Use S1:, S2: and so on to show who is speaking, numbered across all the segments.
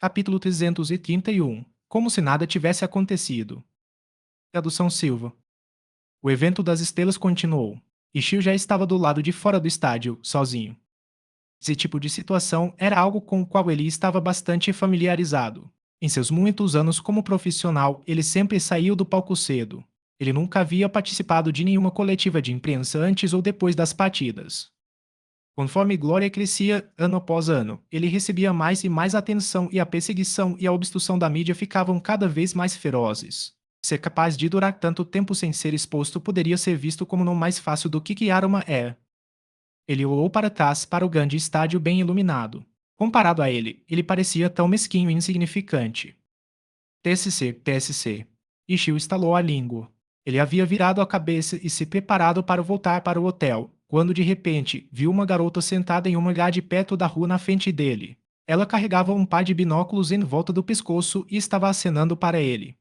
S1: Capítulo 331. Como se nada tivesse acontecido. Tradução Silva. O evento das estrelas continuou. E Shio já estava do lado de fora do estádio, sozinho. Esse tipo de situação era algo com o qual ele estava bastante familiarizado. Em seus muitos anos como profissional, ele sempre saiu do palco cedo. Ele nunca havia participado de nenhuma coletiva de imprensa antes ou depois das partidas. Conforme Glória crescia ano após ano, ele recebia mais e mais atenção e a perseguição e a obstrução da mídia ficavam cada vez mais ferozes. Ser capaz de durar tanto tempo sem ser exposto poderia ser visto como não mais fácil do que criar uma era. Ele olhou para trás para o grande estádio bem iluminado. Comparado a ele, ele parecia tão mesquinho e insignificante. TSC, TSC. Ishio estalou a língua. Ele havia virado a cabeça e se preparado para voltar para o hotel, quando de repente viu uma garota sentada em uma grade perto da rua na frente dele. Ela carregava um par de binóculos em volta do pescoço e estava acenando para ele.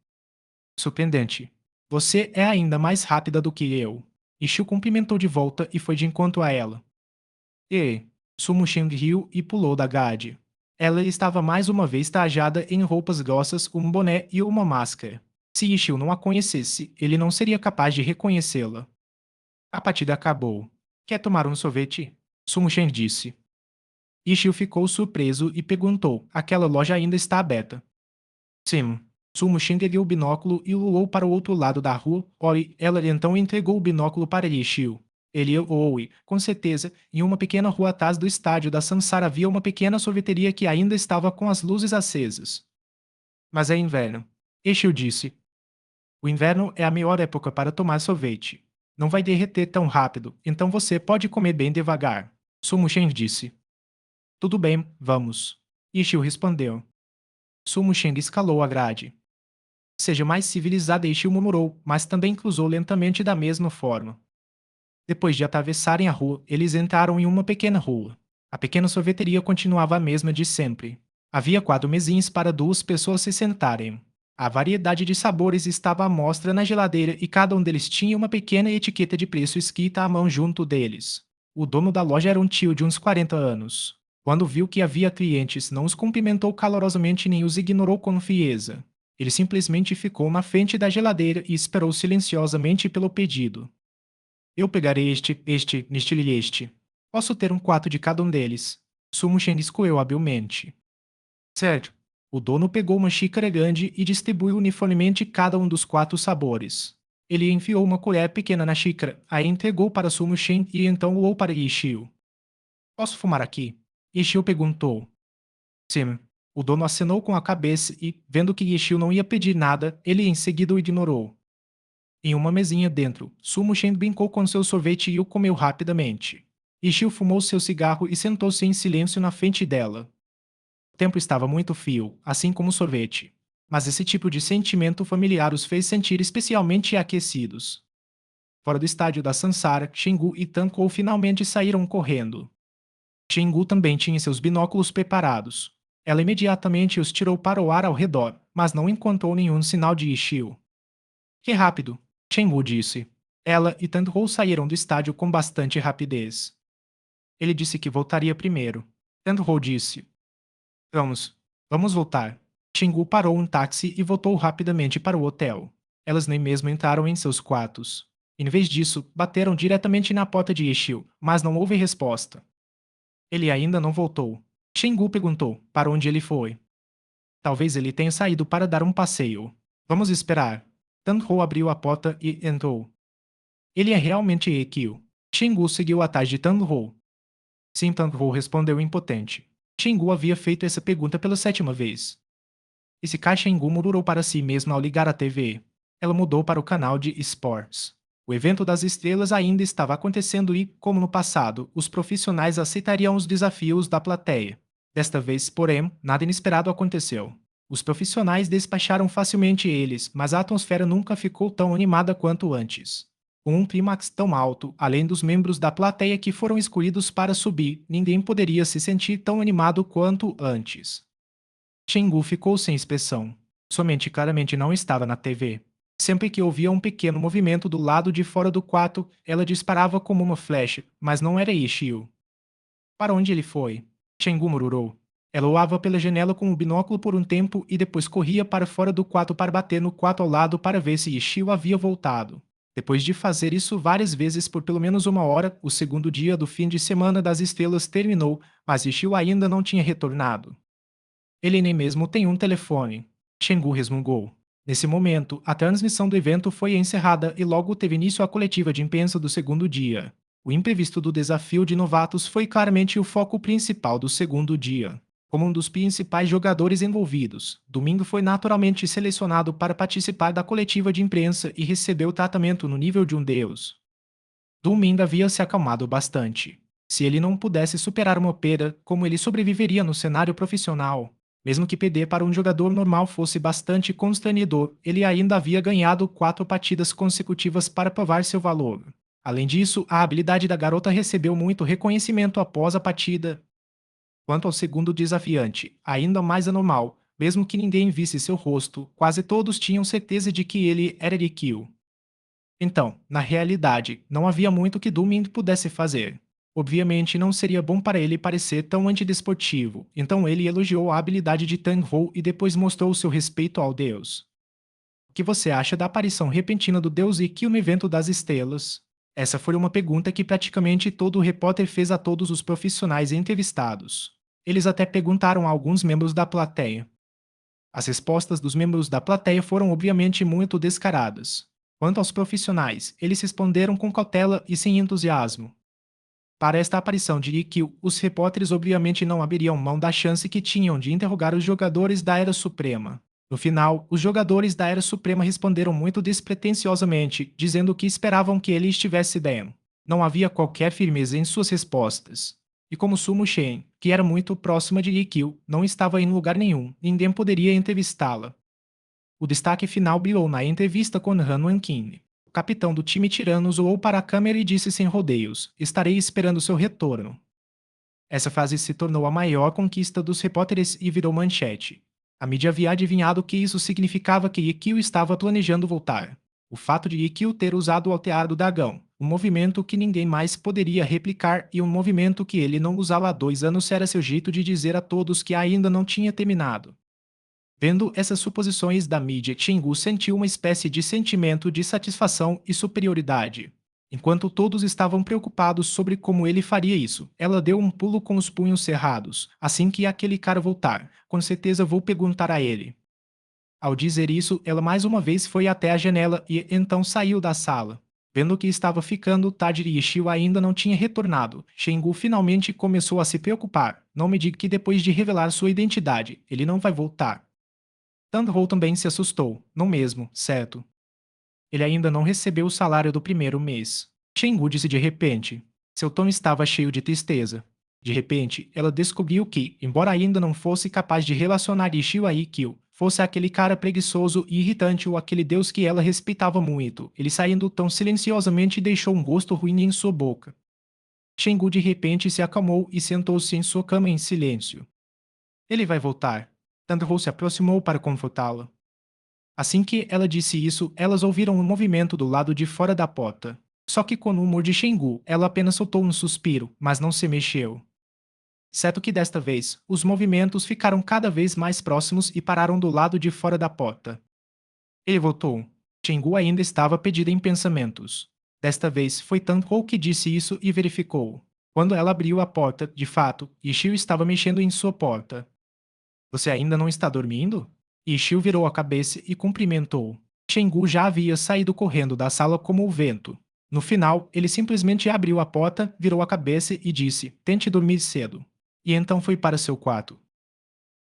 S1: Surpreendente. Você é ainda mais rápida do que eu. Ishio cumprimentou de volta e foi de encontro a ela. E Sumo Shang riu e pulou da grade. Ela estava mais uma vez trajada em roupas grossas, um boné e uma máscara. Se Ishio não a conhecesse, ele não seria capaz de reconhecê-la. A partida acabou. Quer tomar um sorvete? Sumo Shang disse. Ishio ficou surpreso e perguntou: aquela loja ainda está aberta? Sim. Sumo Shang ergueu o binóculo e olhou para o outro lado da rua. Ori, ela então entregou o binóculo para Ishio. Ele ouve, com certeza, em uma pequena rua atrás do estádio da Sansara havia uma pequena sorveteria que ainda estava com as luzes acesas. Mas é inverno. Ishio disse. O inverno é a melhor época para tomar sorvete. Não vai derreter tão rápido, então você pode comer bem devagar. Sumo Shang disse. Tudo bem, vamos. Ishio respondeu. Sumo Shang escalou a grade. Seja mais civilizada, Ishio murmurou, mas também cruzou lentamente da mesma forma. Depois de atravessarem a rua, eles entraram em uma pequena rua. A pequena sorveteria continuava a mesma de sempre. Havia 4 mesinhas para 2 pessoas se sentarem. A variedade de sabores estava à mostra na geladeira e cada um deles tinha uma pequena etiqueta de preço escrita à mão junto deles. O dono da loja era um tio de uns 40 anos. Quando viu que havia clientes, não os cumprimentou calorosamente nem os ignorou com frieza. Ele simplesmente ficou na frente da geladeira e esperou silenciosamente pelo pedido. Eu pegarei neste e este. Posso ter um quarto de cada um deles. Sumo Shen escoeu habilmente. Certo. O dono pegou uma xícara grande e distribuiu uniformemente cada um dos 4 sabores. Ele enfiou uma colher pequena na xícara, a entregou para Sumo Shen e então olhou para Ishio. Posso fumar aqui? Ishio perguntou. Sim. O dono acenou com a cabeça e, vendo que Ishio não ia pedir nada, ele em seguida o ignorou. Em uma mesinha dentro, Sumo Shen brincou com seu sorvete e o comeu rapidamente. Ishio fumou seu cigarro e sentou-se em silêncio na frente dela. O tempo estava muito frio, assim como o sorvete. Mas esse tipo de sentimento familiar os fez sentir especialmente aquecidos. Fora do estádio da Sansara, Shingu e Tankou finalmente saíram correndo. Shingu também tinha seus binóculos preparados. Ela imediatamente os tirou para o ar ao redor, mas não encontrou nenhum sinal de Ishio. Que rápido! Shenwu disse. Ela e Tantou saíram do estádio com bastante rapidez. Ele disse que voltaria primeiro. Tantou disse. Vamos voltar. Shingu parou um táxi e voltou rapidamente para o hotel. Elas nem mesmo entraram em seus quartos. Em vez disso, bateram diretamente na porta de Ishio, mas não houve resposta. Ele ainda não voltou. Shingu perguntou para onde ele foi. Talvez ele tenha saído para dar um passeio. Vamos esperar. Tantou abriu a porta e entrou. Ele é realmente Ekio. Shingu seguiu atrás de Tanrou. Sim, Tanrou respondeu impotente. Shingu havia feito essa pergunta pela 7ª vez. Esse Kai Shingu murmurou para si mesmo ao ligar a TV. Ela mudou para o canal de Sports. O evento das estrelas ainda estava acontecendo e, como no passado, os profissionais aceitariam os desafios da plateia. Desta vez, porém, nada inesperado aconteceu. Os profissionais despacharam facilmente eles, mas a atmosfera nunca ficou tão animada quanto antes. Com um clímax tão alto, além dos membros da plateia que foram escolhidos para subir, ninguém poderia se sentir tão animado quanto antes. Shingu ficou sem expressão. Somente claramente não estava na TV. Sempre que ouvia um pequeno movimento do lado de fora do quarto, ela disparava como uma flecha, mas não era Ishio. Para onde ele foi? Shingu murmurou. Ela olhava pela janela com o binóculo por um tempo e depois corria para fora do quarto para bater no quarto ao lado para ver se Ishio havia voltado. Depois de fazer isso várias vezes por pelo menos uma hora, o segundo dia do fim de semana das estrelas terminou, mas Ishio ainda não tinha retornado. Ele nem mesmo tem um telefone. Chenggu resmungou. Nesse momento, a transmissão do evento foi encerrada e logo teve início a coletiva de imprensa do segundo dia. O imprevisto do desafio de novatos foi claramente o foco principal do segundo dia. Como um dos principais jogadores envolvidos, Domingo foi naturalmente selecionado para participar da coletiva de imprensa e recebeu tratamento no nível de um deus. Domingo havia se acalmado bastante. Se ele não pudesse superar uma perda, como ele sobreviveria no cenário profissional? Mesmo que perder para um jogador normal fosse bastante constrangedor, ele ainda havia ganhado 4 partidas consecutivas para provar seu valor. Além disso, a habilidade da garota recebeu muito reconhecimento após a partida. Quanto ao segundo desafiante, ainda mais anormal, mesmo que ninguém visse seu rosto, quase todos tinham certeza de que ele era Rikyu. Então, na realidade, não havia muito que Dumin pudesse fazer. Obviamente, não seria bom para ele parecer tão antidesportivo, então ele elogiou a habilidade de Tang Ho e depois mostrou seu respeito ao deus. O que você acha da aparição repentina do deus Ikkyu no evento das estrelas? Essa foi uma pergunta que praticamente todo o repórter fez a todos os profissionais entrevistados. Eles até perguntaram a alguns membros da plateia. As respostas dos membros da plateia foram obviamente muito descaradas. Quanto aos profissionais, eles responderam com cautela e sem entusiasmo. Para esta aparição de Ikkyu, os repórteres obviamente não abririam mão da chance que tinham de interrogar os jogadores da Era Suprema. No final, os jogadores da Era Suprema responderam muito despretensiosamente, dizendo que esperavam que ele estivesse bem. Não havia qualquer firmeza em suas respostas. E como Sumo Shen, que era muito próxima de Ikkyu, não estava em lugar nenhum, ninguém poderia entrevistá-la. O destaque final brilhou na entrevista com Han Wankin. O capitão do time tirano zoou para a câmera e disse sem rodeios: "Estarei esperando seu retorno." Essa frase se tornou a maior conquista dos repórteres e virou manchete. A mídia havia adivinhado que isso significava que Ikkyu estava planejando voltar. O fato de Ikkyu ter usado o altear do dragão, um movimento que ninguém mais poderia replicar e um movimento que ele não usava há 2 anos era seu jeito de dizer a todos que ainda não tinha terminado. Vendo essas suposições da mídia, Xingu sentiu uma espécie de sentimento de satisfação e superioridade. Enquanto todos estavam preocupados sobre como ele faria isso, ela deu um pulo com os punhos cerrados. Assim que aquele cara voltar, com certeza vou perguntar a ele. Ao dizer isso, ela mais uma vez foi até a janela e então saiu da sala. Vendo que estava ficando tarde e Ishio ainda não tinha retornado, Xingu finalmente começou a se preocupar. Não me diga que depois de revelar sua identidade, ele não vai voltar. Tandhou também se assustou, não mesmo, certo? Ele ainda não recebeu o salário do primeiro mês. Chenggu disse de repente. Seu tom estava cheio de tristeza. De repente, ela descobriu que, embora ainda não fosse capaz de relacionar Ishio a Ikkyu, fosse aquele cara preguiçoso e irritante ou aquele deus que ela respeitava muito, ele saindo tão silenciosamente deixou um gosto ruim em sua boca. Chenggu de repente se acalmou e sentou-se em sua cama em silêncio. Ele vai voltar. Tandhou se aproximou para confortá-la. Assim que ela disse isso, elas ouviram um movimento do lado de fora da porta. Só que com o humor de Xingu, ela apenas soltou um suspiro, mas não se mexeu. Certo que desta vez, os movimentos ficaram cada vez mais próximos e pararam do lado de fora da porta. Ele voltou. Xingu ainda estava perdida em pensamentos. Desta vez, foi Tanhou que disse isso e verificou. Quando ela abriu a porta, de fato, Ishio estava mexendo em sua porta. Você ainda não está dormindo? Ishio virou a cabeça e cumprimentou. Chenggu já havia saído correndo da sala como o vento. No final, ele simplesmente abriu a porta, virou a cabeça e disse: "Tente dormir cedo." E então foi para seu quarto.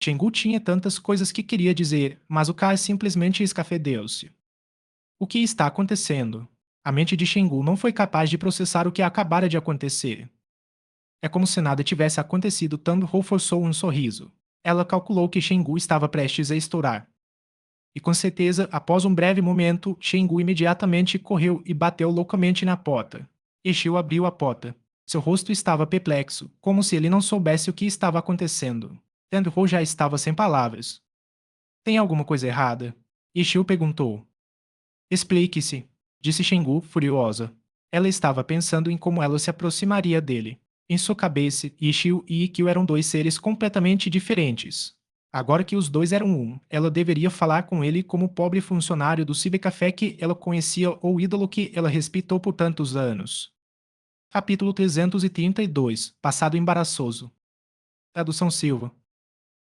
S1: Chenggu tinha tantas coisas que queria dizer, mas o cara simplesmente escafedeu-se. O que está acontecendo? A mente de Chenggu não foi capaz de processar o que acabara de acontecer. É como se nada tivesse acontecido. Tandhou forçou um sorriso. Ela calculou que Xingu estava prestes a estourar. E com certeza, após um breve momento, Xingu imediatamente correu e bateu loucamente na porta. Ishio abriu a porta. Seu rosto estava perplexo, como se ele não soubesse o que estava acontecendo. Tandhou já estava sem palavras. Tem alguma coisa errada? Ishio perguntou. Explique-se, disse Xingu, furiosa. Ela estava pensando em como ela se aproximaria dele. Em sua cabeça, Ishio e Ikkyo eram dois seres completamente diferentes. Agora que os dois eram um, ela deveria falar com ele como o pobre funcionário do cibercafé que ela conhecia ou ídolo que ela respeitou por tantos anos. Capítulo 332 Passado embaraçoso. Tradução Silva.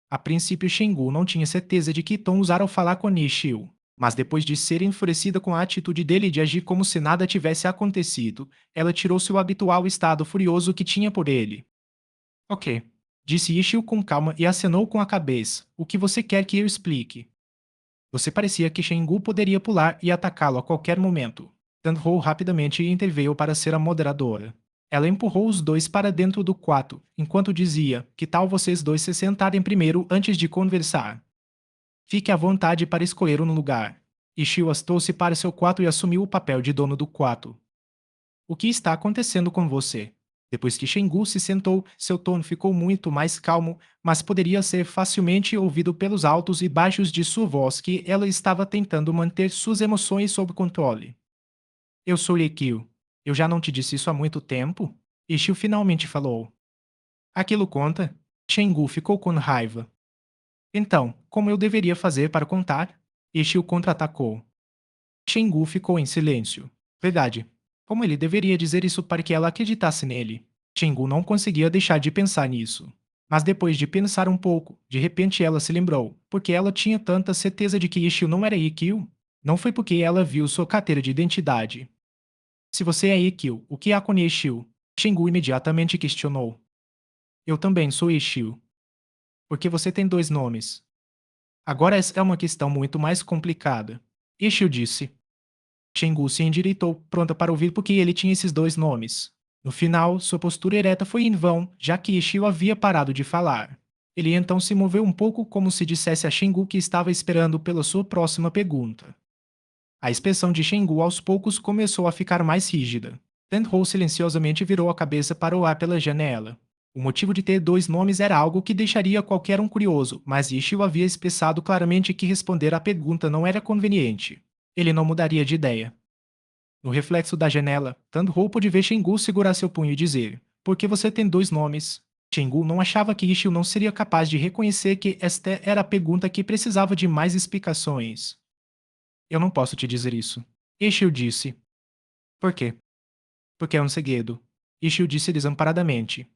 S1: A princípio, Shengu não tinha certeza de que tom usar ao falar com Nishio, mas depois de ser enfurecida com a atitude dele de agir como se nada tivesse acontecido, ela tirou seu habitual estado furioso que tinha por ele. Ok, disse Ishio com calma e acenou com a cabeça. O que você quer que eu explique? Você parecia que Shengu poderia pular e atacá-lo a qualquer momento. Danhou rapidamente interveio para ser a moderadora. Ela empurrou os dois para dentro do quarto, enquanto dizia: que tal vocês dois se sentarem primeiro antes de conversar? Fique à vontade para escolher um lugar. Ishio astou-se para seu quarto e assumiu o papel de dono do quarto. O que está acontecendo com você? Depois que Shengu se sentou, seu tom ficou muito mais calmo, mas poderia ser facilmente ouvido pelos altos e baixos de sua voz que ela estava tentando manter suas emoções sob controle. Eu sou Ikkyo. Eu já não te disse isso há muito tempo? Ishio finalmente falou. Aquilo conta? Shengu ficou com raiva. Então, como eu deveria fazer para contar? Ishio contra-atacou. Shengu ficou em silêncio. Verdade. Como ele deveria dizer isso para que ela acreditasse nele? Shengu não conseguia deixar de pensar nisso. Mas depois de pensar um pouco, de repente ela se lembrou, porque ela tinha tanta certeza de que Ishio não era Ikkyo. Não foi porque ela viu sua carteira de identidade. Se você é Ikkyo, o que há com Ishio? Shengu imediatamente questionou. Eu também sou Ishio. Porque você tem dois nomes. Agora essa é uma questão muito mais complicada. Ishio disse. Shengu se endireitou, pronta para ouvir porque ele tinha esses dois nomes. No final, sua postura ereta foi em vão, já que Ishio havia parado de falar. Ele então se moveu um pouco como se dissesse a Shengu que estava esperando pela sua próxima pergunta. A expressão de Shengu aos poucos começou a ficar mais rígida. Tenhou silenciosamente virou a cabeça para olhar pela janela. O motivo de ter dois nomes era algo que deixaria qualquer um curioso, mas Ishio havia expressado claramente que responder à pergunta não era conveniente. Ele não mudaria de ideia. No reflexo da janela, Tandhou pôde ver Shengu segurar seu punho e dizer: por que você tem dois nomes? Shengu não achava que Ishio não seria capaz de reconhecer que esta era a pergunta que precisava de mais explicações. Eu não posso te dizer isso. Ishio disse. Por quê? Porque é um segredo. Ishio disse desamparadamente.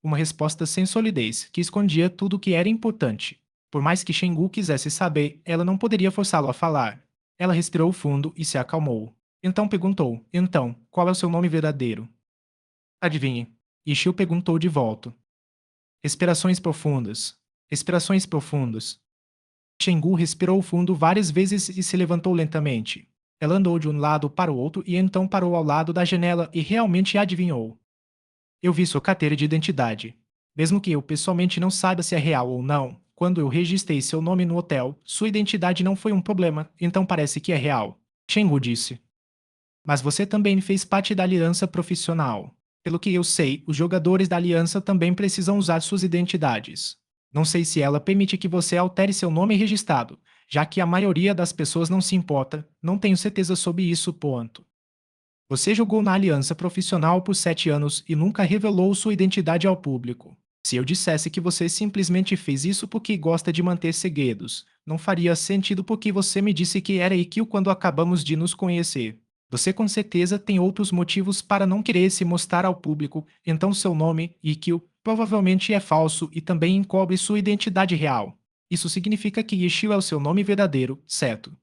S1: Uma resposta sem solidez, que escondia tudo o que era importante. Por mais que Shengu quisesse saber, ela não poderia forçá-lo a falar. Ela respirou fundo e se acalmou. Então perguntou: então, qual é o seu nome verdadeiro? Adivinhe. Ishio perguntou de volta. Respirações profundas. Respirações profundas. Shengu respirou fundo várias vezes e se levantou lentamente. Ela andou de um lado para o outro e então parou ao lado da janela e realmente adivinhou. Eu vi sua carteira de identidade. Mesmo que eu pessoalmente não saiba se é real ou não, quando eu registrei seu nome no hotel, sua identidade não foi um problema, então parece que é real. Shengu disse. Mas você também fez parte da aliança profissional. Pelo que eu sei, os jogadores da aliança também precisam usar suas identidades. Não sei se ela permite que você altere seu nome registrado, já que a maioria das pessoas não se importa, não tenho certeza sobre isso, ponto. Você jogou na aliança profissional por 7 anos e nunca revelou sua identidade ao público. Se eu dissesse que você simplesmente fez isso porque gosta de manter segredos, não faria sentido porque você me disse que era Ikkyo quando acabamos de nos conhecer. Você com certeza tem outros motivos para não querer se mostrar ao público, então seu nome, Ikkyo, provavelmente é falso e também encobre sua identidade real. Isso significa que Ishio é o seu nome verdadeiro, certo?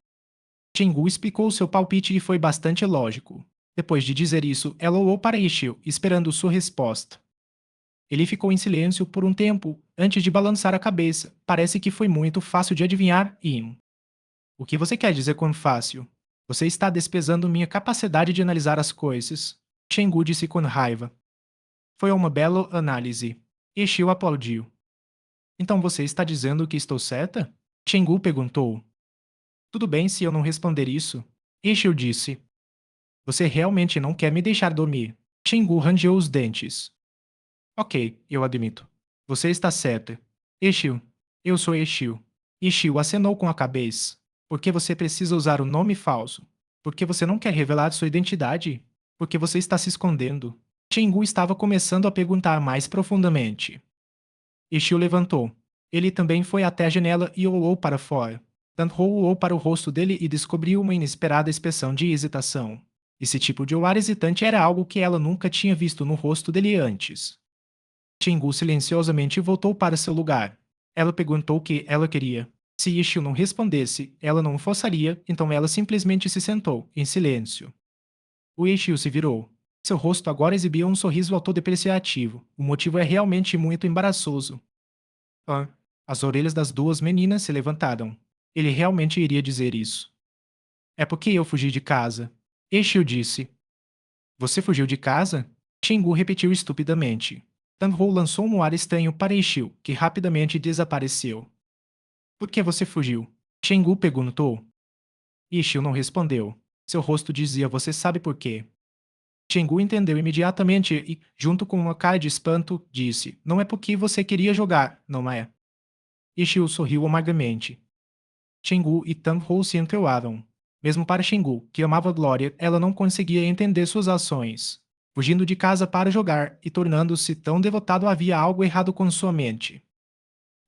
S1: Shengu explicou seu palpite e foi bastante lógico. Depois de dizer isso, ela olhou para Ishio, esperando sua resposta. Ele ficou em silêncio por um tempo, antes de balançar a cabeça. Parece que foi muito fácil de adivinhar e... O que você quer dizer com fácil? Você está desprezando minha capacidade de analisar as coisas. Shengu disse com raiva. Foi uma bela análise. Ishio aplaudiu. Então você está dizendo que estou certa? Shengu perguntou. Tudo bem se eu não responder isso. Ishio disse. Você realmente não quer me deixar dormir. Shengu rangeu os dentes. Ok, eu admito. Você está certa. Ishio. Eu sou Ishio. Ishio acenou com a cabeça. Por que você precisa usar o nome falso? Porque você não quer revelar sua identidade? Porque você está se escondendo. Chengu estava começando a perguntar mais profundamente. Ishio levantou. Ele também foi até a janela e olhou para fora. Tanho olhou para o rosto dele e descobriu uma inesperada expressão de hesitação. Esse tipo de olhar hesitante era algo que ela nunca tinha visto no rosto dele antes. Chengu silenciosamente voltou para seu lugar. Ela perguntou o que ela queria. Se Ishio não respondesse, ela não o forçaria, então ela simplesmente se sentou, em silêncio. O Ishio se virou. Seu rosto agora exibia um sorriso autodepreciativo. O motivo é realmente muito embaraçoso. Ah. As orelhas das duas meninas se levantaram. Ele realmente iria dizer isso. É porque eu fugi de casa. Ishio disse. Você fugiu de casa? Xingu repetiu estupidamente. Tanhou lançou um ar estranho para Ishio, que rapidamente desapareceu. Por que você fugiu? Xingu perguntou. Ishio não respondeu. Seu rosto dizia você sabe por quê. Xingu entendeu imediatamente e, junto com uma cara de espanto, disse: Não é porque você queria jogar, não é? Ishio sorriu amargamente. Xingu e Tang Hou se entreolharam. Mesmo para Xingu, que amava Glória, ela não conseguia entender suas ações. Fugindo de casa para jogar e tornando-se tão devotado havia algo errado com sua mente.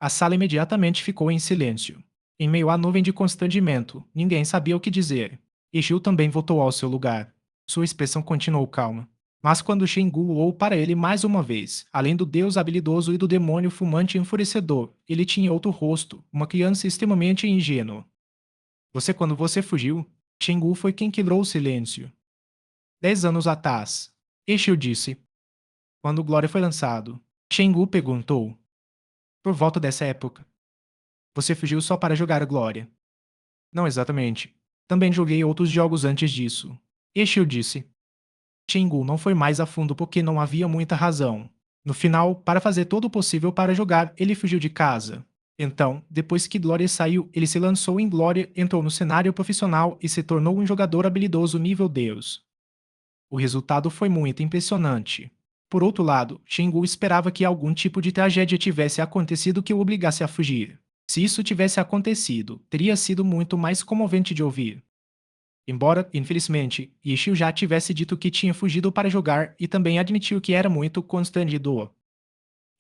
S1: A sala imediatamente ficou em silêncio. Em meio à nuvem de constrangimento, ninguém sabia o que dizer. Ishio também voltou ao seu lugar. Sua expressão continuou calma. Mas quando Xingu olhou para ele mais uma vez, além do deus habilidoso e do demônio fumante enfurecedor, ele tinha outro rosto, uma criança extremamente ingênua. Quando você fugiu, Xingu foi quem quebrou o silêncio. 10 anos atrás. Ishio disse. Quando Glória foi lançado, Xingu perguntou. Por volta dessa época. Você fugiu só para jogar Glória. Não exatamente. Também joguei outros jogos antes disso. Ishio disse. Xingu não foi mais a fundo porque não havia muita razão. No final, para fazer todo o possível para jogar, ele fugiu de casa. Então, depois que Glória saiu, ele se lançou em Glória, entrou no cenário profissional e se tornou um jogador habilidoso nível Deus. O resultado foi muito impressionante. Por outro lado, Xingu esperava que algum tipo de tragédia tivesse acontecido que o obrigasse a fugir. Se isso tivesse acontecido, teria sido muito mais comovente de ouvir. Embora, infelizmente, Ishio já tivesse dito que tinha fugido para jogar e também admitiu que era muito constrangedor.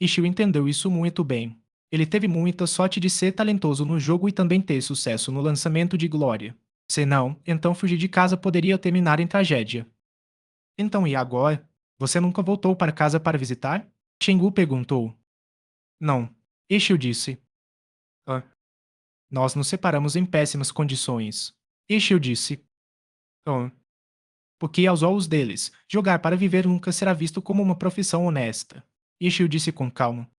S1: Ishio entendeu isso muito bem. Ele teve muita sorte de ser talentoso no jogo e também ter sucesso no lançamento de Glória. Se não, então fugir de casa poderia terminar em tragédia. Então e agora? Você nunca voltou para casa para visitar? Xingu perguntou. Não. Ishio disse. Ah, nós nos separamos em péssimas condições. Ishio disse. Ah, porque aos olhos deles, jogar para viver nunca será visto como uma profissão honesta. Ishio disse com calma.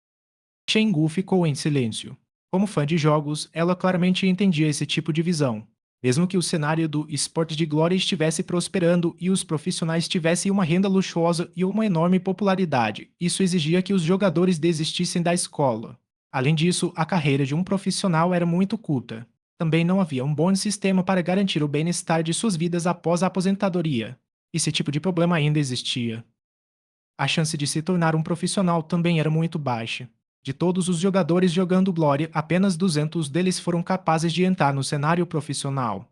S1: Xingu ficou em silêncio. Como fã de jogos, ela claramente entendia esse tipo de visão. Mesmo que o cenário do esporte de glória estivesse prosperando e os profissionais tivessem uma renda luxuosa e uma enorme popularidade, isso exigia que os jogadores desistissem da escola. Além disso, a carreira de um profissional era muito curta. Também não havia um bom sistema para garantir o bem-estar de suas vidas após a aposentadoria. Esse tipo de problema ainda existia. A chance de se tornar um profissional também era muito baixa. De todos os jogadores jogando Glória, apenas 200 deles foram capazes de entrar no cenário profissional.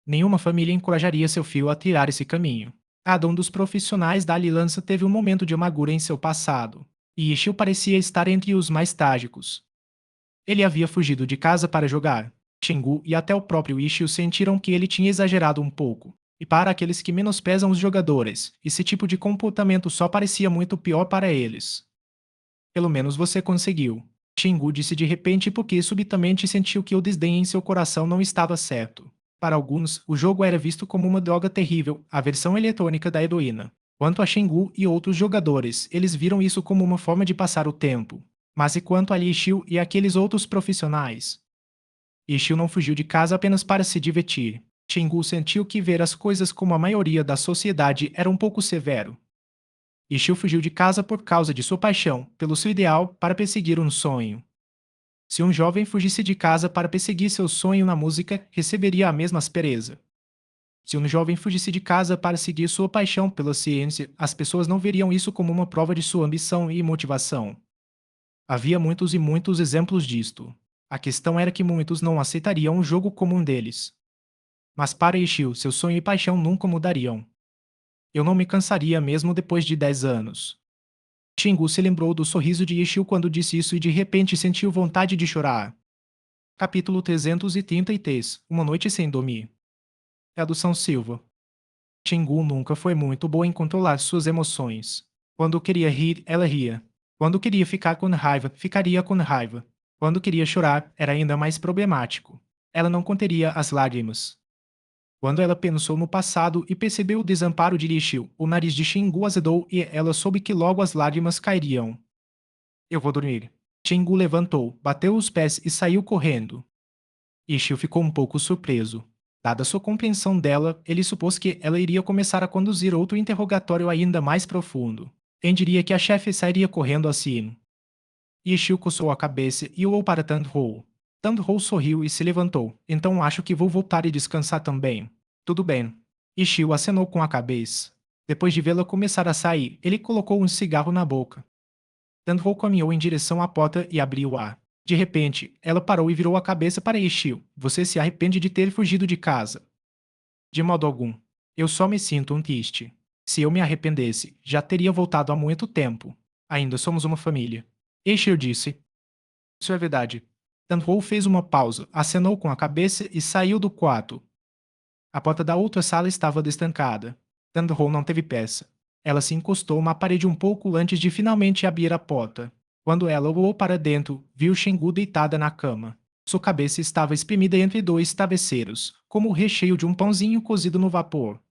S1: Nenhuma família encorajaria seu filho a tirar esse caminho. Cada um dos profissionais da aliança teve um momento de amargura em seu passado, e Ishio parecia estar entre os mais trágicos. Ele havia fugido de casa para jogar. Xingu e até o próprio Ishio sentiram que ele tinha exagerado um pouco. E para aqueles que menosprezam os jogadores, esse tipo de comportamento só parecia muito pior para eles. Pelo menos você conseguiu. Xingu disse de repente porque subitamente sentiu que o desdém em seu coração não estava certo. Para alguns, o jogo era visto como uma droga terrível, a versão eletrônica da heroína. Quanto a Xingu e outros jogadores, eles viram isso como uma forma de passar o tempo. Mas e quanto a Li Xiu e aqueles outros profissionais? Ishio não fugiu de casa apenas para se divertir. Xingu sentiu que ver as coisas como a maioria da sociedade era um pouco severo. Ishio fugiu de casa por causa de sua paixão, pelo seu ideal, para perseguir um sonho. Se um jovem fugisse de casa para perseguir seu sonho na música, receberia a mesma aspereza. Se um jovem fugisse de casa para seguir sua paixão pela ciência, as pessoas não veriam isso como uma prova de sua ambição e motivação. Havia muitos e muitos exemplos disto. A questão era que muitos não aceitariam um jogo como um deles. Mas para Ishio, seu sonho e paixão nunca mudariam. Eu não me cansaria mesmo depois de 10 anos. Chingu se lembrou do sorriso de Yishio quando disse isso e de repente sentiu vontade de chorar. Capítulo 333 Uma noite sem dormir. Tradução Silva. Chingu nunca foi muito boa em controlar suas emoções. Quando queria rir, ela ria. Quando queria ficar com raiva, ficaria com raiva. Quando queria chorar, era ainda mais problemático. Ela não conteria as lágrimas. Quando ela pensou no passado e percebeu o desamparo de Lixil, o nariz de Xingu azedou e ela soube que logo as lágrimas cairiam. Eu vou dormir. Xingu levantou, bateu os pés e saiu correndo. Ishio ficou um pouco surpreso. Dada sua compreensão dela, ele supôs que ela iria começar a conduzir outro interrogatório ainda mais profundo. Quem diria que a chefe sairia correndo assim? Ishio coçou a cabeça e olhou para Tandhou. Tandhou sorriu e se levantou. Então acho que vou voltar e descansar também. Tudo bem. Ishio acenou com a cabeça. Depois de vê-la começar a sair, ele colocou um cigarro na boca. Tandhou caminhou em direção à porta e abriu-a. De repente, ela parou e virou a cabeça para Ishio. Você se arrepende de ter fugido de casa? De modo algum. Eu só me sinto um triste. Se eu me arrependesse, já teria voltado há muito tempo. Ainda somos uma família. Ishio disse. Isso é verdade. Tandhou fez uma pausa, acenou com a cabeça e saiu do quarto. A porta da outra sala estava destancada. Tandhou não teve pressa. Ela se encostou na parede um pouco antes de finalmente abrir a porta. Quando ela olhou para dentro, viu Xingu deitada na cama. Sua cabeça estava espremida entre dois travesseiros, como o recheio de um pãozinho cozido no vapor.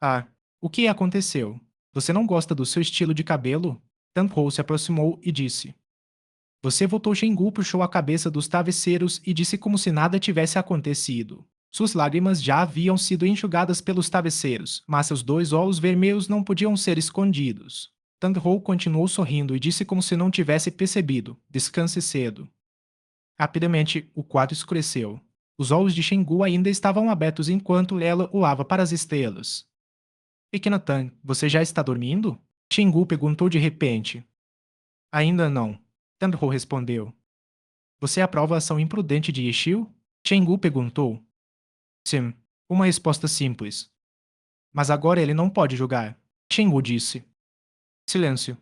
S1: Ah, o que aconteceu? Você não gosta do seu estilo de cabelo? Tandhou se aproximou e disse. Você voltou Xingu, puxou a cabeça dos travesseiros e disse como se nada tivesse acontecido. Suas lágrimas já haviam sido enxugadas pelos travesseiros, mas seus dois olhos vermelhos não podiam ser escondidos. Tandhou continuou sorrindo e disse como se não tivesse percebido. Descanse cedo. Rapidamente, o quarto escureceu. Os olhos de Xingu ainda estavam abertos enquanto ela olhava para as estrelas. Pequena Tan, você já está dormindo? Xingu perguntou de repente. Ainda não. Tandhou respondeu. Você aprova a ação imprudente de Yishio? Chenggu perguntou. Sim, uma resposta simples. Mas agora ele não pode jogar. Chenggu disse. Silêncio.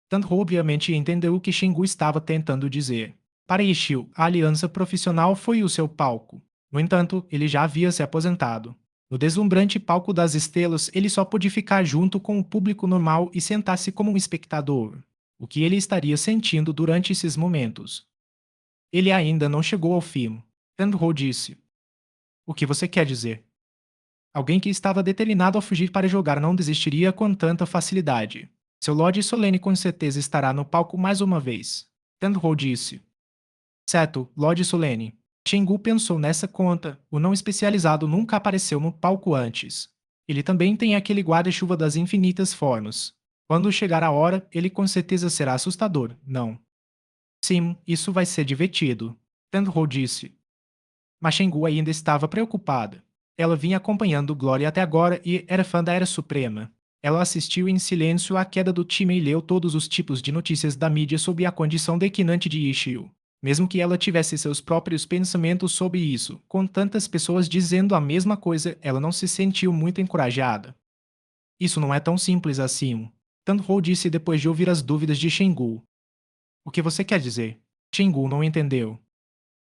S1: Tandhou obviamente entendeu o que Chenggu estava tentando dizer. Para Yishio, a aliança profissional foi o seu palco. No entanto, ele já havia se aposentado. No deslumbrante palco das estrelas, ele só pôde ficar junto com o público normal e sentar-se como um espectador. O que ele estaria sentindo durante esses momentos? Ele ainda não chegou ao fim. Tandhou disse. O que você quer dizer? Alguém que estava determinado a fugir para jogar não desistiria com tanta facilidade. Seu Lorde Solene com certeza estará no palco mais uma vez. Tandhou disse. Certo, Lorde Solene. Xingu pensou nessa conta. O não especializado nunca apareceu no palco antes. Ele também tem aquele guarda-chuva das infinitas formas. Quando chegar a hora, ele com certeza será assustador, não? Sim, isso vai ser divertido. Tandhou disse. Mas Xingu ainda estava preocupada. Ela vinha acompanhando Glória até agora e era fã da Era Suprema. Ela assistiu em silêncio à queda do time e leu todos os tipos de notícias da mídia sobre a condição declinante de Ishio. Mesmo que ela tivesse seus próprios pensamentos sobre isso, com tantas pessoas dizendo a mesma coisa, ela não se sentiu muito encorajada. Isso não é tão simples assim. Tandhou disse depois de ouvir as dúvidas de Xingu. O que você quer dizer? Xingu não entendeu.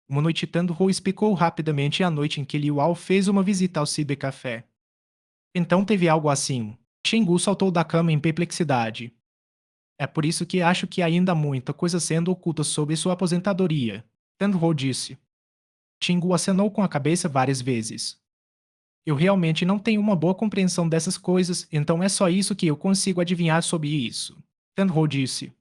S1: Uma noite Tandhou explicou rapidamente a noite em que Liu Ao fez uma visita ao cibercafé. Então teve algo assim. Xingu saltou da cama em perplexidade. É por isso que acho que ainda há muita coisa sendo oculta sobre sua aposentadoria. Tandhou disse. Xingu acenou com a cabeça várias vezes. Eu realmente não tenho uma boa compreensão dessas coisas, então é só isso que eu consigo adivinhar sobre isso. Tandhou disse.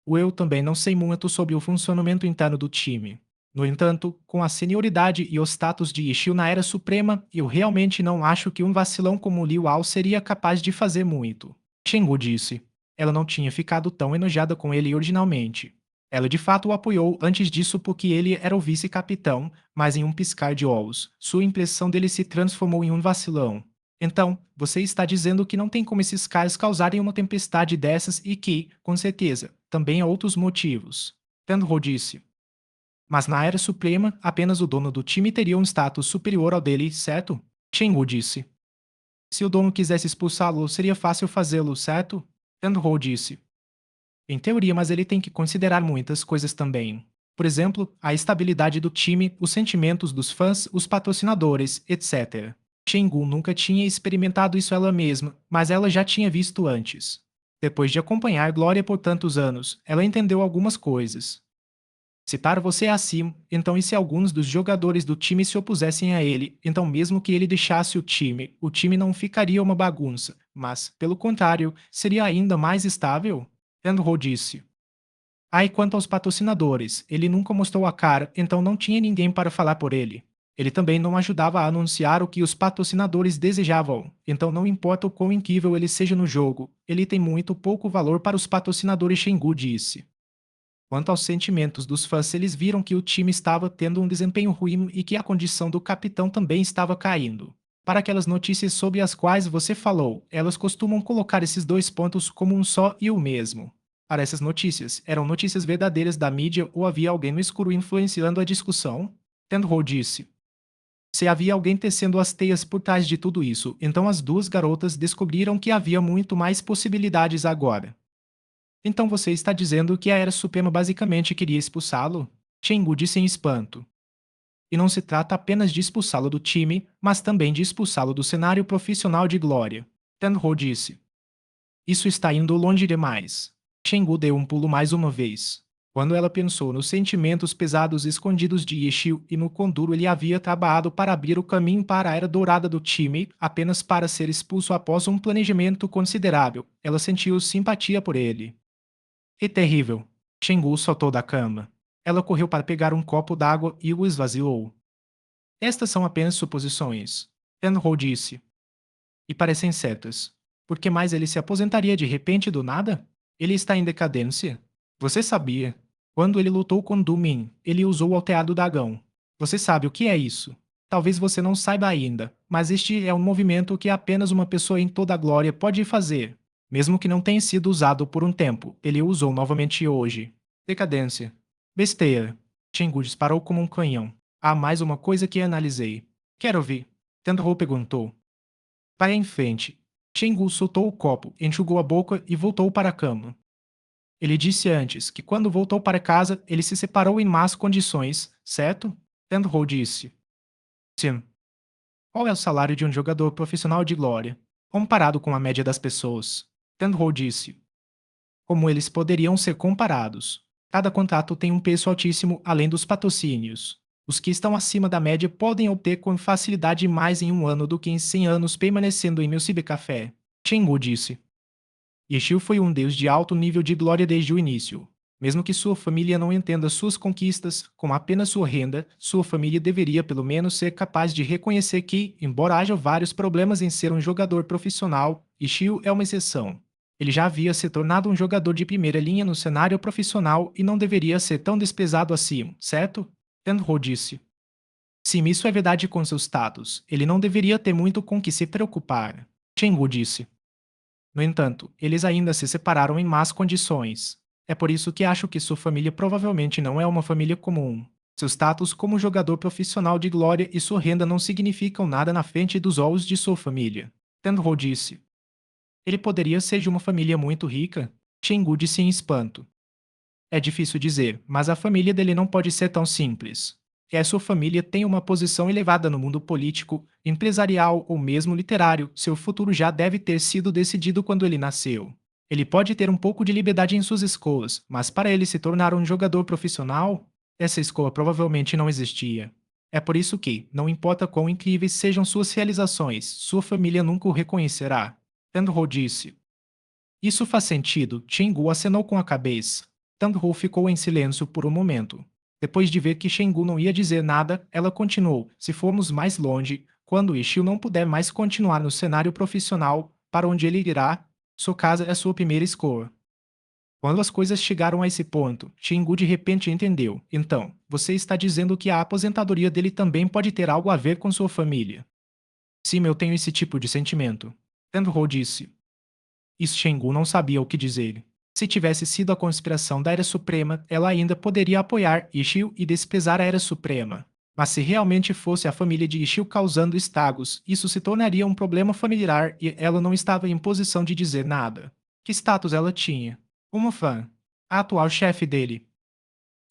S1: Eu também não sei muito sobre o funcionamento interno do time. No entanto, com a senioridade e o status de Ishio na Era Suprema, eu realmente não acho que um vacilão como Liu Ao seria capaz de fazer muito. Xingu disse. Ela não tinha ficado tão enojada com ele originalmente. Ela de fato o apoiou antes disso porque ele era o vice-capitão, mas em um piscar de olhos, sua impressão dele se transformou em um vacilão. Então, você está dizendo que não tem como esses caras causarem uma tempestade dessas e que, com certeza, também há outros motivos. Tandhou disse. Mas na Era Suprema, apenas o dono do time teria um status superior ao dele, certo? Chenggu disse. Se o dono quisesse expulsá-lo, seria fácil fazê-lo, certo? Tandho disse. Em teoria, mas ele tem que considerar muitas coisas também. Por exemplo, a estabilidade do time, os sentimentos dos fãs, os patrocinadores, etc. Shengun nunca tinha experimentado isso ela mesma, mas ela já tinha visto antes. Depois de acompanhar Glória por tantos anos, ela entendeu algumas coisas. Se para você é assim, então e se alguns dos jogadores do time se opusessem a ele, então mesmo que ele deixasse o time não ficaria uma bagunça, mas, pelo contrário, seria ainda mais estável? Enro disse. Ah, e quanto aos patrocinadores, ele nunca mostrou a cara, então não tinha ninguém para falar por ele. Ele também não ajudava a anunciar o que os patrocinadores desejavam, então não importa o quão incrível ele seja no jogo, ele tem muito pouco valor para os patrocinadores, Shengu disse. Quanto aos sentimentos dos fãs, eles viram que o time estava tendo um desempenho ruim e que a condição do capitão também estava caindo. Para aquelas notícias sobre as quais você falou, elas costumam colocar esses dois pontos como um só e o mesmo. Para essas notícias, eram notícias verdadeiras da mídia ou havia alguém no escuro influenciando a discussão? Tendro disse. Se havia alguém tecendo as teias por trás de tudo isso, então as duas garotas descobriram que havia muito mais possibilidades agora. Então você está dizendo que a Era Suprema basicamente queria expulsá-lo? Shengu disse em espanto. E não se trata apenas de expulsá-lo do time, mas também de expulsá-lo do cenário profissional de Glória. Tenho disse. Isso está indo longe demais. Shengu deu um pulo mais uma vez. Quando ela pensou nos sentimentos pesados escondidos de Yeshio e no quão duro ele havia trabalhado para abrir o caminho para a Era Dourada do time, apenas para ser expulso após um planejamento considerável, ela sentiu simpatia por ele. Que terrível! Shengu saltou da cama. Ela correu para pegar um copo d'água e o esvaziou. Estas são apenas suposições. Tenho disse. E parecem certas. Por que mais ele se aposentaria de repente do nada? Ele está em decadência. Você sabia. Quando ele lutou com Dumin, ele usou o Alteado Dragão. Você sabe o que é isso. Talvez você não saiba ainda, mas este é um movimento que apenas uma pessoa em toda a glória pode fazer. Mesmo que não tenha sido usado por um tempo, ele o usou novamente hoje. Decadência. Besteira. Shengu disparou como um canhão. Há mais uma coisa que analisei. Quero ouvir. Tendrou perguntou. Vai em frente. Shengu soltou o copo, enxugou a boca e voltou para a cama. Ele disse antes que quando voltou para casa, ele se separou em más condições, certo? Tendrou disse. Sim. Qual é o salário de um jogador profissional de glória, comparado com a média das pessoas? Tendrou disse. Como eles poderiam ser comparados? Cada contrato tem um preço altíssimo além dos patrocínios. Os que estão acima da média podem obter com facilidade mais em um ano do que em 100 anos permanecendo em meu cibercafé. Shengu disse. Yeshio foi um deus de alto nível de glória desde o início. Mesmo que sua família não entenda suas conquistas como apenas sua renda, sua família deveria pelo menos ser capaz de reconhecer que, embora haja vários problemas em ser um jogador profissional, Yeshio é uma exceção. Ele já havia se tornado um jogador de primeira linha no cenário profissional e não deveria ser tão desprezado assim, certo? Tenho disse. Sim, isso é verdade com seu status. Ele não deveria ter muito com que se preocupar. Shengu disse. No entanto, eles ainda se separaram em más condições. É por isso que acho que sua família provavelmente não é uma família comum. Seu status como jogador profissional de glória e sua renda não significam nada na frente dos olhos de sua família. Tenho disse. Ele poderia ser de uma família muito rica? Shengu disse em espanto. É difícil dizer, mas a família dele não pode ser tão simples. E a sua família tem uma posição elevada no mundo político, empresarial ou mesmo literário, seu futuro já deve ter sido decidido quando ele nasceu. Ele pode ter um pouco de liberdade em suas escolas, mas para ele se tornar um jogador profissional, essa escola provavelmente não existia. É por isso que, não importa quão incríveis sejam suas realizações, sua família nunca o reconhecerá. Tandro disse. Isso faz sentido, Shengu acenou com a cabeça. Tandro ficou em silêncio por um momento. Depois de ver que Shengu não ia dizer nada, ela continuou: se formos mais longe, quando Ishio não puder mais continuar no cenário profissional, para onde ele irá, sua casa é sua primeira escola. Quando as coisas chegaram a esse ponto, Shengu de repente entendeu. Então, você está dizendo que a aposentadoria dele também pode ter algo a ver com sua família? Sim, eu tenho esse tipo de sentimento. Tandro disse. Isso Shengu não sabia o que dizer. Se tivesse sido a conspiração da Era Suprema, ela ainda poderia apoiar Ishio e desprezar a Era Suprema. Mas se realmente fosse a família de Ishio causando estragos, isso se tornaria um problema familiar e ela não estava em posição de dizer nada. Que status ela tinha? Uma fã. A atual chefe dele.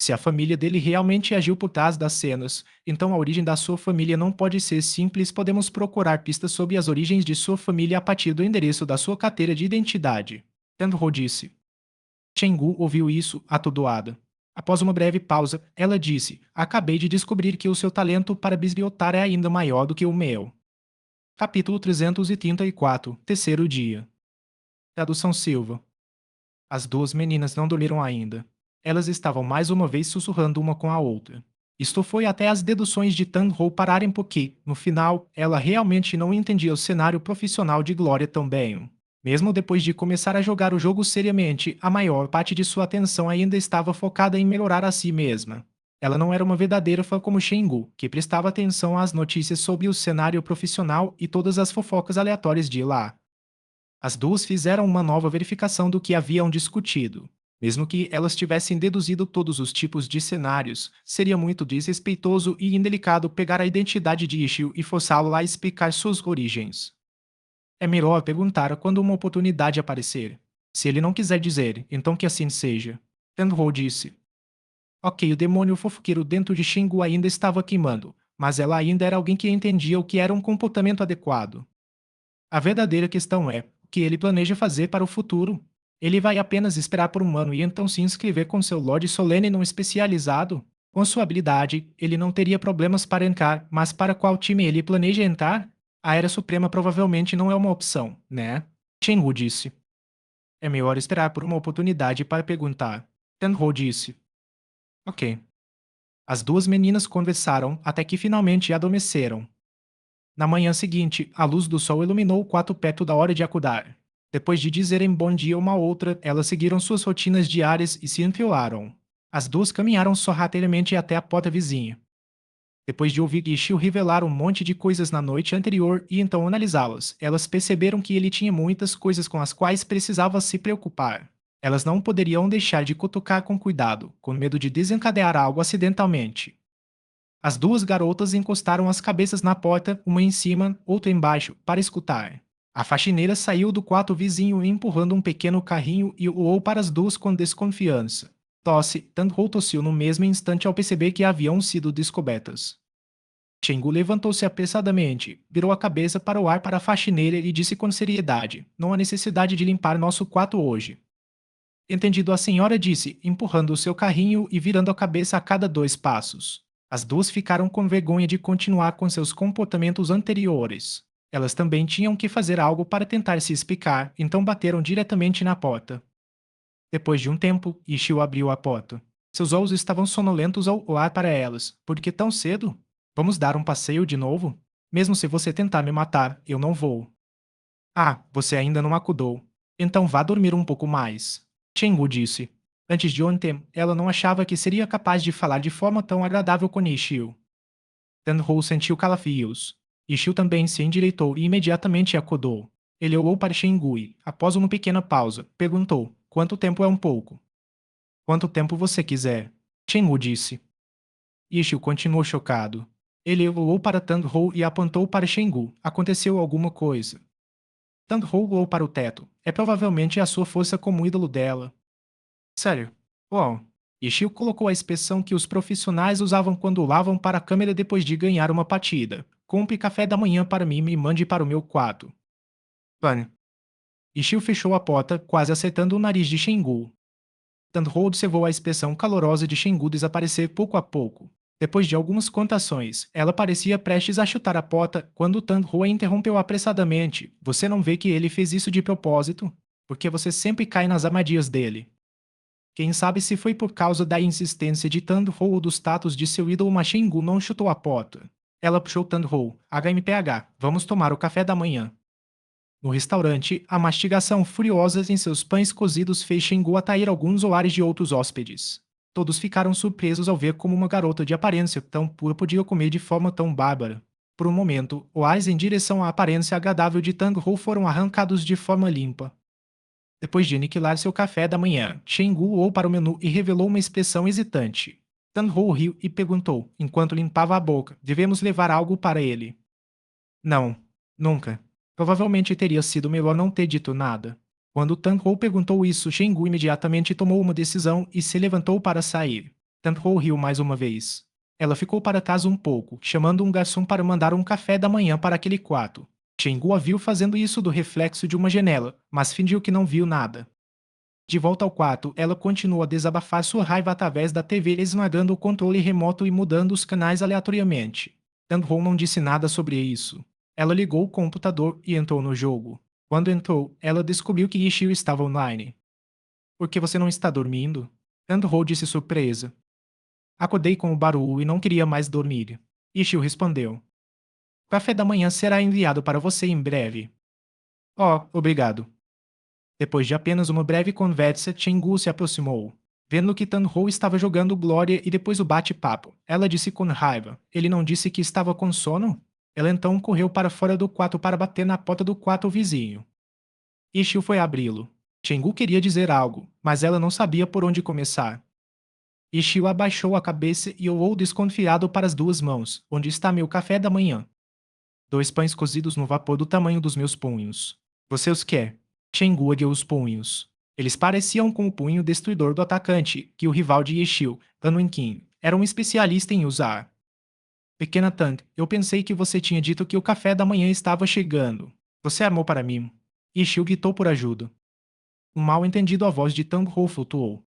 S1: Se a família dele realmente agiu por trás das cenas, então a origem da sua família não pode ser simples. Podemos procurar pistas sobre as origens de sua família a partir do endereço da sua carteira de identidade. Tenho disse. Chenggu ouviu isso, atordoada. Após uma breve pausa, ela disse: Acabei de descobrir que o seu talento para bisbilhotar é ainda maior do que o meu. Capítulo 334 Terceiro dia. Tradução Silva. As duas meninas não dormiram ainda. Elas estavam mais uma vez sussurrando uma com a outra. Isto foi até as deduções de Tan-Ho pararem porque, no final, ela realmente não entendia o cenário profissional de Glória tão bem. Mesmo depois de começar a jogar o jogo seriamente, a maior parte de sua atenção ainda estava focada em melhorar a si mesma. Ela não era uma verdadeira fã como Shengu, que prestava atenção às notícias sobre o cenário profissional e todas as fofocas aleatórias de lá. As duas fizeram uma nova verificação do que haviam discutido. Mesmo que elas tivessem deduzido todos os tipos de cenários, seria muito desrespeitoso e indelicado pegar a identidade de Ishio e forçá-lo a explicar suas origens. É melhor perguntar quando uma oportunidade aparecer. Se ele não quiser dizer, então que assim seja. Tenho disse. Ok, o demônio fofoqueiro dentro de Shingu ainda estava queimando, mas ela ainda era alguém que entendia o que era um comportamento adequado. A verdadeira questão é: o que ele planeja fazer para o futuro? Ele vai apenas esperar por um ano e então se inscrever com seu Lorde Solene não especializado? Com sua habilidade, ele não teria problemas para entrar, mas para qual time ele planeja entrar? A Era Suprema provavelmente não é uma opção, né? Shenwu disse. É melhor esperar por uma oportunidade para perguntar. Tenho disse. Ok. As duas meninas conversaram até que finalmente adormeceram. Na manhã seguinte, a luz do sol iluminou o quarto perto da hora de acordar. Depois de dizerem bom dia uma à outra, elas seguiram suas rotinas diárias e se enfileiram. As duas caminharam sorrateiramente até a porta vizinha. Depois de ouvir Ishio revelar um monte de coisas na noite anterior e então analisá-las, elas perceberam que ele tinha muitas coisas com as quais precisava se preocupar. Elas não poderiam deixar de cutucar com cuidado, com medo de desencadear algo acidentalmente. As duas garotas encostaram as cabeças na porta, uma em cima, outra embaixo, para escutar. A faxineira saiu do quarto vizinho empurrando um pequeno carrinho e olhou para as duas com desconfiança. Tosse, Tanho tossiu no mesmo instante ao perceber que haviam sido descobertas. Chenggu levantou-se apressadamente, virou a cabeça para o ar para a faxineira e disse com seriedade: Não há necessidade de limpar nosso quarto hoje. Entendido, a senhora disse, empurrando o seu carrinho e virando a cabeça a cada 2 passos. As duas ficaram com vergonha de continuar com seus comportamentos anteriores. Elas também tinham que fazer algo para tentar se explicar, então bateram diretamente na porta. Depois de um tempo, Ishio abriu a porta. Seus olhos estavam sonolentos ao olhar para elas. Por que tão cedo? Vamos dar um passeio de novo? Mesmo se você tentar me matar, eu não vou. Ah, você ainda não acordou. Então vá dormir um pouco mais. Chenggu disse. Antes de ontem, ela não achava que seria capaz de falar de forma tão agradável com Ishio. Tenho sentiu calafrios. Ishio também se endireitou e imediatamente acordou. Ele olhou para Chenggu e, após uma pequena pausa, perguntou: Quanto tempo é um pouco? Quanto tempo você quiser. Chenggu disse. Ishio continuou chocado. Ele olhou para Tanho e apontou para Chenggu. Aconteceu alguma coisa. Tanho olhou para o teto. É provavelmente a sua força como ídolo dela. Sério? Uau. Ishio colocou a expressão que os profissionais usavam quando lavam para a câmera depois de ganhar uma partida. Compre café da manhã para mim e mande para o meu quarto. Vânia. Ishio fechou a porta, quase acertando o nariz de Shengu. Tanho observou a expressão calorosa de Shengu desaparecer pouco a pouco. Depois de algumas contações, ela parecia prestes a chutar a porta quando Tanho a interrompeu apressadamente. Você não vê que ele fez isso de propósito? Porque você sempre cai nas armadilhas dele. Quem sabe se foi por causa da insistência de Tanho ou dos tatos de seu ídolo, mas Shengu não chutou a porta. Ela puxou Tanho. HMPH, vamos tomar o café da manhã. No restaurante, a mastigação furiosa em seus pães cozidos fez Shengu atrair alguns olhares de outros hóspedes. Todos ficaram surpresos ao ver como uma garota de aparência tão pura podia comer de forma tão bárbara. Por um momento, olhares em direção à aparência agradável de Tanho foram arrancados de forma limpa. Depois de aniquilar seu café da manhã, Shengu olhou para o menu e revelou uma expressão hesitante. Tan-Ho riu e perguntou, enquanto limpava a boca, devemos levar algo para ele. Não, nunca. Provavelmente teria sido melhor não ter dito nada. Quando Tan-Ho perguntou isso, Shengu imediatamente tomou uma decisão e se levantou para sair. Tan-Ho riu mais uma vez. Ela ficou para trás um pouco, chamando um garçom para mandar um café da manhã para aquele quarto. Shengu a viu fazendo isso do reflexo de uma janela, mas fingiu que não viu nada. De volta ao quarto, ela continuou a desabafar sua raiva através da TV, esmagando o controle remoto e mudando os canais aleatoriamente. Tan-Ho não disse nada sobre isso. Ela ligou o computador e entrou no jogo. Quando entrou, ela descobriu que Ishio estava online. Por que você não está dormindo? Tan-Ho disse surpresa. Acordei com o barulho e não queria mais dormir. Ishio respondeu. O café da manhã será enviado para você em breve. Oh, obrigado. Depois de apenas uma breve conversa, Chengu se aproximou. Vendo que Tan-Ho estava jogando Glória e depois o bate-papo, ela disse com raiva. Ele não disse que estava com sono? Ela então correu para fora do quarto para bater na porta do quarto vizinho. Ishio foi abri-lo. Chengu queria dizer algo, mas ela não sabia por onde começar. Ishio abaixou a cabeça e olhou desconfiado para as duas mãos. Onde está meu café da manhã? 2 pães cozidos no vapor do tamanho dos meus punhos. Você os quer? Chengu ergueu os punhos. Eles pareciam com o punho destruidor do atacante, que o rival de Yeshil, Tan Wenqin, era um especialista em usar. Pequena Tang, eu pensei que você tinha dito que o café da manhã estava chegando. Você armou para mim. Yeshil gritou por ajuda. Um mal-entendido a voz de Tang Ho flutuou.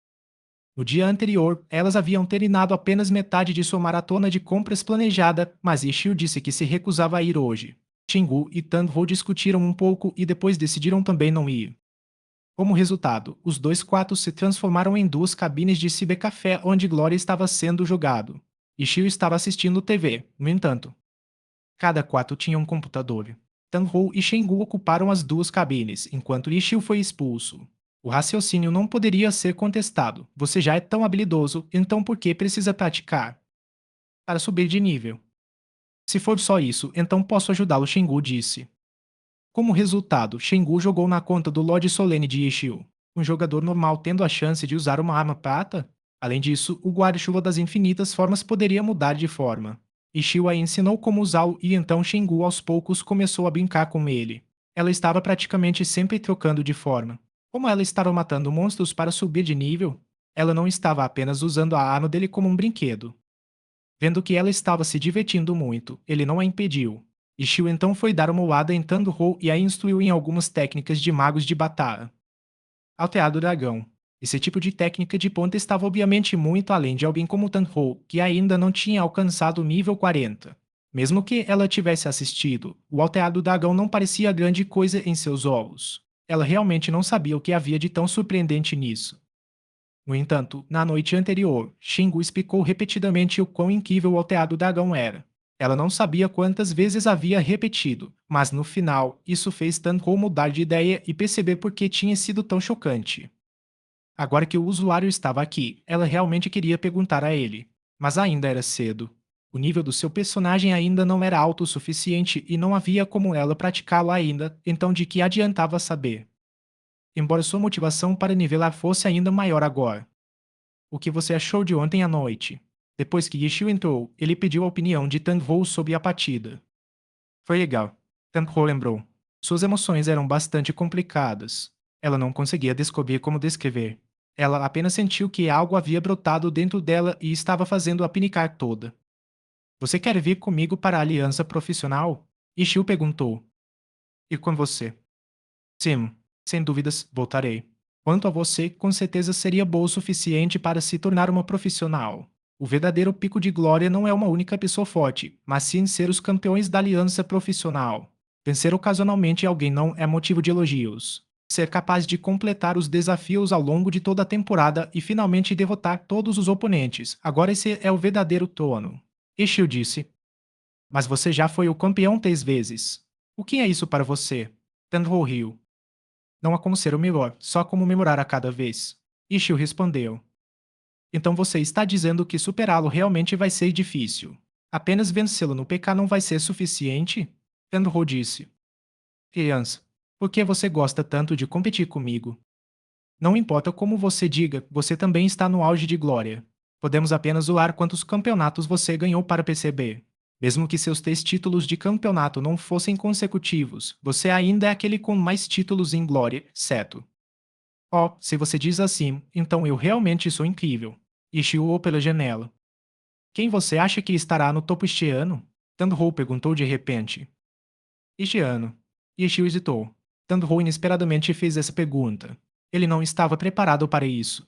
S1: No dia anterior, elas haviam terminado apenas metade de sua maratona de compras planejada, mas Yeshil disse que se recusava a ir hoje. Chingu e Tang Ho discutiram um pouco e depois decidiram também não ir. Como resultado, os dois quartos se transformaram em duas cabines de cibercafé onde Glória estava sendo jogado. Ishio estava assistindo TV, no entanto. Cada quarto tinha um computador. Tan-Ho e Shengu ocuparam as duas cabines, enquanto Ishio foi expulso. O raciocínio não poderia ser contestado. Você já é tão habilidoso, então por que precisa praticar? Para subir de nível. Se for só isso, então posso ajudá-lo, Shengu disse. Como resultado, Shengu jogou na conta do Lorde Solene de Ishio, um jogador normal tendo a chance de usar uma arma prata. Além disso, o guarda-chuva das infinitas formas poderia mudar de forma. Ishio a ensinou como usá-lo e então Shengu aos poucos começou a brincar com ele. Ela estava praticamente sempre trocando de forma. Como ela estava matando monstros para subir de nível, ela não estava apenas usando a arma dele como um brinquedo. Vendo que ela estava se divertindo muito, ele não a impediu. Ishio então foi dar uma olhada em Tandho e a instruiu em algumas técnicas de magos de batalha. Altear do dragão. Esse tipo de técnica de ponta estava obviamente muito além de alguém como Tandho, que ainda não tinha alcançado o nível 40. Mesmo que ela tivesse assistido, o altear do dragão não parecia grande coisa em seus olhos. Ela realmente não sabia o que havia de tão surpreendente nisso. No entanto, na noite anterior, Shingu explicou repetidamente o quão incrível o alteado do dragão era. Ela não sabia quantas vezes havia repetido, mas no final, isso fez Tanho mudar de ideia e perceber por que tinha sido tão chocante. Agora que o usuário estava aqui, ela realmente queria perguntar a ele, mas ainda era cedo. O nível do seu personagem ainda não era alto o suficiente e não havia como ela praticá-lo ainda, então de que adiantava saber? Embora sua motivação para nivelar fosse ainda maior agora. O que você achou de ontem à noite? Depois que Yishio entrou, ele pediu a opinião de Tang-Ho sobre a partida. Foi legal. Tang-Ho lembrou. Suas emoções eram bastante complicadas. Ela não conseguia descobrir como descrever. Ela apenas sentiu que algo havia brotado dentro dela e estava fazendo-a pinicar toda. Você quer vir comigo para a aliança profissional? Yishio perguntou. Ir com você? Sim, sem dúvidas, voltarei. Quanto a você, com certeza seria boa o suficiente para se tornar uma profissional. O verdadeiro pico de glória não é uma única pessoa forte, mas sim ser os campeões da aliança profissional. Vencer ocasionalmente alguém não é motivo de elogios. Ser capaz de completar os desafios ao longo de toda a temporada e finalmente derrotar todos os oponentes. Agora esse é o verdadeiro trono. Ishio disse. Mas você já foi o campeão 3 vezes. O que é isso para você? Tenho riu. Não há como ser o melhor, só como memorar a cada vez. Ishio respondeu. Então você está dizendo que superá-lo realmente vai ser difícil. Apenas vencê-lo no PK não vai ser suficiente? Tenho disse. Criança, por que você gosta tanto de competir comigo? Não importa como você diga, você também está no auge de glória. Podemos apenas zoar quantos campeonatos você ganhou para perceber. Mesmo que seus 3 títulos de campeonato não fossem consecutivos, você ainda é aquele com mais títulos em glória, certo? Oh, se você diz assim, então eu realmente sou incrível. Ishii olhou pela janela. Quem você acha que estará no topo este ano? Tandhou perguntou de repente. Este ano. Ishii hesitou. Tandhou inesperadamente fez essa pergunta. Ele não estava preparado para isso.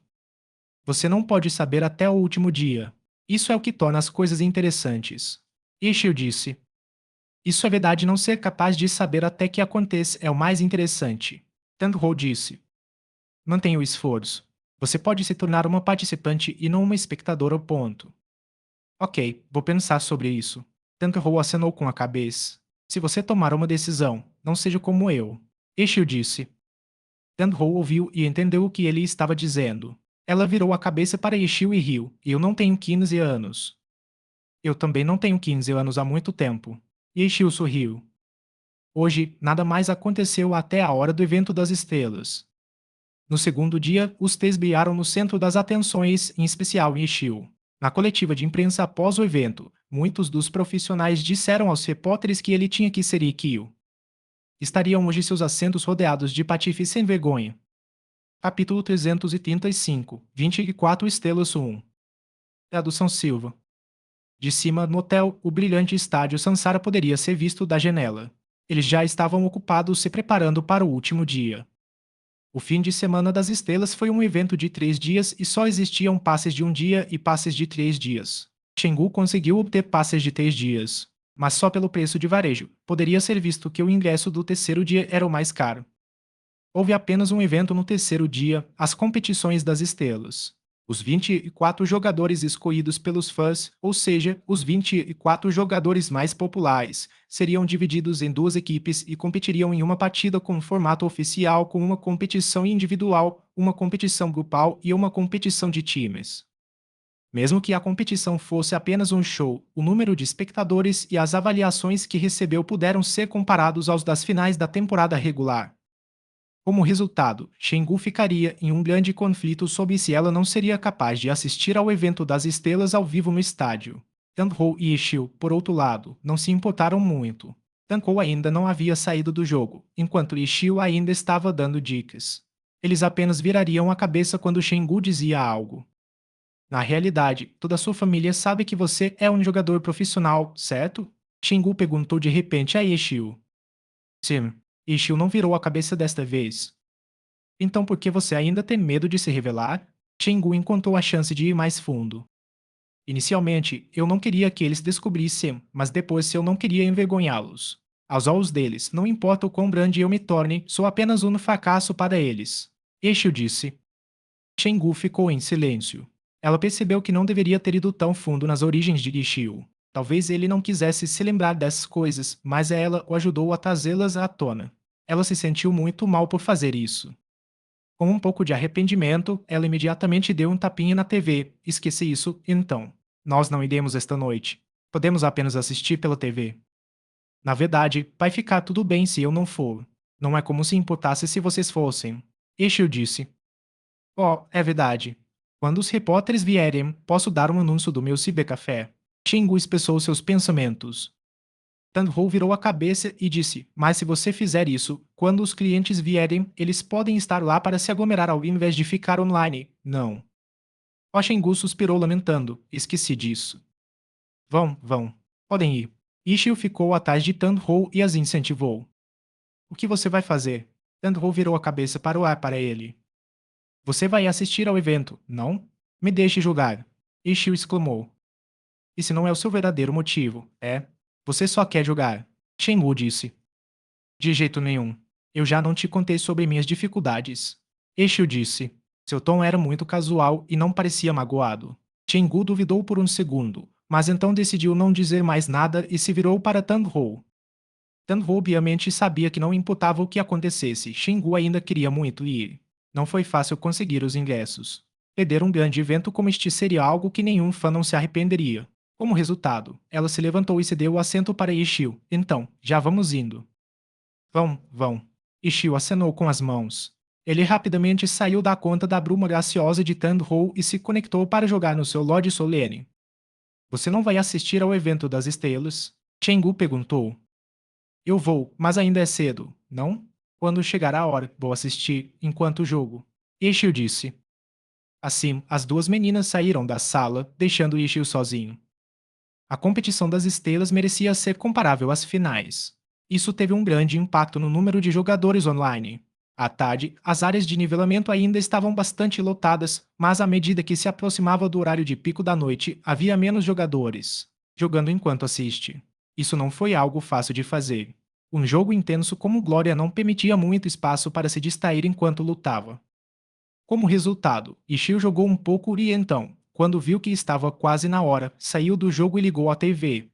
S1: Você não pode saber até o último dia. Isso é o que torna as coisas interessantes. Ishii disse. Isso é verdade, não ser capaz de saber até que aconteça é o mais interessante. Tandhou disse. Mantenha o esforço. Você pode se tornar uma participante e não uma espectadora, ponto. Ok, vou pensar sobre isso. Tandhou acenou com a cabeça. Se você tomar uma decisão, não seja como eu. Ishii disse. Tandhou ouviu e entendeu o que ele estava dizendo. Ela virou a cabeça para Ishii e riu. Eu não tenho 15 anos. Eu também não tenho 15 anos há muito tempo. Ishii sorriu. Hoje, nada mais aconteceu até a hora do evento das estrelas. No segundo dia, os três brilharam no centro das atenções, em especial Ishii. Na coletiva de imprensa após o evento, muitos dos profissionais disseram aos repórteres que ele tinha que ser Ikkyo. Estariam hoje seus assentos rodeados de patife sem vergonha. Capítulo 335, 24 estrelas 1. Tradução Silva. De cima, no hotel, o brilhante estádio Sansara poderia ser visto da janela. Eles já estavam ocupados se preparando para o último dia. O fim de semana das estrelas foi um evento de 3 dias e só existiam passes de um dia e passes de 3 dias. Xingu conseguiu obter passes de 3 dias, mas só pelo preço de varejo. Poderia ser visto que o ingresso do terceiro dia era o mais caro. Houve apenas um evento no terceiro dia, as competições das estrelas. Os 24 jogadores escolhidos pelos fãs, ou seja, os 24 jogadores mais populares, seriam divididos em 2 equipes e competiriam em uma partida com um formato oficial com uma competição individual, uma competição grupal e uma competição de times. Mesmo que a competição fosse apenas um show, o número de espectadores e as avaliações que recebeu puderam ser comparados aos das finais da temporada regular. Como resultado, Xingu ficaria em um grande conflito sobre se ela não seria capaz de assistir ao evento das estrelas ao vivo no estádio. Tandhou e Ishii, por outro lado, não se importaram muito. Tandhou ainda não havia saído do jogo, enquanto Ishii ainda estava dando dicas. Eles apenas virariam a cabeça quando Xingu dizia algo. Na realidade, toda sua família sabe que você é um jogador profissional, certo? Xingu perguntou de repente a Ishii. Sim. Ishii não virou a cabeça desta vez. Então por que você ainda tem medo de se revelar? Xingu encontrou a chance de ir mais fundo. Inicialmente, eu não queria que eles descobrissem, mas depois eu não queria envergonhá-los. Aos olhos deles, não importa o quão grande eu me torne, sou apenas um fracasso para eles. Ishii disse. Xingu ficou em silêncio. Ela percebeu que não deveria ter ido tão fundo nas origens de Ishii. Talvez ele não quisesse se lembrar dessas coisas, mas ela o ajudou a trazê-las à tona. Ela se sentiu muito mal por fazer isso. Com um pouco de arrependimento, ela imediatamente deu um tapinha na TV. Esqueci isso, então. Nós não iremos esta noite. Podemos apenas assistir pela TV. Na verdade, vai ficar tudo bem se eu não for. Não é como se importasse se vocês fossem. Ishii disse. Oh, é verdade. Quando os repórteres vierem, posso dar um anúncio do meu cibercafé. Xingu expressou seus pensamentos. Tandhou virou a cabeça e disse, mas se você fizer isso, quando os clientes vierem, eles podem estar lá para se aglomerar ao invés de ficar online. Não. O Xingu suspirou lamentando, esqueci disso. Vão, vão. Podem ir. Ishii ficou atrás de Tandhou e as incentivou. O que você vai fazer? Tandhou virou a cabeça para olhar para ele. Você vai assistir ao evento, não? Me deixe julgar. Ishii exclamou. Esse não é o seu verdadeiro motivo, é? Você só quer jogar. Xingu disse. De jeito nenhum. Eu já não te contei sobre minhas dificuldades. Ishii disse. Seu tom era muito casual e não parecia magoado. Xingu duvidou por um segundo, mas então decidiu não dizer mais nada e se virou para Tandhou. Tandhou obviamente sabia que não importava o que acontecesse, Xingu ainda queria muito ir. Não foi fácil conseguir os ingressos. Perder um grande evento como este seria algo que nenhum fã não se arrependeria. Como resultado, ela se levantou e cedeu o assento para Ishii. Então, já vamos indo. Vão, vão. Ishii acenou com as mãos. Ele rapidamente saiu da conta da bruma graciosa de Tandhou e se conectou para jogar no seu Lorde Solene. Você não vai assistir ao evento das estrelas? Chenggu perguntou. Eu vou, mas ainda é cedo, não? Quando chegar a hora, vou assistir, enquanto jogo. Ishio disse. Assim, as duas meninas saíram da sala, deixando Ishio sozinho. A competição das estrelas merecia ser comparável às finais. Isso teve um grande impacto no número de jogadores online. À tarde, as áreas de nivelamento ainda estavam bastante lotadas, mas à medida que se aproximava do horário de pico da noite, havia menos jogadores, jogando enquanto assiste. Isso não foi algo fácil de fazer. Um jogo intenso como Glória não permitia muito espaço para se distrair enquanto lutava. Como resultado, Ishii jogou um pouco e então, quando viu que estava quase na hora, saiu do jogo e ligou a TV.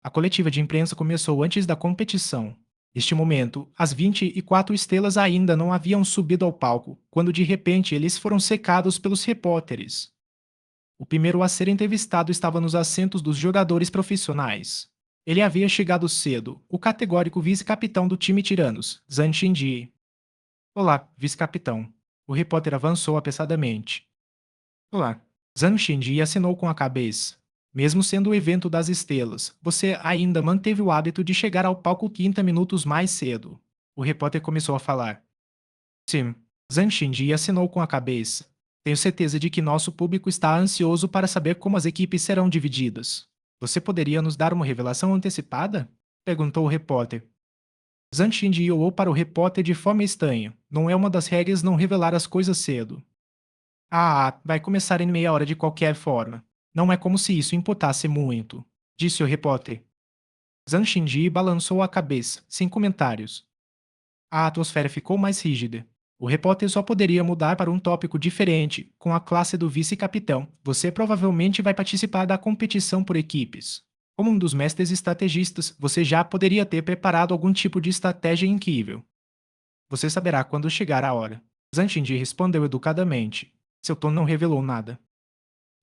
S1: A coletiva de imprensa começou antes da competição. Neste momento, as 24 estrelas ainda não haviam subido ao palco, quando de repente eles foram cercados pelos repórteres. O primeiro a ser entrevistado estava nos assentos dos jogadores profissionais. Ele havia chegado cedo, o categórico vice-capitão do time Tiranos, Zhang Xinji. Olá, vice-capitão. O repórter avançou apressadamente. Olá. Zhang Xinji acenou com a cabeça. Mesmo sendo o evento das estrelas, você ainda manteve o hábito de chegar ao palco 30 minutos mais cedo. O repórter começou a falar. Sim. Zhang Xinji acenou com a cabeça. Tenho certeza de que nosso público está ansioso para saber como as equipes serão divididas. Você poderia nos dar uma revelação antecipada? Perguntou o repórter. Zhang Xinji olhou para o repórter de forma estranha. Não é uma das regras não revelar as coisas cedo. Ah, vai começar em meia hora de qualquer forma. Não é como se isso importasse muito, disse o repórter. Zhang Xinji balançou a cabeça, sem comentários. A atmosfera ficou mais rígida. O repórter só poderia mudar para um tópico diferente. Com a classe do vice-capitão, você provavelmente vai participar da competição por equipes. Como um dos mestres estrategistas, você já poderia ter preparado algum tipo de estratégia incrível. Você saberá quando chegar a hora. Zhang Xinji respondeu educadamente. Seu tom não revelou nada.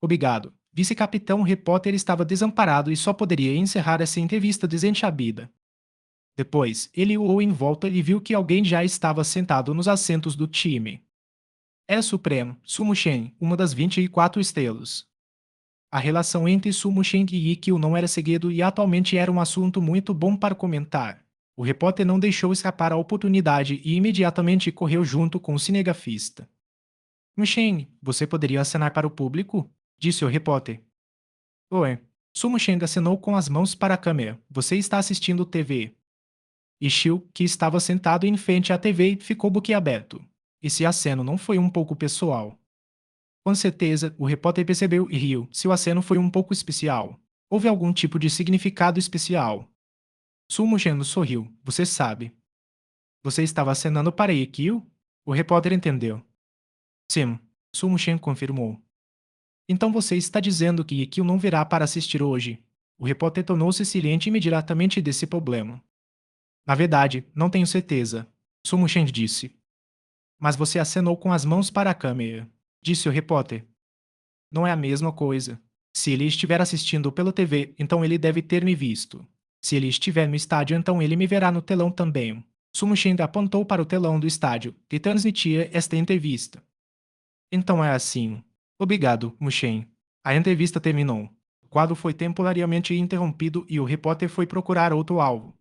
S1: Obrigado. Vice-capitão repórter estava desamparado e só poderia encerrar essa entrevista desenxabida. Depois, ele olhou em volta e viu que alguém já estava sentado nos assentos do time. Era Supremo, Sumo Shen, uma das 24 estrelas. A relação entre Sumo Shen e Ikkyo não era segredo e atualmente era um assunto muito bom para comentar. O repórter não deixou escapar a oportunidade e imediatamente correu junto com o cinegrafista. Mushen, você poderia acenar para o público? Disse o repórter. Oi. Sumo Shen acenou com as mãos para a câmera. Você está assistindo TV. Ishio, que estava sentado em frente à TV, ficou boquiaberto. Esse aceno não foi um pouco pessoal. Com certeza, o repórter percebeu e riu. Seu aceno foi um pouco especial. Houve algum tipo de significado especial. Sumo Shen sorriu. Você sabe. Você estava acenando para Ikkyo? O repórter entendeu. Sim, Sumo Shen confirmou. Então você está dizendo que Ikkyo não virá para assistir hoje? O repórter tornou-se silente imediatamente desse problema. Na verdade, não tenho certeza, Sumo Shen disse. Mas você acenou com as mãos para a câmera, disse o repórter. Não é a mesma coisa. Se ele estiver assistindo pela TV, então ele deve ter me visto. Se ele estiver no estádio, então ele me verá no telão também. Sumo Shen apontou para o telão do estádio, que transmitia esta entrevista. Então é assim. Obrigado, Mushen. A entrevista terminou. O quadro foi temporariamente interrompido e o repórter foi procurar outro alvo.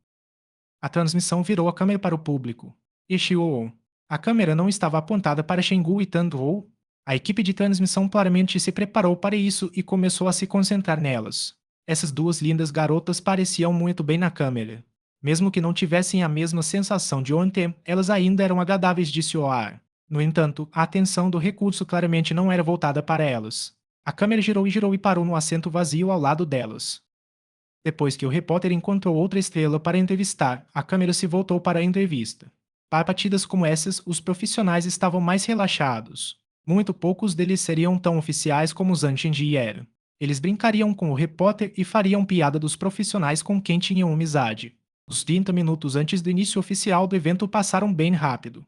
S1: A transmissão virou a câmera para o público. Ishio. A câmera não estava apontada para Shengu e Tandou. A equipe de transmissão claramente se preparou para isso e começou a se concentrar nelas. Essas duas lindas garotas pareciam muito bem na câmera. Mesmo que não tivessem a mesma sensação de ontem, elas ainda eram agradáveis de se olhar. No entanto, a atenção do recurso claramente não era voltada para elas. A câmera girou e parou no assento vazio ao lado delas. Depois que o repórter encontrou outra estrela para entrevistar, a câmera se voltou para a entrevista. Para partidas como essas, os profissionais estavam mais relaxados. Muito poucos deles seriam tão oficiais como Zhang Xinji era. Eles brincariam com o repórter e fariam piada dos profissionais com quem tinham amizade. Os 30 minutos antes do início oficial do evento passaram bem rápido.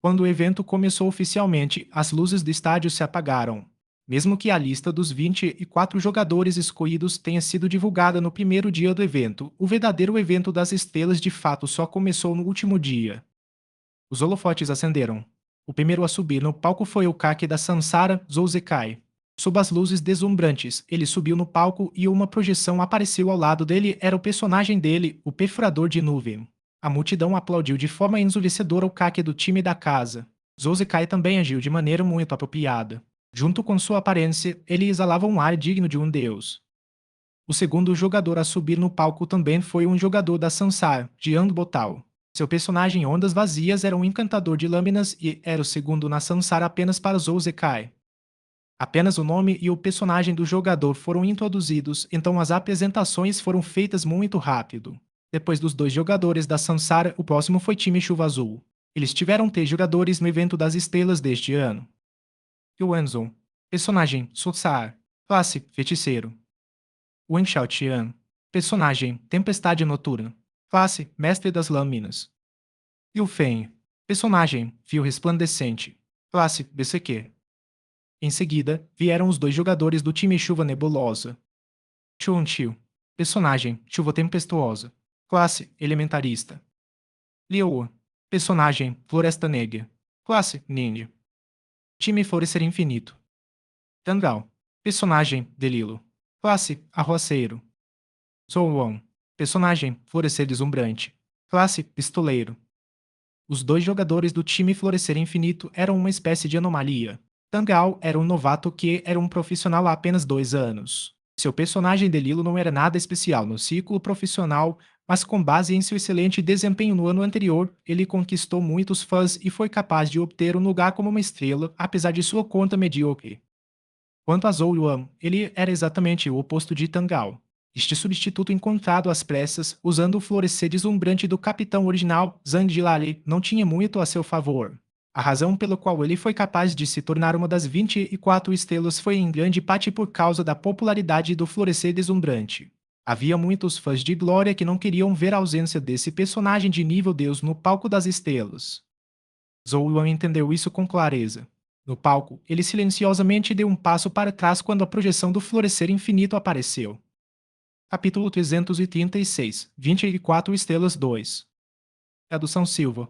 S1: Quando o evento começou oficialmente, as luzes do estádio se apagaram. Mesmo que a lista dos 24 jogadores escolhidos tenha sido divulgada no primeiro dia do evento, o verdadeiro evento das estrelas de fato só começou no último dia. Os holofotes acenderam. O primeiro a subir no palco foi o Kake da Sansara, Zouzekai. Sob as luzes deslumbrantes, ele subiu no palco e uma projeção apareceu ao lado dele. Era o personagem dele, o Perfurador de Nuvem. A multidão aplaudiu de forma ensurdecedora o Kake do time da casa. Zouzekai também agiu de maneira muito apropriada. Junto com sua aparência, ele exalava um ar digno de um deus. O segundo jogador a subir no palco também foi um jogador da Sansar, Jiang Botal. Seu personagem Ondas Vazias era um encantador de lâminas e era o segundo na Sansar apenas para Zouzekai. Apenas o nome e o personagem do jogador foram introduzidos, então as apresentações foram feitas muito rápido. Depois dos dois jogadores da Sansara, o próximo foi time Chuva Azul. Eles tiveram 3 jogadores no evento das estrelas deste ano. Yuanzong, personagem Sotsar, classe Feiticeiro. Wen Xiaotian, personagem Tempestade Noturna, classe Mestre das Lâminas. Yu Feng, personagem Fio Resplandecente, classe BCQ. Em seguida, vieram os dois jogadores do time Chuva Nebulosa. Chuan Chiu, personagem Chuva Tempestuosa, classe Elementarista. Liu, personagem Floresta Negra, classe Ninja. Time Florescer Infinito. Tangao, personagem Delilo, classe Arroceiro. Zhou Wang, personagem Florescer Deslumbrante, classe Pistoleiro. Os dois jogadores do time Florescer Infinito eram uma espécie de anomalia. Tangao era um novato que era um profissional há apenas 2 anos. Seu personagem Delilo não era nada especial no ciclo profissional, mas com base em seu excelente desempenho no ano anterior, ele conquistou muitos fãs e foi capaz de obter um lugar como uma estrela, apesar de sua conta medíocre. Quanto a Zhou Yuan, ele era exatamente o oposto de Tangao. Este substituto encontrado às pressas, usando o florescer deslumbrante do capitão original, Zhang Jilali, não tinha muito a seu favor. A razão pela qual ele foi capaz de se tornar uma das 24 estrelas foi em grande parte por causa da popularidade do florescer deslumbrante. Havia muitos fãs de Glória que não queriam ver a ausência desse personagem de nível Deus no palco das estrelas. Zhou Yuan entendeu isso com clareza. No palco, ele silenciosamente deu um passo para trás quando a projeção do florescer infinito apareceu. Capítulo 336, 24 estrelas 2. Tradução Silva.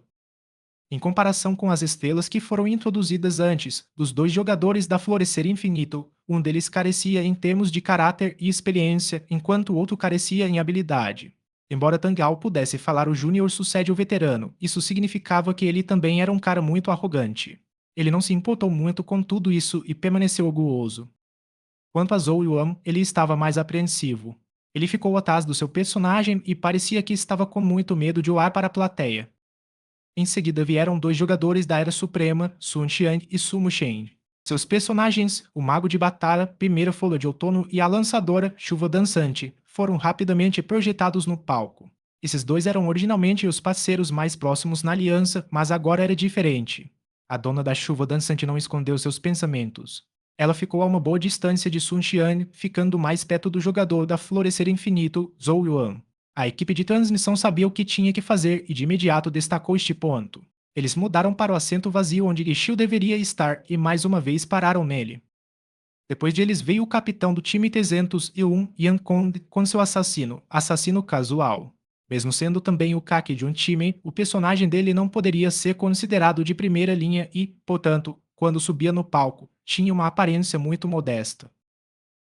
S1: Em comparação com as estrelas que foram introduzidas antes, dos dois jogadores da Florescer Infinito, um deles carecia em termos de caráter e experiência, enquanto o outro carecia em habilidade. Embora Tangao pudesse falar o Júnior sucede o veterano, isso significava que ele também era um cara muito arrogante. Ele não se importou muito com tudo isso e permaneceu orgulhoso. Quanto a Zhou Yuan, ele estava mais apreensivo. Ele ficou atrás do seu personagem e parecia que estava com muito medo de olhar para a plateia. Em seguida vieram 2 jogadores da Era Suprema, Sun Xiang e Su Musheng. Seus personagens, o Mago de Batalha, Primeira Folha de Outono e a Lançadora, Chuva Dançante, foram rapidamente projetados no palco. Esses dois eram originalmente os parceiros mais próximos na aliança, mas agora era diferente. A dona da Chuva Dançante não escondeu seus pensamentos. Ela ficou a uma boa distância de Sun Xiang, ficando mais perto do jogador da Florescer Infinito, Zhou Yuan. A equipe de transmissão sabia o que tinha que fazer e de imediato destacou este ponto. Eles mudaram para o assento vazio onde Ishio deveria estar e mais uma vez pararam nele. Depois de eles veio o capitão do time 301, Yan Kong, com seu assassino casual. Mesmo sendo também o Kake de um time, o personagem dele não poderia ser considerado de primeira linha e, portanto, quando subia no palco, tinha uma aparência muito modesta.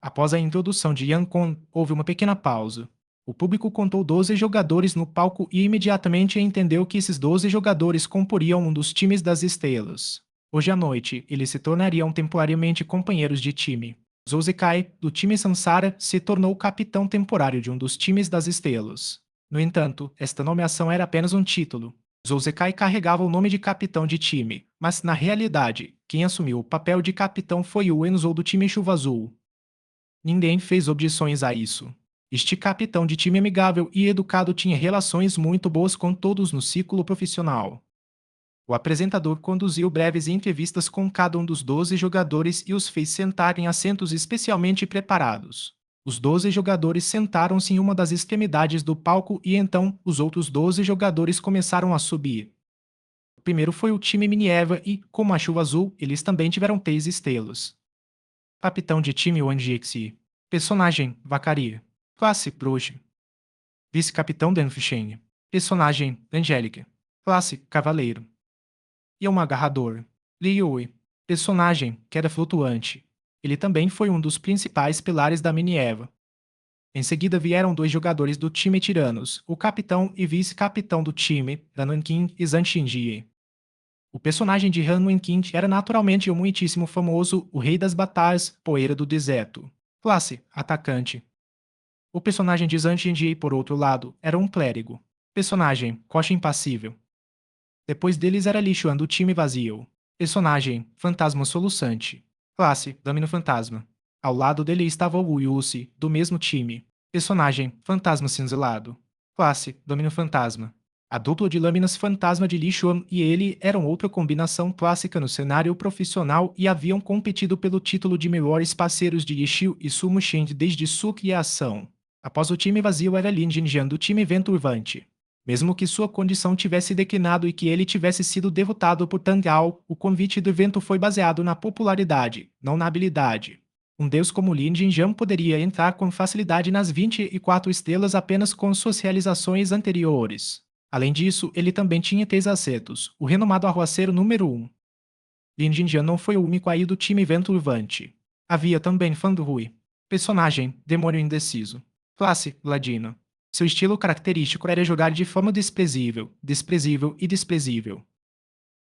S1: Após a introdução de Yan Kong, houve uma pequena pausa. O público contou 12 jogadores no palco e imediatamente entendeu que esses 12 jogadores comporiam um dos times das estrelas. Hoje à noite, eles se tornariam temporariamente companheiros de time. Zouzekai, do time Sansara, se tornou capitão temporário de um dos times das estrelas. No entanto, esta nomeação era apenas um título. Zouzekai carregava o nome de capitão de time, mas na realidade, quem assumiu o papel de capitão foi o Enzo do time Chuva Azul. Ninguém fez objeções a isso. Este capitão de time amigável e educado tinha relações muito boas com todos no ciclo profissional. O apresentador conduziu breves entrevistas com cada um dos 12 jogadores e os fez sentar em assentos especialmente preparados. Os 12 jogadores sentaram-se em uma das extremidades do palco e então os outros 12 jogadores começaram a subir. O primeiro foi o time Minieva e, como a Chuva Azul, eles também tiveram 3 estrelas. Capitão de time Wang Jixi. Personagem Vacaria. Classe Bruxa. Vice-capitão Danfisheng. Personagem Angélica. Classe Cavaleiro. E um agarrador. Li Yui, personagem que era flutuante. Ele também foi um dos principais pilares da mini-Eva. Em seguida vieram dois jogadores do time Tiranos, o capitão e vice-capitão do time, Ranunkin e Zanshinji. O personagem de Ranunkin era naturalmente o muitíssimo famoso O Rei das Batalhas, Poeira do Deserto. Classe, atacante. O personagem de Zanshinji, por outro lado, era um clérigo. Personagem, coxa impassível. Depois deles era Li Xuan do time vazio. Personagem, fantasma soluçante. Classe, Domino Fantasma. Ao lado dele estava o Yusi, do mesmo time. Personagem, fantasma cinzelado. Classe, Domino Fantasma. A dupla de lâminas fantasma de Li Xuan e ele eram outra combinação clássica no cenário profissional e haviam competido pelo título de melhores parceiros de Yishiu e Sumo Shin desde sua criação. Após o time vazio era Lin Jinjian do time Venturvante. Mesmo que sua condição tivesse declinado e que ele tivesse sido derrotado por Tang Ao, o convite do evento foi baseado na popularidade, não na habilidade. Um deus como Lin Jinjiang poderia entrar com facilidade nas 24 estrelas apenas com suas realizações anteriores. Além disso, ele também tinha 3 acertos, o renomado arruaceiro número 1. Lin Jinjiang não foi o único aí do time Venturvante. Havia também Fan Rui. Personagem, demônio indeciso. Classe, Ladino. Seu estilo característico era jogar de forma desprezível, desprezível e desprezível.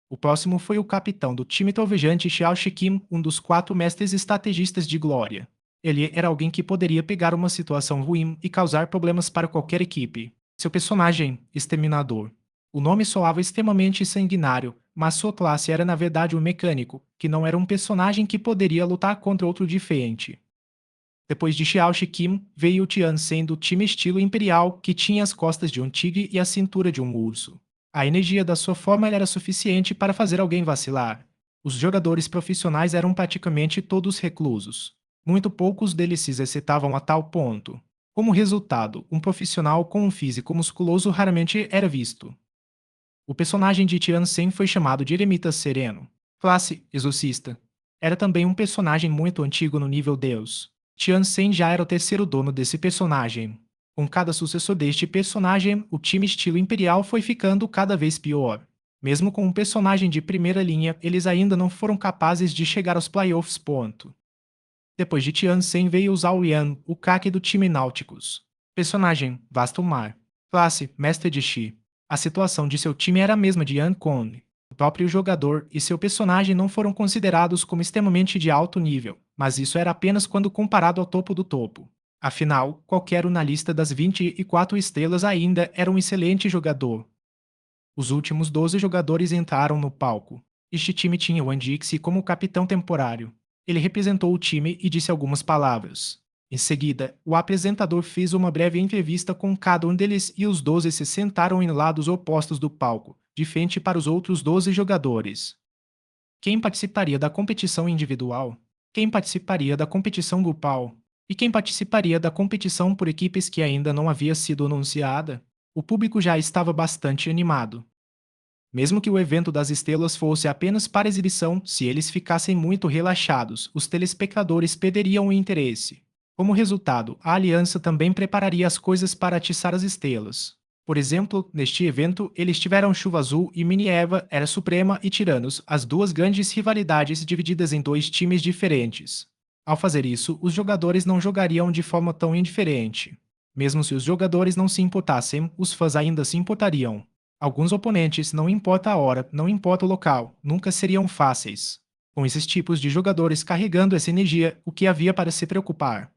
S1: O próximo foi o capitão do time trovejante Xiao Shikim, um dos 4 mestres estrategistas de Glória. Ele era alguém que poderia pegar uma situação ruim e causar problemas para qualquer equipe. Seu personagem, Exterminador. O nome soava extremamente sanguinário, mas sua classe era na verdade um mecânico, que não era um personagem que poderia lutar contra outro diferente. Depois de Xiao Shikim, veio Tian Sen do time estilo imperial, que tinha as costas de um tigre e a cintura de um urso. A energia da sua forma era suficiente para fazer alguém vacilar. Os jogadores profissionais eram praticamente todos reclusos. Muito poucos deles se exercitavam a tal ponto. Como resultado, um profissional com um físico musculoso raramente era visto. O personagem de Tian Sen foi chamado de Eremita Sereno. Classe, Exorcista. Era também um personagem muito antigo no nível Deus. Tian Sen já era o terceiro dono desse personagem. Com cada sucessor deste personagem, o time estilo imperial foi ficando cada vez pior. Mesmo com um personagem de primeira linha, eles ainda não foram capazes de chegar aos playoffs. Ponto. Depois de Tian Sen veio Zhao Yan, o craque do time Náuticos. Personagem, Vasto Mar. Classe, Mestre de Shi. A situação de seu time era a mesma de Yan Kong. O próprio jogador e seu personagem não foram considerados como extremamente de alto nível, mas isso era apenas quando comparado ao topo do topo. Afinal, qualquer um na lista das 24 estrelas ainda era um excelente jogador. Os últimos 12 jogadores entraram no palco. Este time tinha o Andixi como capitão temporário. Ele representou o time e disse algumas palavras. Em seguida, o apresentador fez uma breve entrevista com cada um deles e os 12 se sentaram em lados opostos do palco, de frente para os outros 12 jogadores. Quem participaria da competição individual? Quem participaria da competição grupal? E quem participaria da competição por equipes que ainda não havia sido anunciada? O público já estava bastante animado. Mesmo que o evento das estrelas fosse apenas para exibição, se eles ficassem muito relaxados, os telespectadores perderiam o interesse. Como resultado, a aliança também prepararia as coisas para atiçar as estrelas. Por exemplo, neste evento, eles tiveram Chuva Azul e Mini-Eva, Era Suprema e Tiranos, as duas grandes rivalidades divididas em 2 times diferentes. Ao fazer isso, os jogadores não jogariam de forma tão indiferente. Mesmo se os jogadores não se importassem, os fãs ainda se importariam. Alguns oponentes, não importa a hora, não importa o local, nunca seriam fáceis. Com esses tipos de jogadores carregando essa energia, o que havia para se preocupar?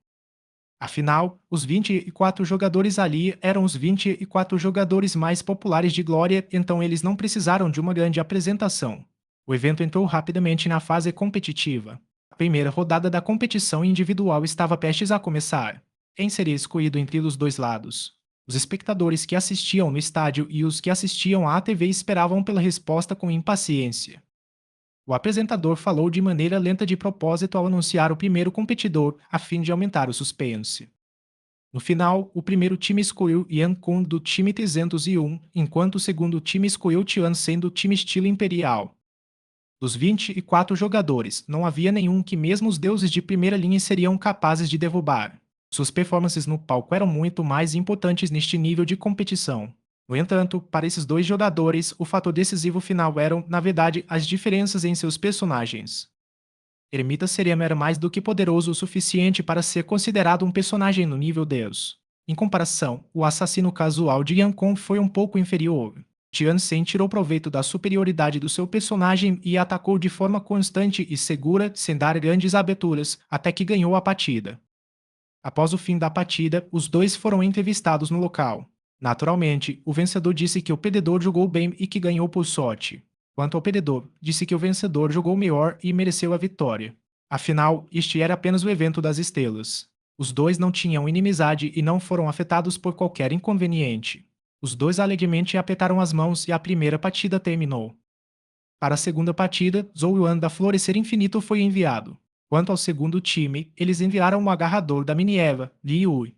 S1: Afinal, os 24 jogadores ali eram os 24 jogadores mais populares de Glória, então eles não precisaram de uma grande apresentação. O evento entrou rapidamente na fase competitiva. A primeira rodada da competição individual estava prestes a começar. Quem seria escolhido entre os dois lados? Os espectadores que assistiam no estádio e os que assistiam à TV esperavam pela resposta com impaciência. O apresentador falou de maneira lenta de propósito ao anunciar o primeiro competidor, a fim de aumentar o suspense. No final, o primeiro time escolheu Yan Kun do time 301, enquanto o segundo time escolheu Tian Sen do time estilo imperial. Dos 24 jogadores, não havia nenhum que mesmo os deuses de primeira linha seriam capazes de derrubar. Suas performances no palco eram muito mais importantes neste nível de competição. No entanto, para esses dois jogadores, o fator decisivo final eram, na verdade, as diferenças em seus personagens. Eremita seria era mais do que poderoso o suficiente para ser considerado um personagem no nível Deus. Em comparação, o assassino casual de Yankon foi um pouco inferior. Tian Sen tirou proveito da superioridade do seu personagem e atacou de forma constante e segura, sem dar grandes aberturas, até que ganhou a partida. Após o fim da partida, os dois foram entrevistados no local. Naturalmente, o vencedor disse que o perdedor jogou bem e que ganhou por sorte. Quanto ao perdedor, disse que o vencedor jogou melhor e mereceu a vitória. Afinal, este era apenas o evento das estrelas. Os dois não tinham inimizade e não foram afetados por qualquer inconveniente. Os dois alegremente apertaram as mãos e a primeira partida terminou. Para a segunda partida, Zhou Yuan da Florescer Infinito foi enviado. Quanto ao segundo time, eles enviaram o agarrador da Mini-Eva, Li Yui.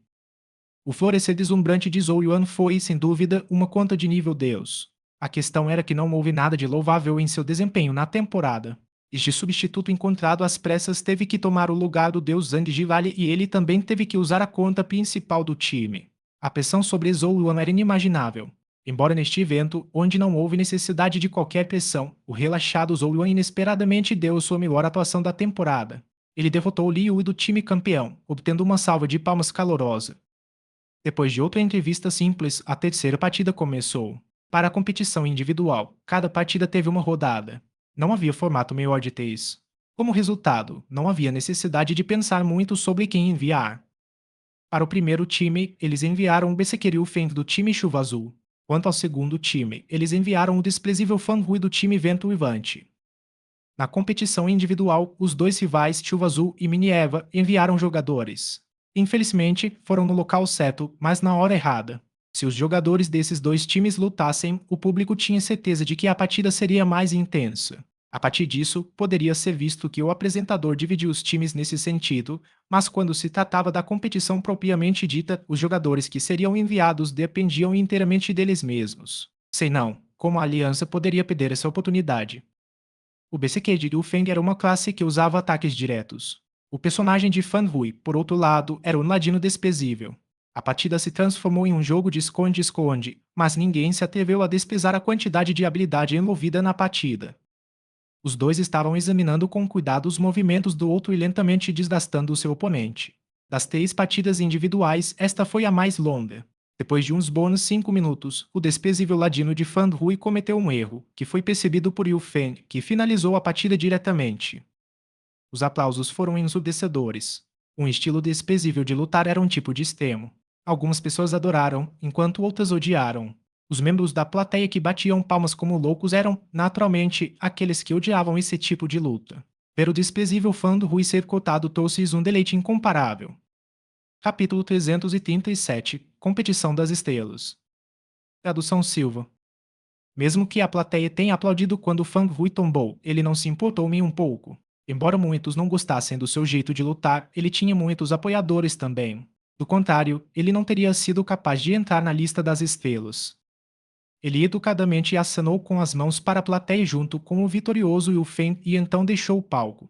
S1: O florescer deslumbrante de Zhou Yuan foi, sem dúvida, uma conta de nível Deus. A questão era que não houve nada de louvável em seu desempenho na temporada. Este substituto encontrado às pressas teve que tomar o lugar do deus Zhang Jivali e ele também teve que usar a conta principal do time. A pressão sobre Zhou Yuan era inimaginável. Embora neste evento, onde não houve necessidade de qualquer pressão, o relaxado Zhou Yuan inesperadamente deu sua melhor atuação da temporada. Ele derrotou Li Yui do time campeão, obtendo uma salva de palmas calorosa. Depois de outra entrevista simples, a terceira partida começou. Para a competição individual, cada partida teve uma rodada. Não havia formato melhor de três. Como resultado, não havia necessidade de pensar muito sobre quem enviar. Para o primeiro time, eles enviaram o Besekiryu Feng do time Chuva Azul. Quanto ao segundo time, eles enviaram o desprezível Fan Hui do time Vento Uivante. Na competição individual, os dois rivais, Chuva Azul e Mini Eva, enviaram jogadores. Infelizmente, foram no local certo, mas na hora errada. Se os jogadores desses dois times lutassem, o público tinha certeza de que a partida seria mais intensa. A partir disso, poderia ser visto que o apresentador dividiu os times nesse sentido, mas quando se tratava da competição propriamente dita, os jogadores que seriam enviados dependiam inteiramente deles mesmos. Sei não, como a aliança poderia perder essa oportunidade. O BCQ de Liu Feng era uma classe que usava ataques diretos. O personagem de Fan Hui, por outro lado, era um ladino desprezível. A partida se transformou em um jogo de esconde-esconde, mas ninguém se atreveu a desprezar a quantidade de habilidade envolvida na partida. Os dois estavam examinando com cuidado os movimentos do outro e lentamente desgastando o seu oponente. Das 3 partidas individuais, esta foi a mais longa. Depois de uns bônus 5 minutos, o desprezível ladino de Fan Hui cometeu um erro, que foi percebido por Yu Fen, que finalizou a partida diretamente. Os aplausos foram ensurdecedores. Um estilo desprezível de lutar era um tipo de extremo. Algumas pessoas adoraram, enquanto outras odiaram. Os membros da plateia que batiam palmas como loucos eram, naturalmente, aqueles que odiavam esse tipo de luta. Ver o desprezível fã do Rui ser cotado trouxe-lhes um deleite incomparável. Capítulo 337 Competição das Estrelas. Tradução Silva. Mesmo que a plateia tenha aplaudido quando Fang Hui tombou, ele não se importou nem um pouco. Embora muitos não gostassem do seu jeito de lutar, ele tinha muitos apoiadores também. Do contrário, ele não teria sido capaz de entrar na lista das estrelas. Ele educadamente acenou com as mãos para a plateia junto com o vitorioso Yu Fen e então deixou o palco.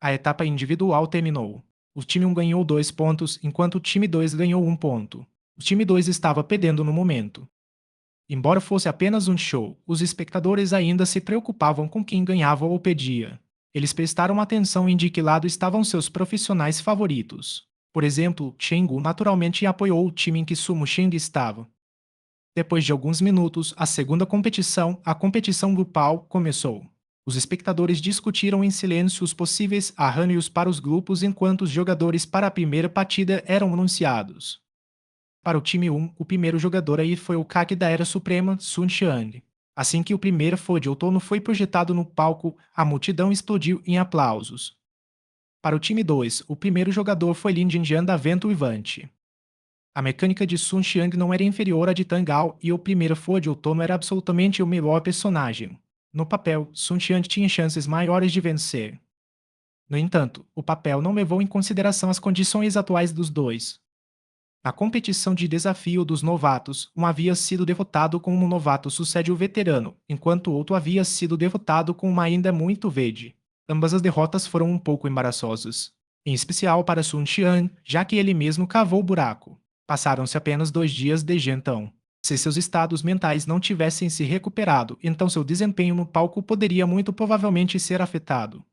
S1: A etapa individual terminou. O time 1 ganhou 2 pontos, enquanto o time 2 ganhou 1 ponto. O time 2 estava perdendo no momento. Embora fosse apenas um show, os espectadores ainda se preocupavam com quem ganhava ou perdia. Eles prestaram atenção em de que lado estavam seus profissionais favoritos. Por exemplo, Chenggu naturalmente apoiou o time em que Sumo Sheng estava. Depois de alguns minutos, a segunda competição, a competição grupal, começou. Os espectadores discutiram em silêncio os possíveis arranjos para os grupos enquanto os jogadores para a primeira partida eram anunciados. Para o time 1, o primeiro jogador aí foi o Kaki da Era Suprema, Sun Xiang. Assim que o primeiro For de Outono foi projetado no palco, a multidão explodiu em aplausos. Para o time 2, o primeiro jogador foi Lin Jinjian da Vento Uivante. A mecânica de Sun Xiang não era inferior à de Tangao e o primeiro For de Outono era absolutamente o melhor personagem. No papel, Sun Xiang tinha chances maiores de vencer. No entanto, o papel não levou em consideração as condições atuais dos dois. Na competição de desafio dos novatos, um havia sido derrotado com um novato sucede o veterano, enquanto o outro havia sido derrotado com uma ainda muito verde. Ambas as derrotas foram um pouco embaraçosas. Em especial para Sun Xian, já que ele mesmo cavou o buraco. Passaram-se apenas 2 dias desde então. Se seus estados mentais não tivessem se recuperado, então seu desempenho no palco poderia muito provavelmente ser afetado.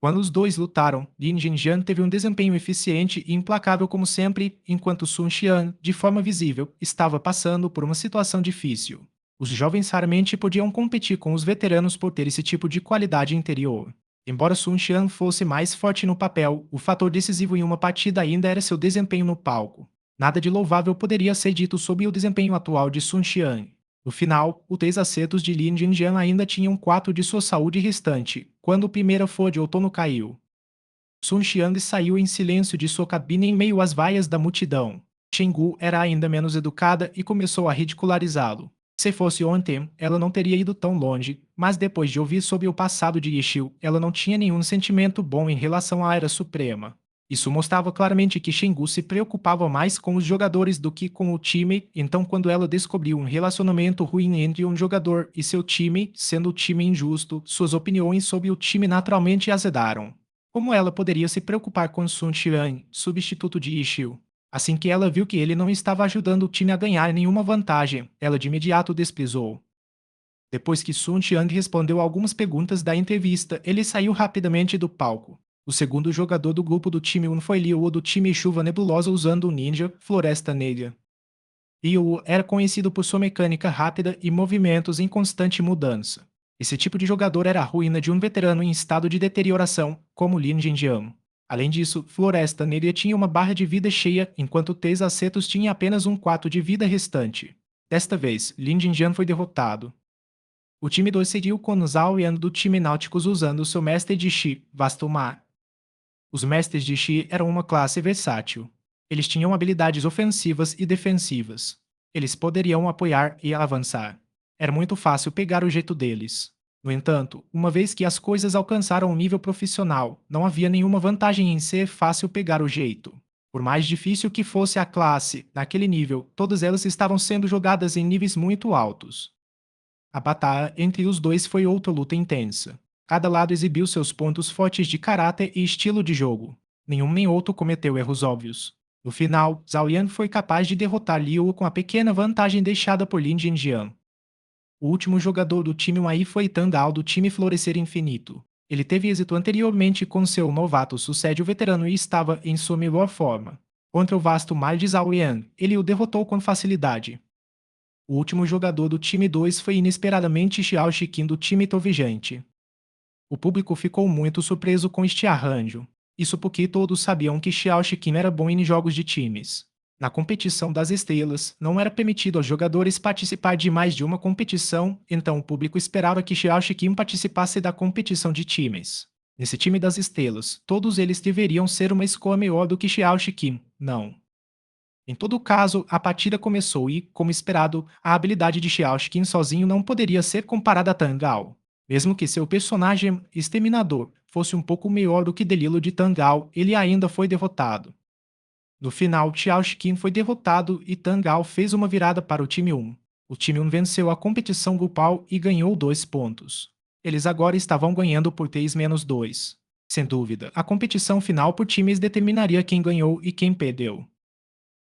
S1: Quando os dois lutaram, Lin Jinjian teve um desempenho eficiente e implacável como sempre, enquanto Sun Xian, de forma visível, estava passando por uma situação difícil. Os jovens raramente podiam competir com os veteranos por ter esse tipo de qualidade interior. Embora Sun Xian fosse mais forte no papel, o fator decisivo em uma partida ainda era seu desempenho no palco. Nada de louvável poderia ser dito sobre o desempenho atual de Sun Xian. No final, os 3 acertos de Lin Jinjian ainda tinham 4 de sua saúde restante, quando o primeiro flor de outono caiu. Sun Xiang saiu em silêncio de sua cabine em meio às vaias da multidão. Chenggu era ainda menos educada e começou a ridicularizá-lo. Se fosse ontem, ela não teria ido tão longe, mas depois de ouvir sobre o passado de Yixiu, ela não tinha nenhum sentimento bom em relação à Era Suprema. Isso mostrava claramente que Chenggu se preocupava mais com os jogadores do que com o time, então quando ela descobriu um relacionamento ruim entre um jogador e seu time, sendo o time injusto, suas opiniões sobre o time naturalmente azedaram. Como ela poderia se preocupar com Sun Xian, substituto de Yixiu? Assim que ela viu que ele não estava ajudando o time a ganhar nenhuma vantagem, ela de imediato desprezou. Depois que Sun Xiang respondeu algumas perguntas da entrevista, ele saiu rapidamente do palco. O segundo jogador do grupo do time 1 foi Liu do time Chuva Nebulosa usando o Ninja Floresta Negra. Liu era conhecido por sua mecânica rápida e movimentos em constante mudança. Esse tipo de jogador era a ruína de um veterano em estado de deterioração, como Lin Jinjiang. Além disso, Floresta Negra tinha uma barra de vida cheia, enquanto Três Acertos tinha apenas um quarto de vida restante. Desta vez, Lin Jinjiang foi derrotado. O time 2 seguiu com Zhao Yan do time Náuticos usando seu mestre de Shi, Vastomar. Os mestres de Shi eram uma classe versátil. Eles tinham habilidades ofensivas e defensivas. Eles poderiam apoiar e avançar. Era muito fácil pegar o jeito deles. No entanto, uma vez que as coisas alcançaram um nível profissional, não havia nenhuma vantagem em ser fácil pegar o jeito. Por mais difícil que fosse a classe, naquele nível, todas elas estavam sendo jogadas em níveis muito altos. A batalha entre os dois foi outra luta intensa. Cada lado exibiu seus pontos fortes de caráter e estilo de jogo. Nenhum nem outro cometeu erros óbvios. No final, Zhao Yan foi capaz de derrotar Liu com a pequena vantagem deixada por Lin Jinjiang. O último jogador do time Wei foi Tang Ao do time Florescer Infinito. Ele teve êxito anteriormente com seu novato sucede o veterano e estava em sua melhor forma. Contra o vasto mar de Zhao Yan, ele o derrotou com facilidade. O último jogador do time 2 foi inesperadamente Xiao Shiqin do time Trovejante. O público ficou muito surpreso com este arranjo. Isso porque todos sabiam que Xiao Shiqin era bom em jogos de times. Na competição das estrelas, não era permitido aos jogadores participar de mais de uma competição, então o público esperava que Xiao Shiqin participasse da competição de times. Nesse time das estrelas, todos eles deveriam ser uma escolha melhor do que Xiao Shiqin, não. Em todo caso, a partida começou e, como esperado, a habilidade de Xiaoxin sozinho não poderia ser comparada a Tangal. Mesmo que seu personagem exterminador fosse um pouco melhor do que Delilo de Tangal, ele ainda foi derrotado. No final, Xiaoxin foi derrotado e Tangal fez uma virada para o time 1. O time 1 venceu a competição grupal e ganhou 2 pontos. Eles agora estavam ganhando por 3-2. Sem dúvida, a competição final por times determinaria quem ganhou e quem perdeu.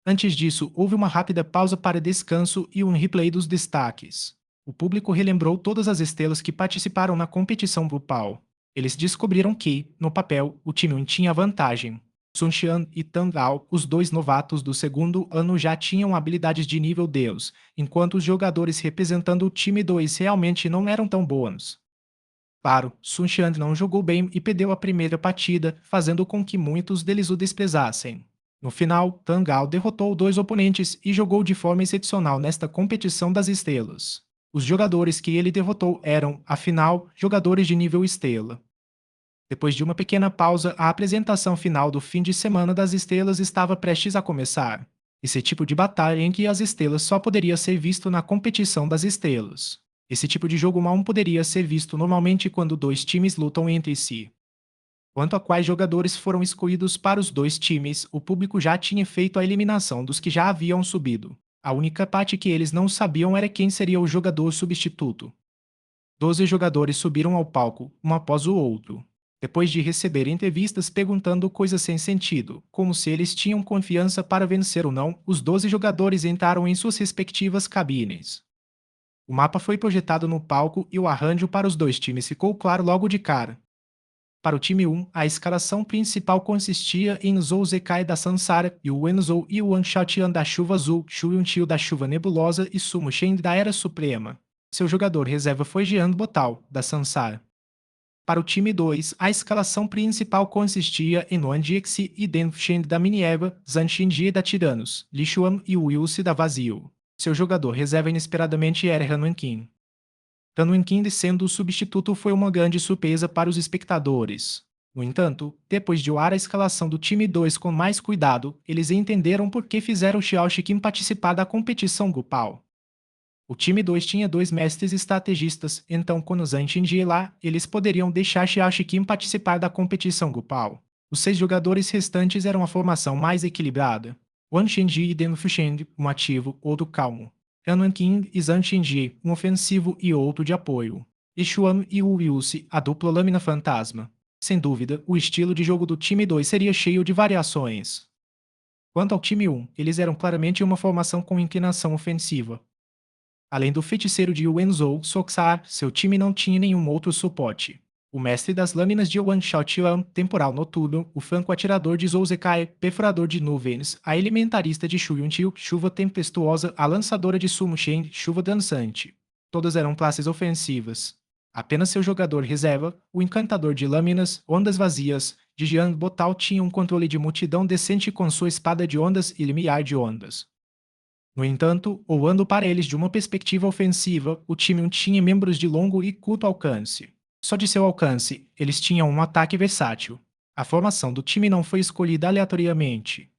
S1: Antes disso, houve uma rápida pausa para descanso e um replay dos destaques. O público relembrou todas as estrelas que participaram na competição grupal. Eles descobriram que, no papel, o time 1 tinha vantagem. Sun Xian e Tang Ao, os dois novatos do segundo ano, já tinham habilidades de nível Deus, enquanto os jogadores representando o time 2 realmente não eram tão bons. Claro, Sun Xian não jogou bem e perdeu a primeira partida, fazendo com que muitos deles o desprezassem. No final, Tangal derrotou 2 oponentes e jogou de forma excepcional nesta competição das estrelas. Os jogadores que ele derrotou eram, afinal, jogadores de nível estrela. Depois de uma pequena pausa, a apresentação final do fim de semana das estrelas estava prestes a começar. Esse tipo de batalha entre as estrelas só poderia ser visto na competição das estrelas. Esse tipo de jogo mal poderia ser visto normalmente quando dois times lutam entre si. Quanto a quais jogadores foram escolhidos para os dois times, o público já tinha feito a eliminação dos que já haviam subido. A única parte que eles não sabiam era quem seria o jogador substituto. 12 jogadores subiram ao palco, um após o outro. Depois de receber entrevistas perguntando coisas sem sentido, como se eles tinham confiança para vencer ou não, os 12 jogadores entraram em suas respectivas cabines. O mapa foi projetado no palco e o arranjo para os dois times ficou claro logo de cara. Para o time 1, a escalação principal consistia em Zou Zekai da Sansara, Yuan Zou e Yuan Xiaotian da Chuva Azul, Shu Yunqiu da Chuva Nebulosa e Sumo Shen da Era Suprema. Seu jogador reserva foi Jean Botal, da Sansara. Para o time 2, a escalação principal consistia em Luan Jixi e Den Shen da Minieba, Zhan Xinji da Tiranos, Li Xuan e Wu Yulsi da Vazio. Seu jogador reserva inesperadamente era Han Wenqin. Han Wenqin sendo o substituto foi uma grande surpresa para os espectadores. No entanto, depois de olhar a escalação do time 2 com mais cuidado, eles entenderam por que fizeram Xiao Shiqin participar da competição grupal. O time 2 tinha dois mestres estrategistas, então quando Zhang Xinji ia lá, eles poderiam deixar Xiao Shiqin participar da competição grupal. Os 6 jogadores restantes eram a formação mais equilibrada. Wang Xinji e Deng Fusheng, um ativo, outro calmo. Han Wenqin e Zhang Xinji, um ofensivo e outro de apoio. E Xuan e Wu Yulsi, a dupla lâmina fantasma. Sem dúvida, o estilo de jogo do time 2 seria cheio de variações. Quanto ao time 1, eles eram claramente uma formação com inclinação ofensiva. Além do feiticeiro de Wenzhou, Soxar, seu time não tinha nenhum outro suporte. O mestre das lâminas de Yuan Xiaotian, temporal noturno, o franco-atirador de Zhou Zekai, perfurador de nuvens, a elementarista de Shu Yunqiu, chuva tempestuosa, a lançadora de Sumo Shen, chuva dançante. Todas eram classes ofensivas. Apenas seu jogador reserva, o encantador de lâminas, ondas vazias, de Jian Botal tinha um controle de multidão decente com sua espada de ondas e limiar de ondas. No entanto, olhando para eles de uma perspectiva ofensiva, o time tinha membros de longo e curto alcance. Só de seu alcance, eles tinham um ataque versátil. A formação do time não foi escolhida aleatoriamente.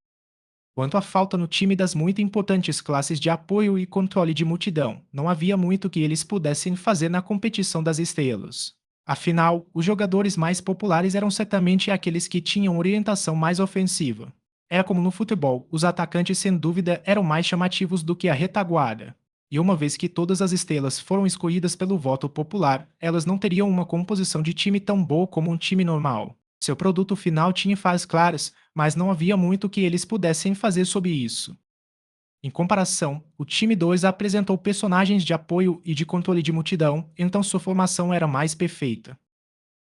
S1: Quanto à falta no time das muito importantes classes de apoio e controle de multidão, não havia muito que eles pudessem fazer na competição das estrelas. Afinal, os jogadores mais populares eram certamente aqueles que tinham orientação mais ofensiva. Era como no futebol, os atacantes sem dúvida eram mais chamativos do que a retaguarda. E uma vez que todas as estrelas foram escolhidas pelo voto popular, elas não teriam uma composição de time tão boa como um time normal. Seu produto final tinha falhas claras, mas não havia muito que eles pudessem fazer sobre isso. Em comparação, o time 2 apresentou personagens de apoio e de controle de multidão, então sua formação era mais perfeita.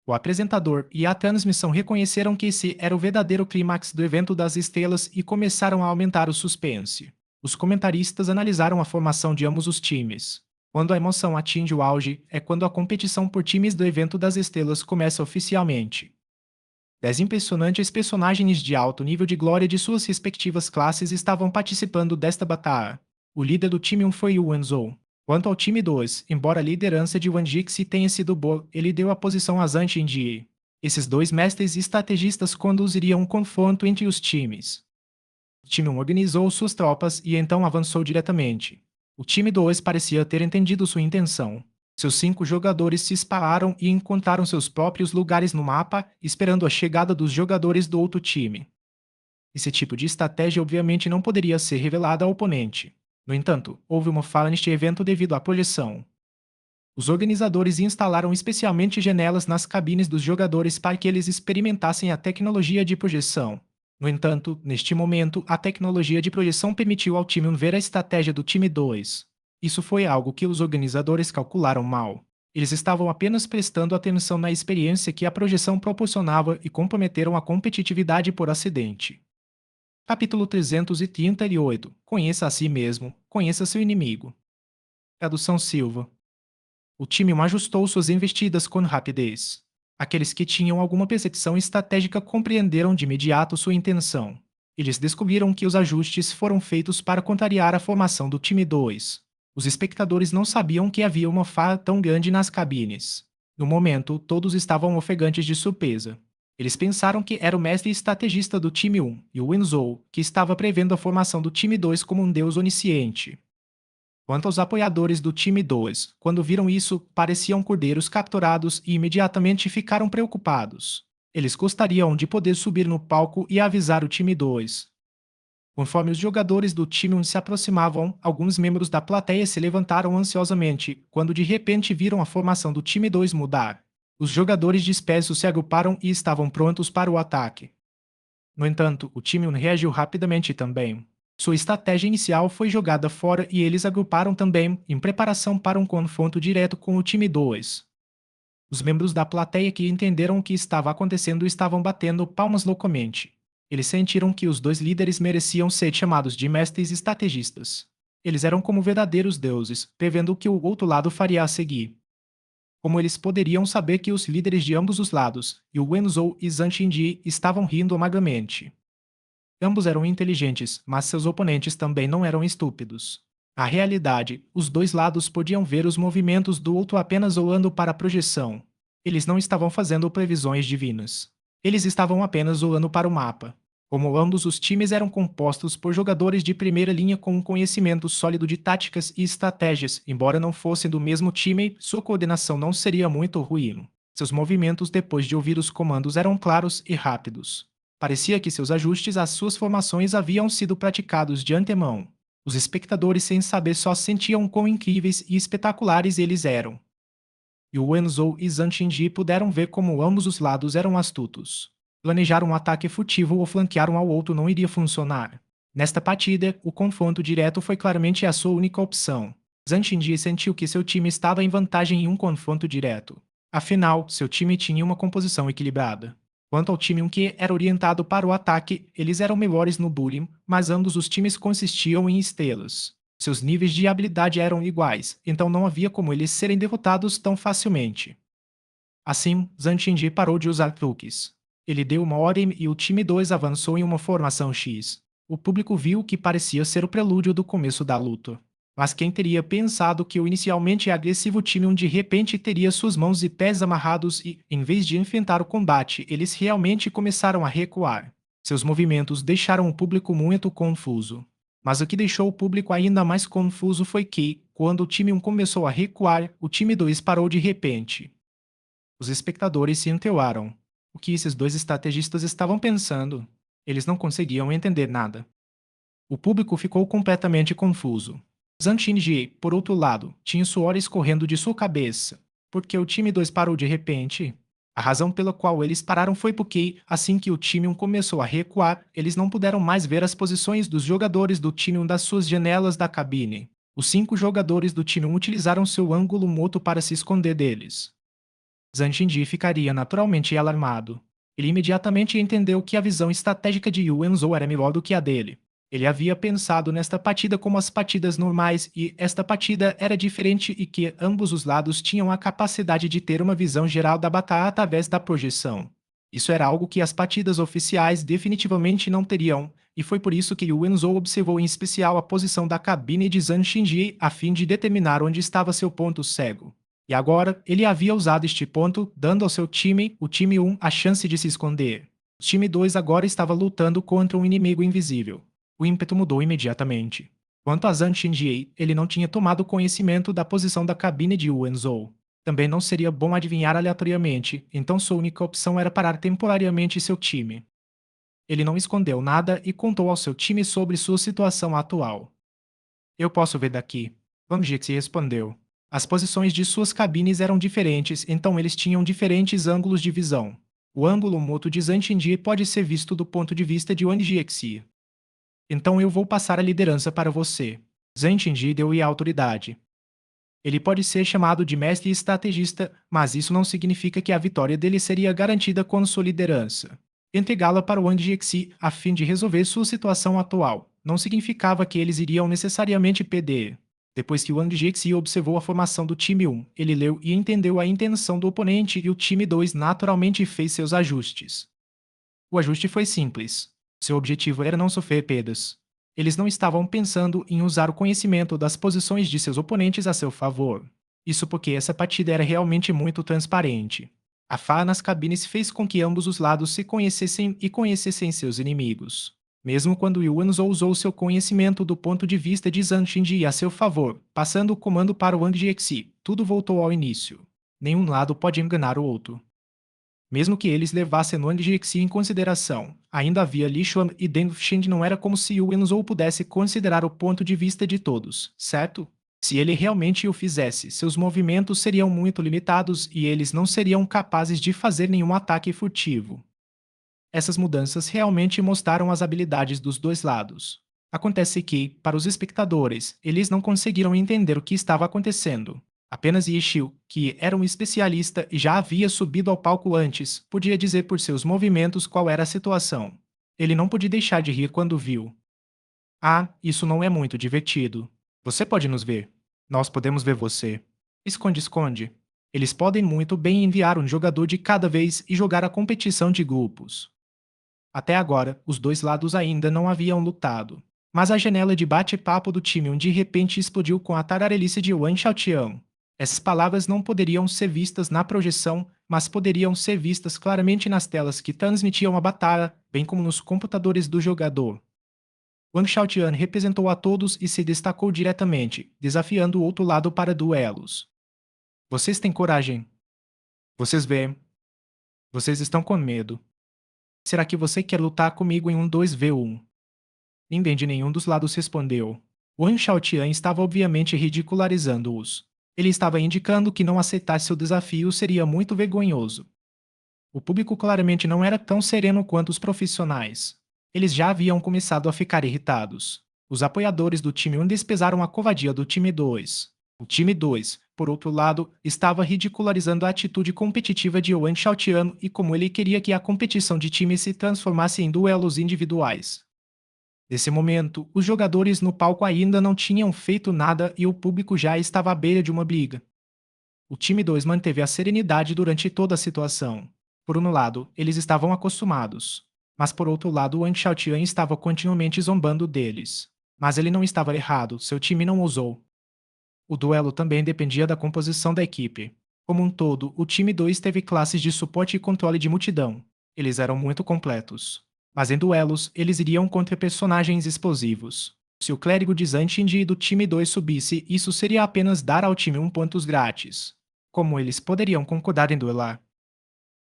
S1: O apresentador e a transmissão reconheceram que esse era o verdadeiro clímax do evento das estrelas e começaram a aumentar o suspense. Os comentaristas analisaram a formação de ambos os times. Quando a emoção atinge o auge, é quando a competição por times do evento das estrelas começa oficialmente. 10 impressionantes personagens de alto nível de glória de suas respectivas classes estavam participando desta batalha. O líder do time 1 foi Yuan Zhou. Quanto ao time 2, embora a liderança de Wang Jixi tenha sido boa, ele deu a posição a Zhang Xinji. Esses dois mestres estrategistas conduziriam um confronto entre os times. O time 1 organizou suas tropas e então avançou diretamente. O time 2 parecia ter entendido sua intenção. Seus 5 jogadores se espalharam e encontraram seus próprios lugares no mapa, esperando a chegada dos jogadores do outro time. Esse tipo de estratégia obviamente não poderia ser revelada ao oponente. No entanto, houve uma falha neste evento devido à projeção. Os organizadores instalaram especialmente janelas nas cabines dos jogadores para que eles experimentassem a tecnologia de projeção. No entanto, neste momento, a tecnologia de projeção permitiu ao time 1 ver a estratégia do time 2. Isso foi algo que os organizadores calcularam mal. Eles estavam apenas prestando atenção na experiência que a projeção proporcionava e comprometeram a competitividade por acidente. Capítulo 338. Conheça a si mesmo, conheça seu inimigo. Tradução Silva. O time 1 ajustou suas investidas com rapidez. Aqueles que tinham alguma percepção estratégica compreenderam de imediato sua intenção. Eles descobriram que os ajustes foram feitos para contrariar a formação do time 2. Os espectadores não sabiam que havia uma falha tão grande nas cabines. No momento, todos estavam ofegantes de surpresa. Eles pensaram que era o mestre estrategista do time 1, e o Wenzhou, que estava prevendo a formação do time 2 como um deus onisciente. Quanto aos apoiadores do time 2, quando viram isso, pareciam cordeiros capturados e imediatamente ficaram preocupados. Eles gostariam de poder subir no palco e avisar o time 2. Conforme os jogadores do time 1 se aproximavam, alguns membros da plateia se levantaram ansiosamente, quando de repente viram a formação do time 2 mudar. Os jogadores dispersos se agruparam e estavam prontos para o ataque. No entanto, o time 1 reagiu rapidamente também. Sua estratégia inicial foi jogada fora e eles agruparam também, em preparação para um confronto direto com o time 2. Os membros da plateia que entenderam o que estava acontecendo estavam batendo palmas loucamente. Eles sentiram que os dois líderes mereciam ser chamados de mestres estrategistas. Eles eram como verdadeiros deuses, prevendo o que o outro lado faria a seguir. Como eles poderiam saber que os líderes de ambos os lados, e o Wenzhou e Zhang Xinji, estavam rindo amargamente. Ambos eram inteligentes, mas seus oponentes também não eram estúpidos. Na realidade, os dois lados podiam ver os movimentos do outro apenas olhando para a projeção. Eles não estavam fazendo previsões divinas. Eles estavam apenas olhando para o mapa. Como ambos os times eram compostos por jogadores de primeira linha com um conhecimento sólido de táticas e estratégias, embora não fossem do mesmo time, sua coordenação não seria muito ruim. Seus movimentos depois de ouvir os comandos eram claros e rápidos. Parecia que seus ajustes às suas formações haviam sido praticados de antemão. Os espectadores, sem saber, só sentiam quão incríveis e espetaculares eles eram. E o Wenzhou e Zhang Xinji puderam ver como ambos os lados eram astutos. Planejar um ataque furtivo ou flanquear um ao outro não iria funcionar. Nesta partida, o confronto direto foi claramente a sua única opção. Zhang Xinji sentiu que seu time estava em vantagem em um confronto direto. Afinal, seu time tinha uma composição equilibrada. Quanto ao time 1 que era orientado para o ataque, eles eram melhores no bullying, mas ambos os times consistiam em estrelas. Seus níveis de habilidade eram iguais, então não havia como eles serem derrotados tão facilmente. Assim, Zhang Xinji parou de usar truques. Ele deu uma ordem e o time 2 avançou em uma formação X. O público viu o que parecia ser o prelúdio do começo da luta. Mas quem teria pensado que o inicialmente agressivo time 1 de repente teria suas mãos e pés amarrados e, em vez de enfrentar o combate, eles realmente começaram a recuar. Seus movimentos deixaram o público muito confuso. Mas o que deixou o público ainda mais confuso foi que, quando o time 1 começou a recuar, o time 2 parou de repente. Os espectadores se enterraram. O que esses dois estrategistas estavam pensando? Eles não conseguiam entender nada. O público ficou completamente confuso. Zhang Xinji, por outro lado, tinha suor escorrendo de sua cabeça. Porque o time 2 parou de repente? A razão pela qual eles pararam foi porque, assim que o time 1 começou a recuar, eles não puderam mais ver as posições dos jogadores do time 1 das suas janelas da cabine. Os 5 jogadores do time 1 utilizaram seu ângulo moto para se esconder deles. Zhang Xinji ficaria naturalmente alarmado. Ele imediatamente entendeu que a visão estratégica de Yu Wenzhou era melhor do que a dele. Ele havia pensado nesta partida como as partidas normais e esta partida era diferente e que ambos os lados tinham a capacidade de ter uma visão geral da batalha através da projeção. Isso era algo que as partidas oficiais definitivamente não teriam, e foi por isso que Yu Wenzhou observou em especial a posição da cabine de Zhang Xinji a fim de determinar onde estava seu ponto cego. E agora, ele havia usado este ponto, dando ao seu time, o time 1, a chance de se esconder. O time 2 agora estava lutando contra um inimigo invisível. O ímpeto mudou imediatamente. Quanto a Zhang Xinji, ele não tinha tomado conhecimento da posição da cabine de Wenzhou. Também não seria bom adivinhar aleatoriamente, então sua única opção era parar temporariamente seu time. Ele não escondeu nada e contou ao seu time sobre sua situação atual. Eu posso ver daqui. Wang Jixi respondeu. As posições de suas cabines eram diferentes, então eles tinham diferentes ângulos de visão. O ângulo moto de Zhang Xinji pode ser visto do ponto de vista de Wang Jixi. Então eu vou passar a liderança para você. Zhang Xinji deu-lhe a autoridade. Ele pode ser chamado de mestre estrategista, mas isso não significa que a vitória dele seria garantida com sua liderança. Entregá-la para Wang Jixi a fim de resolver sua situação atual não significava que eles iriam necessariamente perder. Depois que Wang Jixi observou a formação do time 1, ele leu e entendeu a intenção do oponente e o time 2 naturalmente fez seus ajustes. O ajuste foi simples. Seu objetivo era não sofrer perdas. Eles não estavam pensando em usar o conhecimento das posições de seus oponentes a seu favor. Isso porque essa partida era realmente muito transparente. A farra nas cabines fez com que ambos os lados se conhecessem e conhecessem seus inimigos. Mesmo quando Yu Wenzhou usou seu conhecimento do ponto de vista de Zhang Xinji a seu favor, passando o comando para Wang Jixi, tudo voltou ao início. Nenhum lado pode enganar o outro. Mesmo que eles levassem Wang Jixi em consideração, ainda havia Li Xuan e Deng Feng. Não era como se Yu Wenzhou pudesse considerar o ponto de vista de todos, certo? Se ele realmente o fizesse, seus movimentos seriam muito limitados e eles não seriam capazes de fazer nenhum ataque furtivo. Essas mudanças realmente mostraram as habilidades dos dois lados. Acontece que, para os espectadores, eles não conseguiram entender o que estava acontecendo. Apenas Yishio, que era um especialista e já havia subido ao palco antes, podia dizer por seus movimentos qual era a situação. Ele não pôde deixar de rir quando viu. Ah, isso não é muito divertido. Você pode nos ver. Nós podemos ver você. Esconde-esconde. Eles podem muito bem enviar um jogador de cada vez e jogar a competição de grupos. Até agora, os dois lados ainda não haviam lutado. Mas a janela de bate-papo do time de repente explodiu com a tararelice de Wan Xiaotian. Essas palavras não poderiam ser vistas na projeção, mas poderiam ser vistas claramente nas telas que transmitiam a batalha, bem como nos computadores do jogador. Wang Xiaotian representou a todos e se destacou diretamente, desafiando o outro lado para duelos. Vocês têm coragem. Vocês veem. Vocês estão com medo. Será que você quer lutar comigo em um 2v1? Ninguém de nenhum dos lados respondeu. Wang Xiaotian estava obviamente ridicularizando-os. Ele estava indicando que não aceitasse o desafio seria muito vergonhoso. O público claramente não era tão sereno quanto os profissionais. Eles já haviam começado a ficar irritados. Os apoiadores do time 1 desprezaram a covardia do time 2. O time 2, por outro lado, estava ridicularizando a atitude competitiva de Yuan Xiaotian e como ele queria que a competição de time se transformasse em duelos individuais. Nesse momento, os jogadores no palco ainda não tinham feito nada e o público já estava à beira de uma briga. O time 2 manteve a serenidade durante toda a situação. Por um lado, eles estavam acostumados. Mas por outro lado, Wang Xiaotian estava continuamente zombando deles. Mas ele não estava errado, seu time não ousou. O duelo também dependia da composição da equipe. Como um todo, o time 2 teve classes de suporte e controle de multidão. Eles eram muito completos. Mas em duelos, eles iriam contra personagens explosivos. Se o clérigo de Zanshindi do time 2 subisse, isso seria apenas dar ao time pontos grátis. Como eles poderiam concordar em duelar?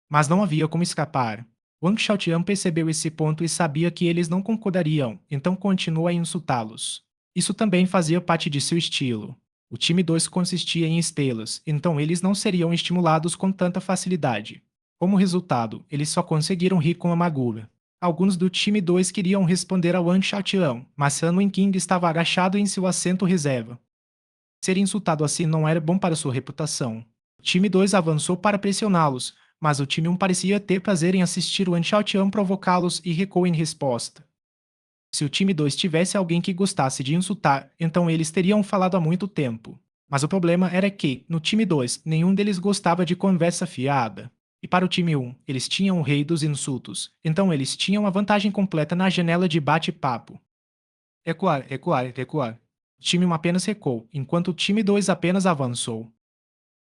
S1: Mas não havia como escapar. Wang Xiaotian percebeu esse ponto e sabia que eles não concordariam, então continuou a insultá-los. Isso também fazia parte de seu estilo. O time 2 consistia em estrelas, então eles não seriam estimulados com tanta facilidade. Como resultado, eles só conseguiram rir com amargura. Alguns do time 2 queriam responder a Wang Xiaotian, mas Sun Wenqing estava agachado em seu assento reserva. Ser insultado assim não era bom para sua reputação. O time 2 avançou para pressioná-los, mas o time 1 parecia ter prazer em assistir o Xiaotian provocá-los e recuou em resposta. Se o time 2 tivesse alguém que gostasse de insultar, então eles teriam falado há muito tempo. Mas o problema era que, no time 2, nenhum deles gostava de conversa fiada. E para o time 1, eles tinham o rei dos insultos, então eles tinham a vantagem completa na janela de bate-papo. Recuar, recuar, recuar. O time 1 apenas recuou, enquanto o time 2 apenas avançou.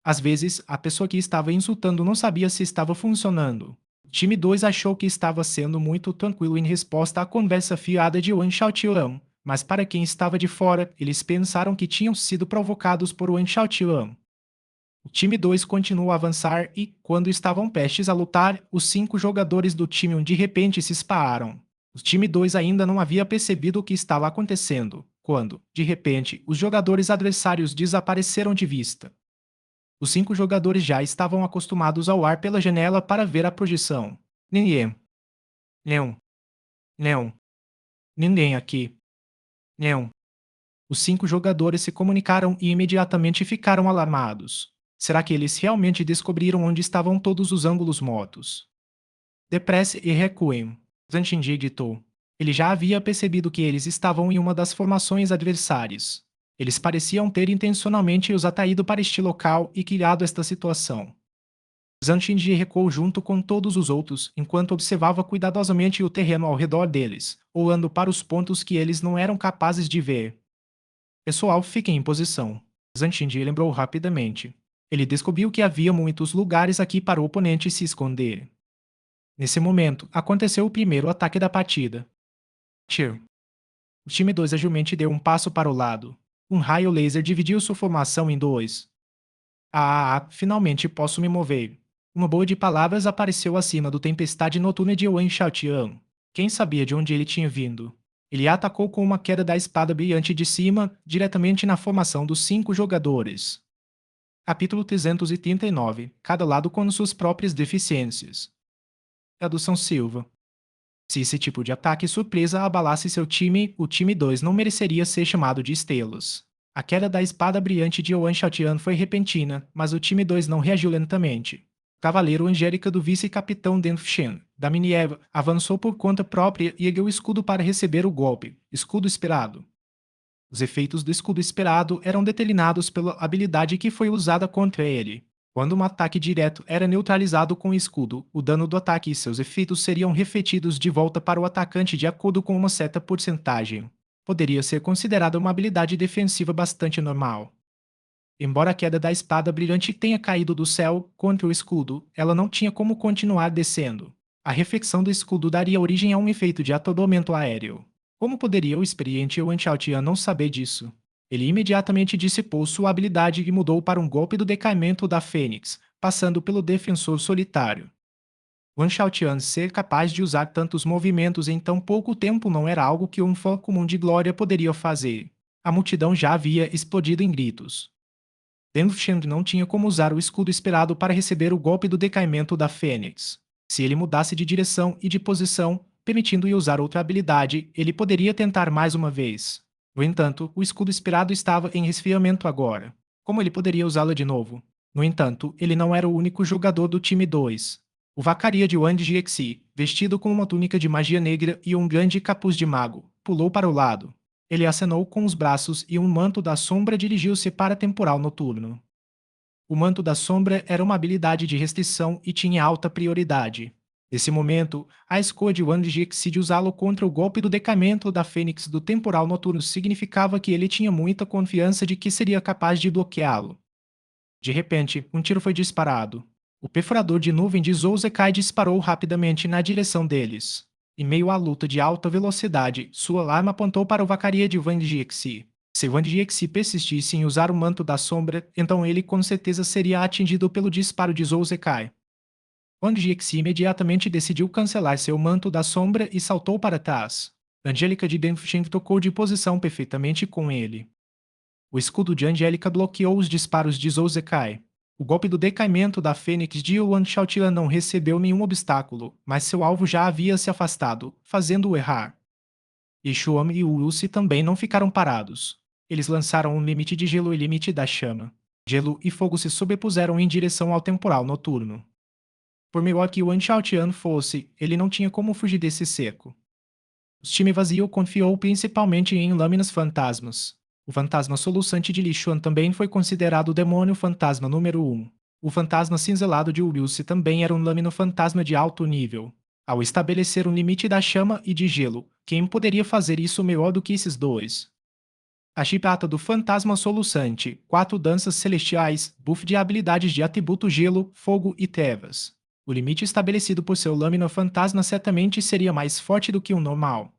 S1: Às vezes, a pessoa que estava insultando não sabia se estava funcionando. O time 2 achou que estava sendo muito tranquilo em resposta à conversa fiada de Wan Xiaotian, mas para quem estava de fora, eles pensaram que tinham sido provocados por Wan Xiaotian. O time 2 continuou a avançar e, quando estavam prestes a lutar, os 5 jogadores do time 1 de repente se espalharam. O time 2 ainda não havia percebido o que estava acontecendo, quando, de repente, os jogadores adversários desapareceram de vista. Os 5 jogadores já estavam acostumados ao ar pela janela para ver a projeção. Ninguém. Não. Não. Ninguém aqui. Não. Os 5 jogadores se comunicaram e imediatamente ficaram alarmados. Será que eles realmente descobriram onde estavam todos os ângulos mortos? Depresse e recuem. Zanshindi gritou. Ele já havia percebido que eles estavam em uma das formações adversárias. Eles pareciam ter intencionalmente os atraído para este local e criado esta situação. Zanshindi recuou junto com todos os outros, enquanto observava cuidadosamente o terreno ao redor deles, olhando para os pontos que eles não eram capazes de ver. Pessoal, fiquem em posição. Zanshindi lembrou rapidamente. Ele descobriu que havia muitos lugares aqui para o oponente se esconder. Nesse momento, aconteceu o primeiro ataque da partida. Cheer. O time 2 agilmente deu um passo para o lado. Um raio laser dividiu sua formação em dois. Finalmente posso me mover. Uma boa de palavras apareceu acima do tempestade noturna de Wan Xiaotian. Quem sabia de onde ele tinha vindo? Ele atacou com uma queda da espada brilhante de cima, diretamente na formação dos 5 jogadores. Capítulo 339. Cada lado com suas próprias deficiências. Tradução Silva. Se esse tipo de ataque surpresa abalasse seu time, o time 2 não mereceria ser chamado de estrelas. A queda da espada brilhante de Yuan Xiaotian foi repentina, mas o time 2 não reagiu lentamente. O Cavaleiro Angélica do vice-capitão Deng Shen, da Minieva, avançou por conta própria e ergueu o escudo para receber o golpe, escudo esperado. Os efeitos do escudo esperado eram determinados pela habilidade que foi usada contra ele. Quando um ataque direto era neutralizado com o escudo, o dano do ataque e seus efeitos seriam refletidos de volta para o atacante de acordo com uma certa porcentagem. Poderia ser considerada uma habilidade defensiva bastante normal. Embora a queda da espada brilhante tenha caído do céu contra o escudo, ela não tinha como continuar descendo. A reflexão do escudo daria origem a um efeito de atordoamento aéreo. Como poderia o experiente Yuan Xiaotian não saber disso? Ele imediatamente dissipou sua habilidade e mudou para um golpe do decaimento da Fênix, passando pelo defensor solitário. Yuan Xiaotian ser capaz de usar tantos movimentos em tão pouco tempo não era algo que um fã comum de glória poderia fazer. A multidão já havia explodido em gritos. Deng Xian não tinha como usar o escudo esperado para receber o golpe do decaimento da Fênix. Se ele mudasse de direção e de posição, permitindo-lhe usar outra habilidade, ele poderia tentar mais uma vez. No entanto, o escudo esperado estava em resfriamento agora. Como ele poderia usá-lo de novo? No entanto, ele não era o único jogador do time 2. O Vacaria de Wang Jiexi, vestido com uma túnica de magia negra e um grande capuz de mago, pulou para o lado. Ele acenou com os braços e um manto da sombra dirigiu-se para temporal noturno. O manto da sombra era uma habilidade de restrição e tinha alta prioridade. Nesse momento, a escolha de Wang Jixi de usá-lo contra o golpe do decaimento da Fênix do temporal noturno significava que ele tinha muita confiança de que seria capaz de bloqueá-lo. De repente, um tiro foi disparado. O perfurador de nuvem de Zhou Zekai disparou rapidamente na direção deles. Em meio à luta de alta velocidade, sua arma apontou para o Vacaria de Wang Jixi. Se Wang Jixi persistisse em usar o manto da sombra, então ele com certeza seria atingido pelo disparo de Zhou Zekai. Wang Jixi imediatamente decidiu cancelar seu manto da sombra e saltou para trás. Angélica de Deng Feng tocou de posição perfeitamente com ele. O escudo de Angélica bloqueou os disparos de Zhou Zekai. O golpe do decaimento da Fênix de Yuan Xiaotian não recebeu nenhum obstáculo, mas seu alvo já havia se afastado, fazendo-o errar. Yishuam e Ulusi também não ficaram parados. Eles lançaram um limite de gelo e limite da chama. Gelo e fogo se sobrepuseram em direção ao temporal noturno. Por melhor que Yuan Xiaotian fosse, ele não tinha como fugir desse cerco. O time vazio confiou principalmente em lâminas fantasmas. O fantasma soluçante de Li Xuan também foi considerado o demônio fantasma número 1. O fantasma cinzelado de Uriusi também era um lâmina fantasma de alto nível. Ao estabelecer um limite da chama e de gelo, quem poderia fazer isso melhor do que esses dois? A chibata do fantasma soluçante, 4 danças celestiais, buff de habilidades de atributo gelo, fogo e trevas. O limite estabelecido por seu lâmina fantasma certamente seria mais forte do que o normal.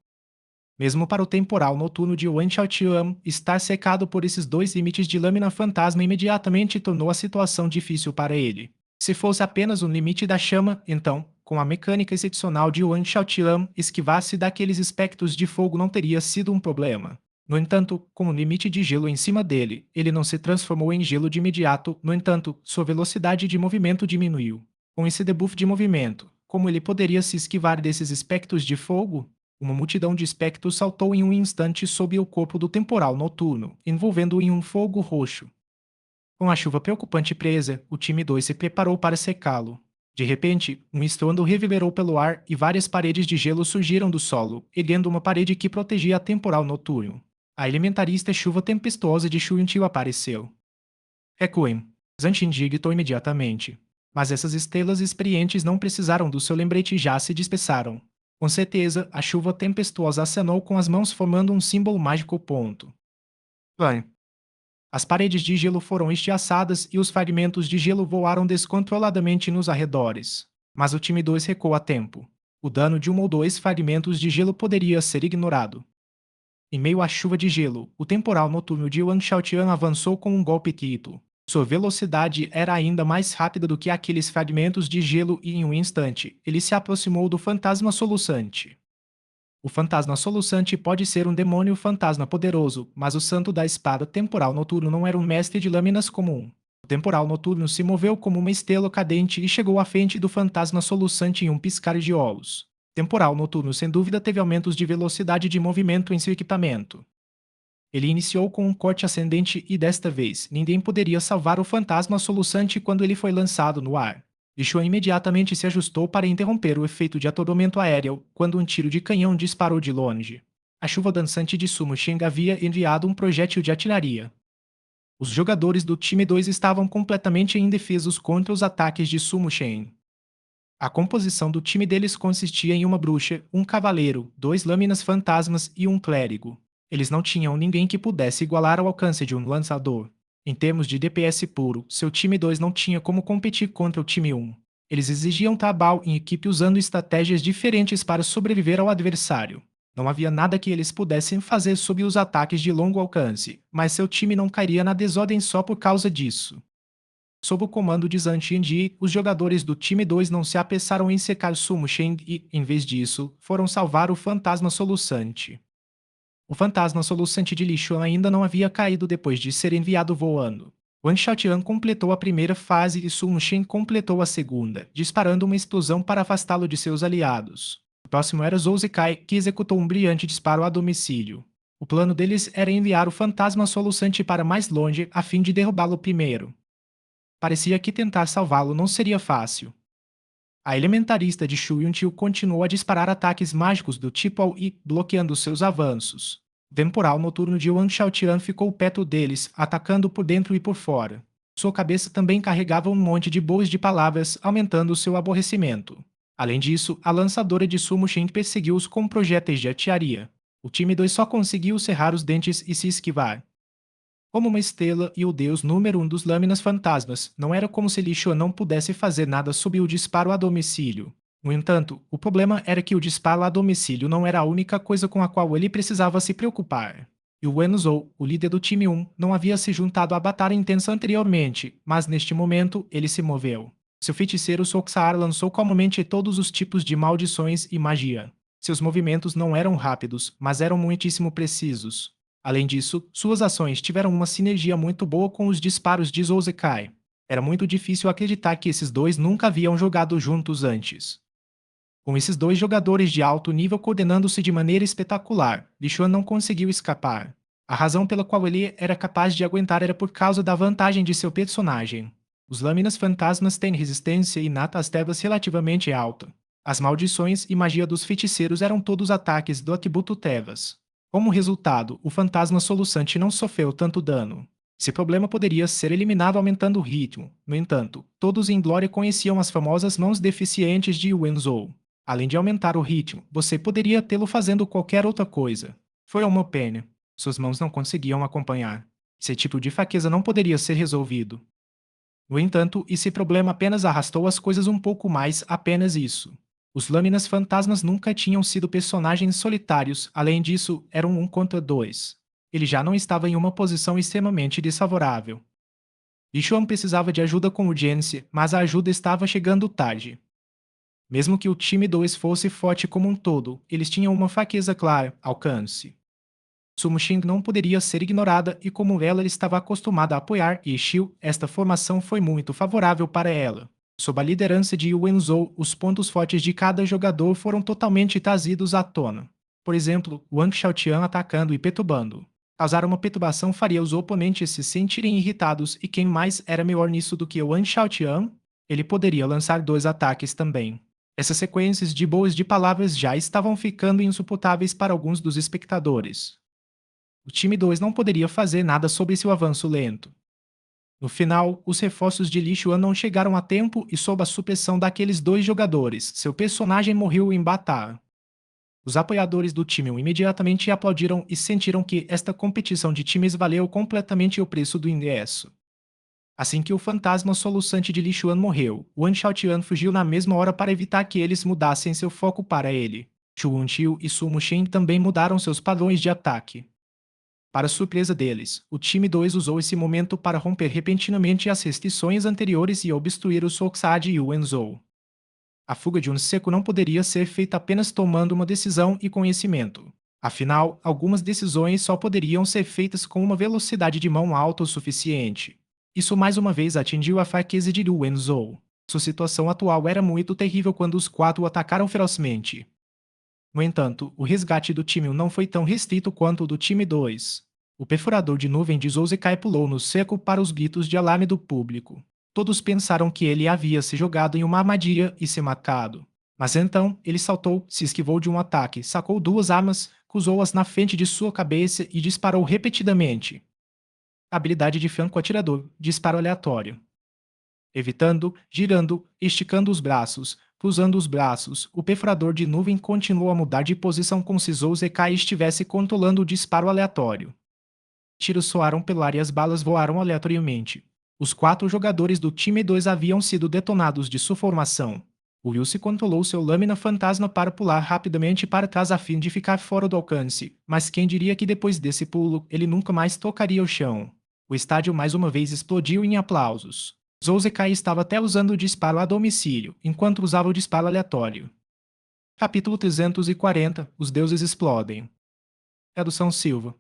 S1: Mesmo para o temporal noturno de Yuan Xiaotian, estar secado por esses dois limites de lâmina fantasma imediatamente tornou a situação difícil para ele. Se fosse apenas um limite da chama, então, com a mecânica excepcional de Yuan Xiaotian, esquivar-se daqueles espectros de fogo não teria sido um problema. No entanto, com o limite de gelo em cima dele, ele não se transformou em gelo de imediato, no entanto, sua velocidade de movimento diminuiu. Com esse debuff de movimento, como ele poderia se esquivar desses espectros de fogo? Uma multidão de espectros saltou em um instante sob o corpo do temporal noturno, envolvendo-o em um fogo roxo. Com a chuva preocupante presa, o time 2 se preparou para secá-lo. De repente, um estrondo reverberou pelo ar e várias paredes de gelo surgiram do solo, erguendo uma parede que protegia a temporal noturno. A elementarista chuva tempestuosa de Shuyantiu apareceu. Recuem. Zanshinji gritou imediatamente. Mas essas estrelas experientes não precisaram do seu lembrete e já se dispersaram. Com certeza, a chuva tempestuosa acenou com as mãos formando um símbolo mágico ponto. Bem, as paredes de gelo foram estilhaçadas e os fragmentos de gelo voaram descontroladamente nos arredores. Mas o time 2 recuou a tempo. O dano de um ou dois fragmentos de gelo poderia ser ignorado. Em meio à chuva de gelo, o temporal noturno de Yuan Xiaotian avançou com um golpe quito. Sua velocidade era ainda mais rápida do que aqueles fragmentos de gelo e em um instante, ele se aproximou do fantasma soluçante. O fantasma soluçante pode ser um demônio fantasma poderoso, mas o santo da espada temporal noturno não era um mestre de lâminas comum. O temporal noturno se moveu como uma estrela cadente e chegou à frente do fantasma soluçante em um piscar de olhos. Temporal noturno sem dúvida teve aumentos de velocidade de movimento em seu equipamento. Ele iniciou com um corte ascendente e desta vez, ninguém poderia salvar o fantasma soluçante quando ele foi lançado no ar. Yeshua imediatamente se ajustou para interromper o efeito de atordoamento aéreo quando um tiro de canhão disparou de longe. A chuva dançante de Sumo Sheng havia enviado um projétil de artilharia. Os jogadores do time 2 estavam completamente indefesos contra os ataques de Sumo Sheng. A composição do time deles consistia em uma bruxa, um cavaleiro, dois lâminas fantasmas e um clérigo. Eles não tinham ninguém que pudesse igualar ao alcance de um lançador. Em termos de DPS puro, seu time 2 não tinha como competir contra o time 1. Eles exigiam trabalho em equipe usando estratégias diferentes para sobreviver ao adversário. Não havia nada que eles pudessem fazer sob os ataques de longo alcance, mas seu time não cairia na desordem só por causa disso. Sob o comando de Zhang Tianji, os jogadores do time 2 não se apressaram em secar Sumo Sheng e, em vez disso, foram salvar o fantasma soluçante. O fantasma soluçante de Li Xuan ainda não havia caído depois de ser enviado voando. Wang Xiaotian completou a primeira fase e Sun Shen completou a segunda, disparando uma explosão para afastá-lo de seus aliados. O próximo era Zhou Zikai, que executou um brilhante disparo a domicílio. O plano deles era enviar o fantasma soluçante para mais longe a fim de derrubá-lo primeiro. Parecia que tentar salvá-lo não seria fácil. A elementarista de Shu Yuntiu continuou a disparar ataques mágicos do tipo ao I, bloqueando seus avanços. O temporal noturno de Wang Xiaotian ficou perto deles, atacando por dentro e por fora. Sua cabeça também carregava um monte de bois de palavras, aumentando seu aborrecimento. Além disso, a lançadora de Sumo Shen perseguiu-os com projéteis de artilharia. O time 2 só conseguiu cerrar os dentes e se esquivar. Como uma estrela e o deus número 1 dos lâminas fantasmas, não era como se Li Xuan não pudesse fazer nada sob o disparo a domicílio. No entanto, o problema era que o disparo a domicílio não era a única coisa com a qual ele precisava se preocupar. E o Wen Zhou, o líder do time 1, não havia se juntado à batalha intensa anteriormente, mas neste momento ele se moveu. Seu feiticeiro Soxar lançou calmamente todos os tipos de maldições e magia. Seus movimentos não eram rápidos, mas eram muitíssimo precisos. Além disso, suas ações tiveram uma sinergia muito boa com os disparos de Zhou Zikai. Era muito difícil acreditar que esses dois nunca haviam jogado juntos antes. Com esses dois jogadores de alto nível coordenando-se de maneira espetacular, Li Xuan não conseguiu escapar. A razão pela qual ele era capaz de aguentar era por causa da vantagem de seu personagem. Os lâminas fantasmas têm resistência inata às trevas relativamente alta. As maldições e magia dos feiticeiros eram todos ataques do atributo trevas. Como resultado, o fantasma soluçante não sofreu tanto dano. Esse problema poderia ser eliminado aumentando o ritmo. No entanto, todos em Glória conheciam as famosas mãos deficientes de Wen Zhou. Além de aumentar o ritmo, você poderia tê-lo fazendo qualquer outra coisa. Foi uma pena. Suas mãos não conseguiam acompanhar. Esse tipo de fraqueza não poderia ser resolvido. No entanto, esse problema apenas arrastou as coisas um pouco mais, apenas isso. Os lâminas fantasmas nunca tinham sido personagens solitários, além disso, eram um contra dois. Ele já não estava em uma posição extremamente desfavorável. Yishuan precisava de ajuda com urgência, mas a ajuda estava chegando tarde. Mesmo que o time 2 fosse forte como um todo, eles tinham uma fraqueza clara, alcance. Sumo Shing não poderia ser ignorada e como ela estava acostumada a apoiar Yishiu, esta formação foi muito favorável para ela. Sob a liderança de Wen Zhou, os pontos fortes de cada jogador foram totalmente trazidos à tona. Por exemplo, Wang Xiaotian atacando e perturbando. Causar uma perturbação faria os oponentes se sentirem irritados e quem mais era melhor nisso do que Wang Xiaotian? Ele poderia lançar dois ataques também. Essas sequências de boas de palavras já estavam ficando insuportáveis para alguns dos espectadores. O time 2 não poderia fazer nada sobre seu avanço lento. No final, os reforços de Li Xuan não chegaram a tempo e sob a supressão daqueles dois jogadores, seu personagem morreu em batalha. Os apoiadores do time imediatamente aplaudiram e sentiram que esta competição de times valeu completamente o preço do ingresso. Assim que o fantasma soluçante de Li Xuan morreu, Wan Xiaotian fugiu na mesma hora para evitar que eles mudassem seu foco para ele. Chu Yunqiu e Su Muxin também mudaram seus padrões de ataque. Para surpresa deles, o time 2 usou esse momento para romper repentinamente as restrições anteriores e obstruir o Soxad e o Wen Zhou. A fuga de um seco não poderia ser feita apenas tomando uma decisão e conhecimento. Afinal, algumas decisões só poderiam ser feitas com uma velocidade de mão alta o suficiente. Isso mais uma vez atingiu a fraqueza de Wen Zhou. Sua situação atual era muito terrível quando os quatro o atacaram ferozmente. No entanto, o resgate do time 1 não foi tão restrito quanto o do time 2. O perfurador de nuvem de Zouzekai pulou no seco para os gritos de alarme do público. Todos pensaram que ele havia se jogado em uma armadilha e se matado. Mas então, ele saltou, se esquivou de um ataque, sacou duas armas, cruzou-as na frente de sua cabeça e disparou repetidamente. Habilidade de franco atirador, disparo aleatório. Evitando, girando, esticando os braços, cruzando os braços, o perfurador de nuvem continuou a mudar de posição como se Zouzekai estivesse controlando o disparo aleatório. Tiros soaram pelo ar e as balas voaram aleatoriamente. Os quatro jogadores do time 2 haviam sido detonados de sua formação. O Wilson controlou seu lâmina fantasma para pular rapidamente para trás a fim de ficar fora do alcance, mas quem diria que depois desse pulo ele nunca mais tocaria o chão? O estádio mais uma vez explodiu em aplausos. Zouzekai estava até usando o disparo a domicílio, enquanto usava o disparo aleatório. Capítulo 340 Os deuses explodem. Tradução Silva.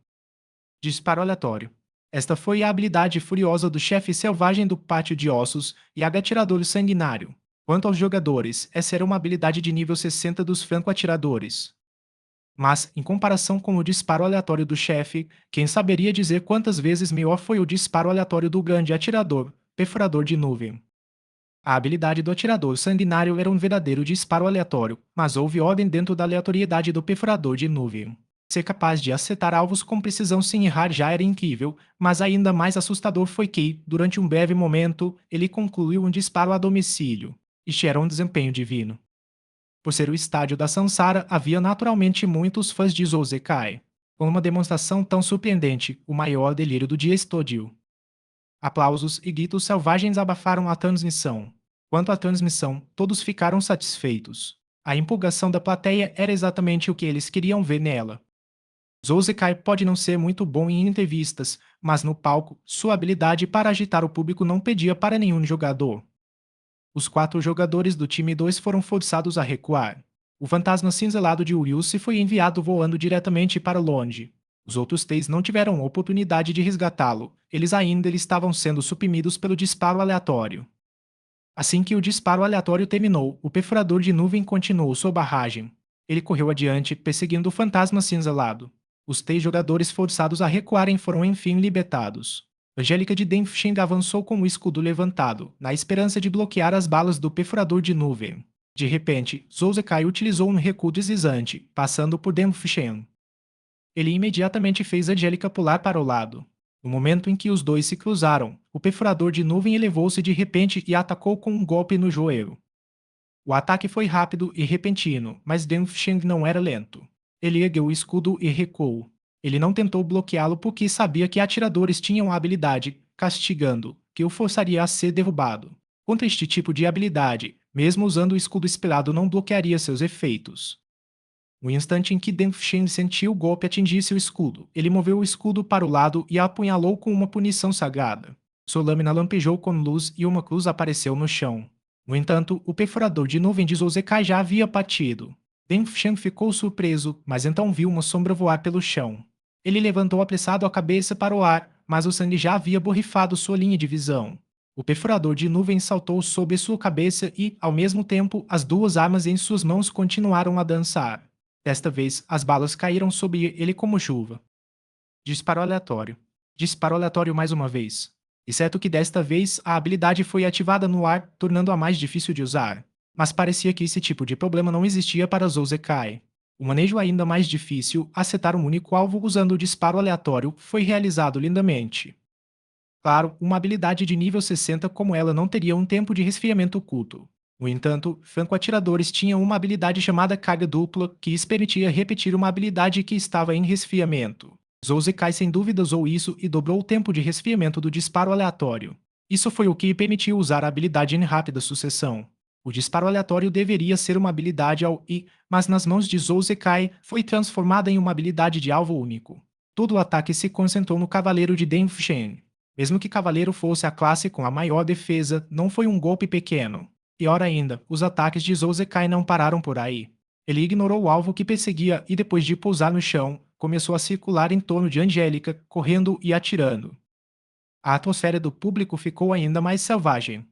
S1: Disparo aleatório. Esta foi a habilidade furiosa do chefe selvagem do pátio de ossos e atirador sanguinário. Quanto aos jogadores, essa era uma habilidade de nível 60 dos franco-atiradores. Mas, em comparação com o disparo aleatório do chefe, quem saberia dizer quantas vezes maior foi o disparo aleatório do grande atirador, perfurador de nuvem? A habilidade do atirador sanguinário era um verdadeiro disparo aleatório, mas houve ordem dentro da aleatoriedade do perfurador de nuvem. Ser capaz de acertar alvos com precisão sem errar já era incrível, mas ainda mais assustador foi que, durante um breve momento, ele concluiu um disparo a domicílio. Isto era um desempenho divino. Por ser o estádio da Sansara, havia naturalmente muitos fãs de Zouzekai. Com uma demonstração tão surpreendente, o maior delírio do dia explodiu. Aplausos e gritos selvagens abafaram a transmissão. Quanto à transmissão, todos ficaram satisfeitos. A empolgação da plateia era exatamente o que eles queriam ver nela. Zouzekai pode não ser muito bom em entrevistas, mas no palco, sua habilidade para agitar o público não pedia para nenhum jogador. Os quatro jogadores do time 2 foram forçados a recuar. O fantasma cinzelado de Uriusi foi enviado voando diretamente para longe. Os outros três não tiveram oportunidade de resgatá-lo, eles ainda estavam sendo suprimidos pelo disparo aleatório. Assim que o disparo aleatório terminou, o perfurador de nuvem continuou sua barragem. Ele correu adiante, perseguindo o fantasma cinzelado. Os três jogadores forçados a recuarem foram enfim libertados. Angélica de Denfsheng avançou com o escudo levantado, na esperança de bloquear as balas do perfurador de nuvem. De repente, Zouzekai utilizou um recuo deslizante, passando por Denfsheng. Ele imediatamente fez Angélica pular para o lado. No momento em que os dois se cruzaram, o perfurador de nuvem elevou-se de repente e atacou com um golpe no joelho. O ataque foi rápido e repentino, mas Denfsheng não era lento. Ele ergueu o escudo e recuou. Ele não tentou bloqueá-lo porque sabia que atiradores tinham a habilidade, castigando, que o forçaria a ser derrubado. Contra este tipo de habilidade, mesmo usando o escudo espelhado não bloquearia seus efeitos. No instante em que Denfsheng sentiu o golpe atingir seu escudo, ele moveu o escudo para o lado e a apunhalou com uma punição sagrada. Sua lâmina lampejou com luz e uma cruz apareceu no chão. No entanto, o perfurador de nuvem de Zouzekai já havia batido. Denfsheng ficou surpreso, mas então viu uma sombra voar pelo chão. Ele levantou apressado a cabeça para o ar, mas o sangue já havia borrifado sua linha de visão. O perfurador de nuvem saltou sobre sua cabeça e, ao mesmo tempo, as duas armas em suas mãos continuaram a dançar. Desta vez, as balas caíram sobre ele como chuva. Disparo aleatório. Disparo aleatório mais uma vez. Exceto que desta vez a habilidade foi ativada no ar, tornando-a mais difícil de usar. Mas parecia que esse tipo de problema não existia para Zouzekai. O manejo ainda mais difícil, acertar um único alvo usando o disparo aleatório, foi realizado lindamente. Claro, uma habilidade de nível 60 como ela não teria um tempo de resfriamento oculto. No entanto, franco-atiradores tinham uma habilidade chamada carga dupla, que lhes permitia repetir uma habilidade que estava em resfriamento. Zouzekai sem dúvida usou isso e dobrou o tempo de resfriamento do disparo aleatório. Isso foi o que lhe permitiu usar a habilidade em rápida sucessão. O disparo aleatório deveria ser uma habilidade ao I, mas nas mãos de Zouzekai foi transformada em uma habilidade de alvo único. Todo o ataque se concentrou no Cavaleiro de Denfsheng. Mesmo que Cavaleiro fosse a classe com a maior defesa, não foi um golpe pequeno. Pior ainda, os ataques de Zhou Zekai não pararam por aí. Ele ignorou o alvo que perseguia e depois de pousar no chão, começou a circular em torno de Angélica, correndo e atirando. A atmosfera do público ficou ainda mais selvagem.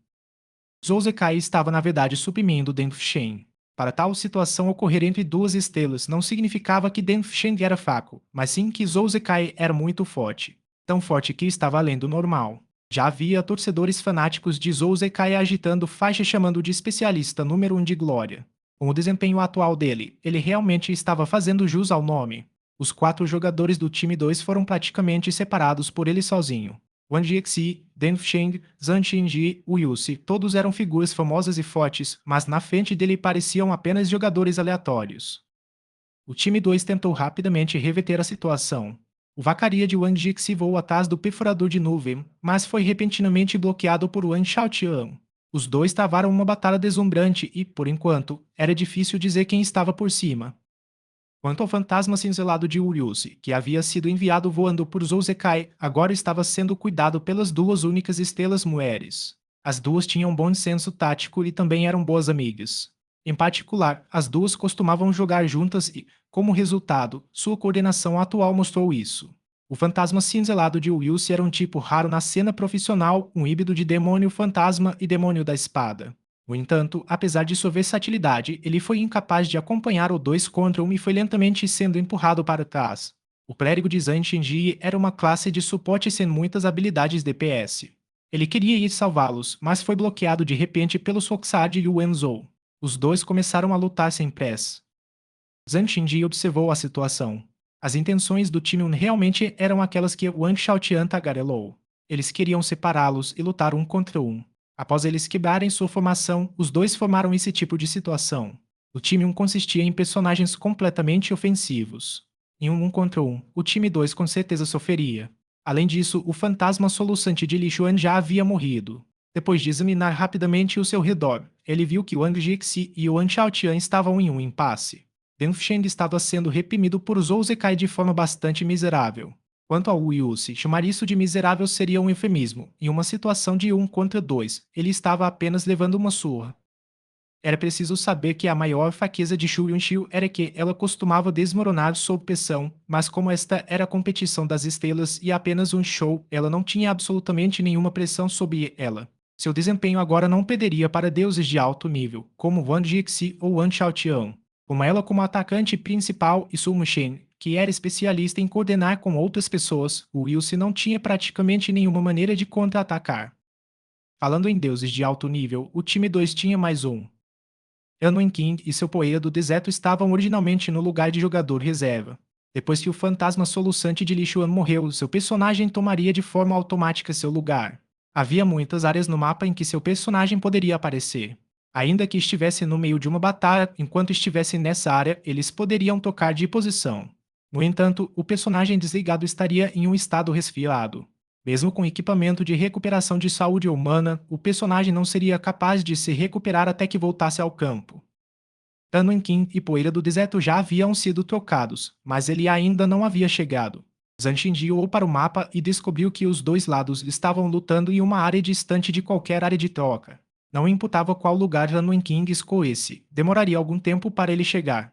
S1: Zhou Zekai estava na verdade suprimindo Deng Feng. Para tal situação ocorrer entre duas estrelas não significava que Deng Feng era fraco, mas sim que Zhou Zekai era muito forte. Tão forte que estava além do normal. Já havia torcedores fanáticos de Zhou Zekai agitando faixas chamando de especialista número 1 de glória. Com o desempenho atual dele, ele realmente estava fazendo jus ao nome. Os 4 jogadores do time 2 foram praticamente separados por ele sozinho. Wang Jiexi, Deng Feng, Zhang Xinji, Wu Yusi, todos eram figuras famosas e fortes, mas na frente dele pareciam apenas jogadores aleatórios. O time 2 tentou rapidamente reverter a situação. O Vacaria de Wang Jixi voou atrás do perfurador de nuvem, mas foi repentinamente bloqueado por Wang Xiaotian. Os dois travaram uma batalha deslumbrante e, por enquanto, era difícil dizer quem estava por cima. Quanto ao fantasma cinzelado de Uriusi, que havia sido enviado voando por Zhou Zekai, agora estava sendo cuidado pelas duas únicas estrelas mulheres. As duas tinham bom senso tático e também eram boas amigas. Em particular, as duas costumavam jogar juntas e, como resultado, sua coordenação atual mostrou isso. O fantasma cinzelado de Uriusi era um tipo raro na cena profissional, um híbrido de demônio fantasma e demônio da espada. No entanto, apesar de sua versatilidade, ele foi incapaz de acompanhar o 2 contra 1 e foi lentamente sendo empurrado para trás. O clérigo de Zhang Xinji era uma classe de suporte sem muitas habilidades DPS. Ele queria ir salvá-los, mas foi bloqueado de repente pelo Soxad e o Wenzhou. Os dois começaram a lutar sem pressa. Zhang Xinji observou a situação. As intenções do time realmente eram aquelas que Wang Xiaotian tagarelou. Eles queriam separá-los e lutar um contra um. Após eles quebrarem sua formação, os dois formaram esse tipo de situação. O time 1 consistia em personagens completamente ofensivos. Em um contra um, o time 2 com certeza sofreria. Além disso, o fantasma soluçante de Li Xuan já havia morrido. Depois de examinar rapidamente o seu redor, ele viu que Wang Jixi e Wang Xiaotian estavam em um impasse. Deng Feng estava sendo reprimido por Zhou Zekai de forma bastante miserável. Quanto ao Wu Yusi, chamar isso de miserável seria um eufemismo. Em uma situação de 1 contra 2, ele estava apenas levando uma surra. Era preciso saber que a maior fraqueza de Shu Yunxiu era que ela costumava desmoronar sob pressão, mas como esta era a competição das estrelas e apenas um show, ela não tinha absolutamente nenhuma pressão sobre ela. Seu desempenho agora não perderia para deuses de alto nível, como Wang Jixi ou Wang Xiaotian. Com ela como atacante principal e Su Muxin, que era especialista em coordenar com outras pessoas, o Wilson não tinha praticamente nenhuma maneira de contra-atacar. Falando em deuses de alto nível, o time 2 tinha mais um. Anwen King e seu poeira do deserto estavam originalmente no lugar de jogador reserva. Depois que o fantasma soluçante de Li Xuan morreu, seu personagem tomaria de forma automática seu lugar. Havia muitas áreas no mapa em que seu personagem poderia aparecer. Ainda que estivesse no meio de uma batalha, enquanto estivessem nessa área, eles poderiam tocar de posição. No entanto, o personagem desligado estaria em um estado resfriado. Mesmo com equipamento de recuperação de saúde humana, o personagem não seria capaz de se recuperar até que voltasse ao campo. Tanwen Qin e Poeira do Deserto já haviam sido trocados, mas ele ainda não havia chegado. Zhang Xinji olhou para o mapa e descobriu que os dois lados estavam lutando em uma área distante de qualquer área de troca. Não imputava qual lugar Tanwen Qin escolhesse, demoraria algum tempo para ele chegar.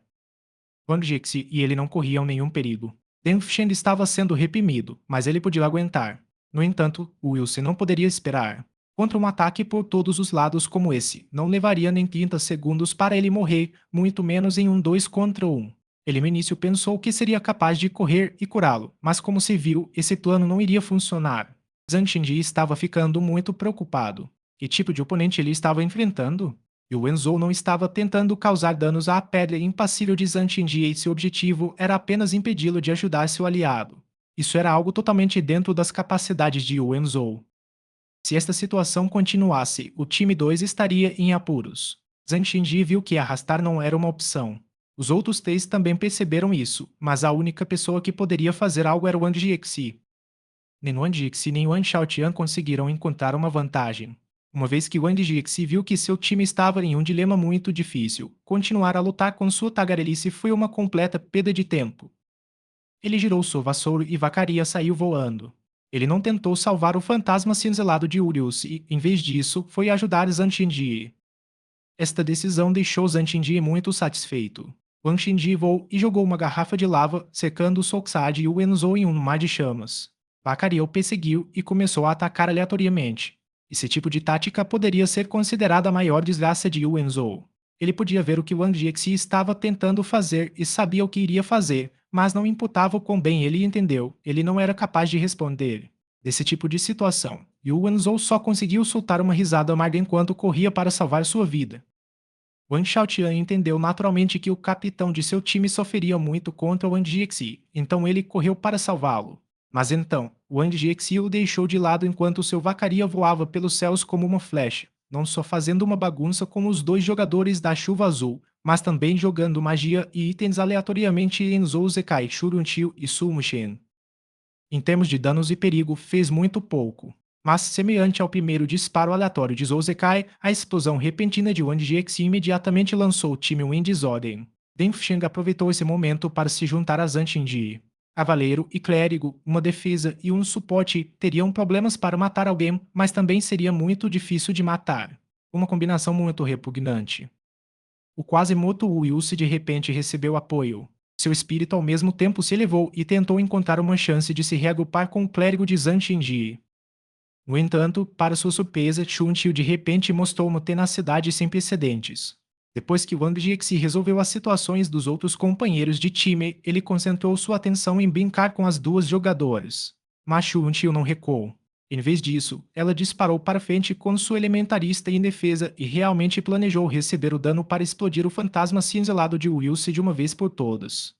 S1: Wang Jixi e ele não corriam nenhum perigo. Deng Feng estava sendo reprimido, mas ele podia aguentar. No entanto, Wilson não poderia esperar. Contra um ataque por todos os lados como esse, não levaria nem 30 segundos para ele morrer, muito menos em um 2 contra 1. Ele no início pensou que seria capaz de correr e curá-lo, mas como se viu, esse plano não iria funcionar. Zhang Xinji estava ficando muito preocupado. Que tipo de oponente ele estava enfrentando? E o Wenzhou não estava tentando causar danos à pedra impassível de Zhang Xinji e seu objetivo era apenas impedi-lo de ajudar seu aliado. Isso era algo totalmente dentro das capacidades de Wenzhou. Se esta situação continuasse, o time 2 estaria em apuros. Zhang Xinji viu que arrastar não era uma opção. Os outros 3 também perceberam isso, mas a única pessoa que poderia fazer algo era Wang Jixi. Nem Wang Jixi nem Wang Xiaotian conseguiram encontrar uma vantagem. Uma vez que Wang Jixi viu que seu time estava em um dilema muito difícil, continuar a lutar com sua tagarelice foi uma completa perda de tempo. Ele girou sua vassoura e Vacaria saiu voando. Ele não tentou salvar o fantasma cinzelado de Urius e, em vez disso, foi ajudar Zhang Xinji. Esta decisão deixou Zhang Qingji muito satisfeito. Wang Xingyi voou e jogou uma garrafa de lava, secando Soxad e o Wenzhou em um mar de chamas. Baccaria o perseguiu e começou a atacar aleatoriamente. Esse tipo de tática poderia ser considerada a maior desgraça de Wenzhou. Ele podia ver o que Wang Jiexi estava tentando fazer e sabia o que iria fazer, mas não imputava o quão bem ele entendeu. Ele não era capaz de responder. Desse tipo de situação, Yu Wenzhou só conseguiu soltar uma risada amarga enquanto corria para salvar sua vida. Wang Xiaotian entendeu naturalmente que o capitão de seu time sofreria muito contra Wang Jiexi, então ele correu para salvá-lo. Mas então, Wang Jiexi o deixou de lado enquanto seu vacaria voava pelos céus como uma flecha, não só fazendo uma bagunça com os dois jogadores da Chuva Azul, mas também jogando magia e itens aleatoriamente em Zou Zekai, Shuruntiu e Su Mushen. Em termos de danos e perigo, fez muito pouco. Mas, semelhante ao primeiro disparo aleatório de Zouzekai, a explosão repentina de Wang Jiexi imediatamente lançou o time Win em desordem. Deng Feng aproveitou esse momento para se juntar a Zhang Qingji. Cavaleiro e clérigo, uma defesa e um suporte teriam problemas para matar alguém, mas também seria muito difícil de matar. Uma combinação muito repugnante. O quase morto Wu Yussi de repente recebeu apoio. Seu espírito ao mesmo tempo se elevou e tentou encontrar uma chance de se reagrupar com o clérigo de Zhang Qingji. No entanto, para sua surpresa, Chun Tiu de repente mostrou uma tenacidade sem precedentes. Depois que Wang Jiexi resolveu as situações dos outros companheiros de time, ele concentrou sua atenção em brincar com as duas jogadoras. Mas Chun Tiu não recuou. Em vez disso, ela disparou para frente com sua elementarista em defesa e realmente planejou receber o dano para explodir o fantasma cinzelado de Wilson de uma vez por todas.